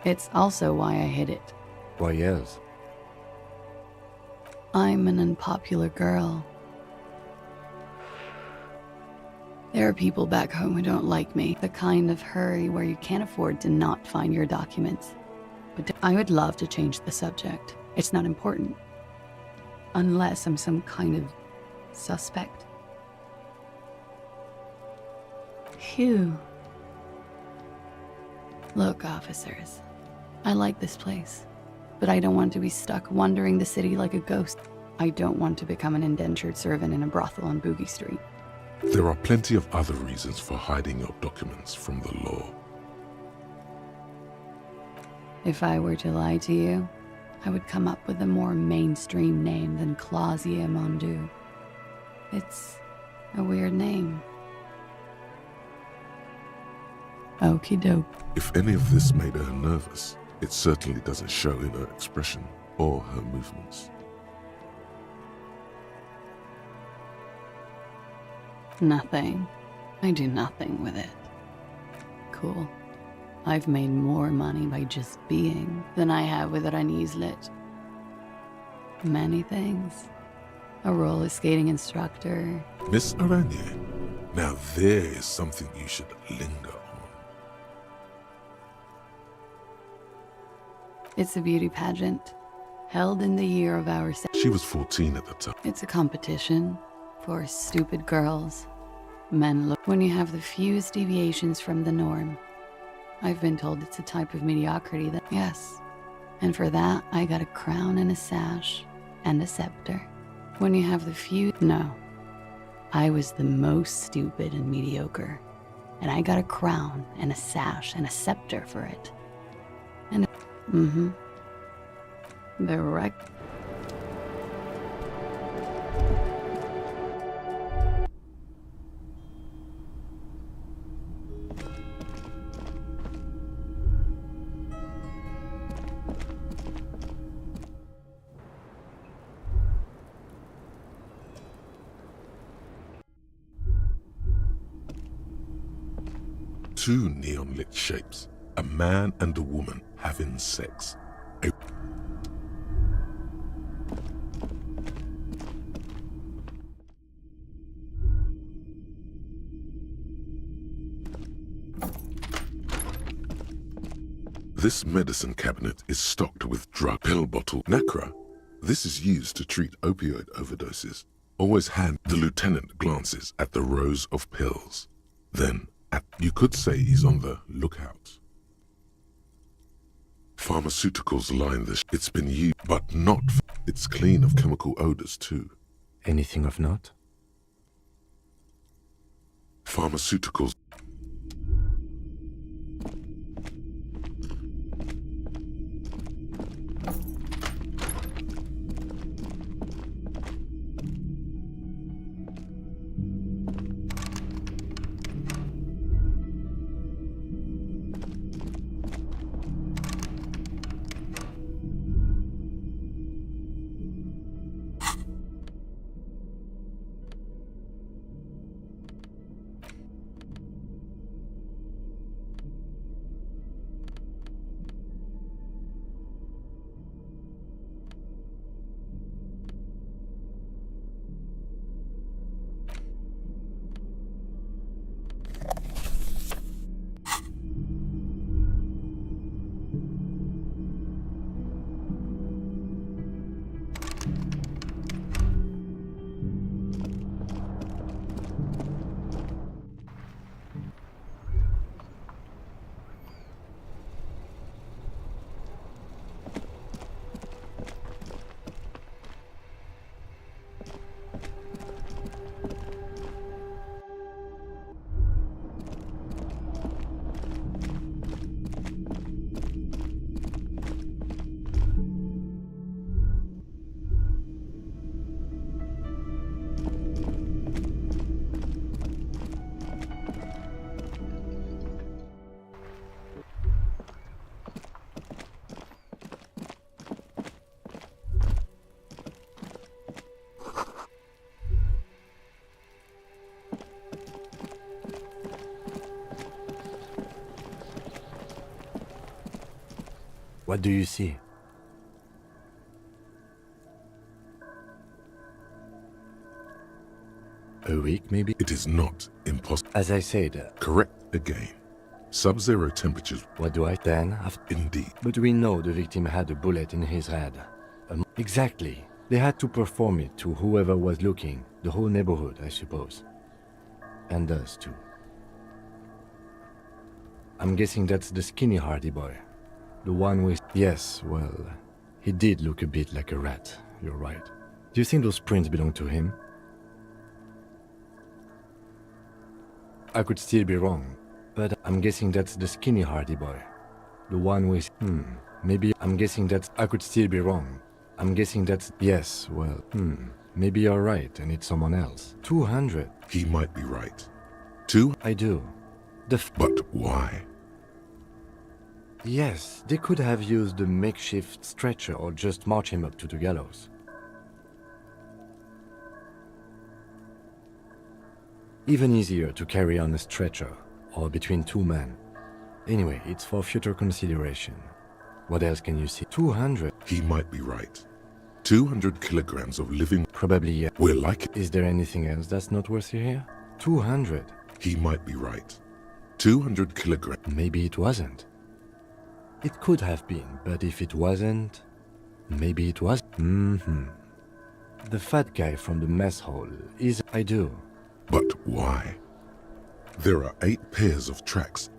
It's also why I hid it. Why else? I'm an unpopular girl. There are people back home who don't like me, the kind of hurry where you can't afford to not find your documents. But I would love to change the subject. It's not important. Unless I'm some kind of suspect. Phew. Look, officers. I like this place, but I don't want to be stuck wandering the city like a ghost. I don't want to become an indentured servant in a brothel on Boogie Street. There are plenty of other reasons for hiding your documents from the law. If I were to lie to you, I would come up with a more mainstream name than Clausia Mondu. It's a weird name. Okie doke. If any of this made her nervous, it certainly doesn't show in her expression or her movements. Nothing. I do nothing with it. Cool. I've made more money by just being than I have with Rani's lit. Many things. A roller skating instructor. Miss Aranya, Now there is something you should linger on. It's a beauty pageant, held in the year of our... She was 14 at the time. It's a competition for stupid girls. Men look... When you have the fewest deviations from the norm. I've been told it's a type of mediocrity that... Yes. And for that, I got a crown and a sash and a scepter. When you have the few... No. I was the most stupid and mediocre. And I got a crown and a sash and a scepter for it. And... Mm-hmm. The wreck... Two neon-lit shapes, a man and a woman having sex. This medicine cabinet is stocked with drug pill bottle. Nacra. This is used to treat opioid overdoses. Always hand. The lieutenant glances at the rows of pills. Then, you could say he's on the lookout. Pharmaceuticals line this. It's been used, but not. It's clean of chemical odors too. Anything of note? Pharmaceuticals. What do you see? A week, maybe? It is not impossible. As I said... Correct again. Sub-zero temperatures. What do I then? Indeed. But we know the victim had a bullet in his head. Exactly. They had to perform it to whoever was looking. The whole neighborhood, I suppose. And us, too. I'm guessing that's the skinny Hardy boy. The one with... Yes, well, he did look a bit like a rat. You're right. Do you think those prints belong to him? I could still be wrong, but I'm guessing that's the skinny Hardy boy. The one with... Maybe I'm guessing that I could still be wrong. I'm guessing that's... Yes, well, maybe you're right and it's someone else. 200. He might be right. I do. But why? Yes, they could have used a makeshift stretcher or just march him up to the gallows. Even easier to carry on a stretcher, or between two men. Anyway, it's for future consideration. What else can you see? 200. He might be right. 200 kilograms of living... Probably, yeah. We're like... Is there anything else that's noteworthy here? 200. He might be right. 200 kilograms. Maybe it wasn't. It could have been, but if it wasn't, maybe it was. The fat guy from the mess hall is. I do. But why? There are 8 pairs of tracks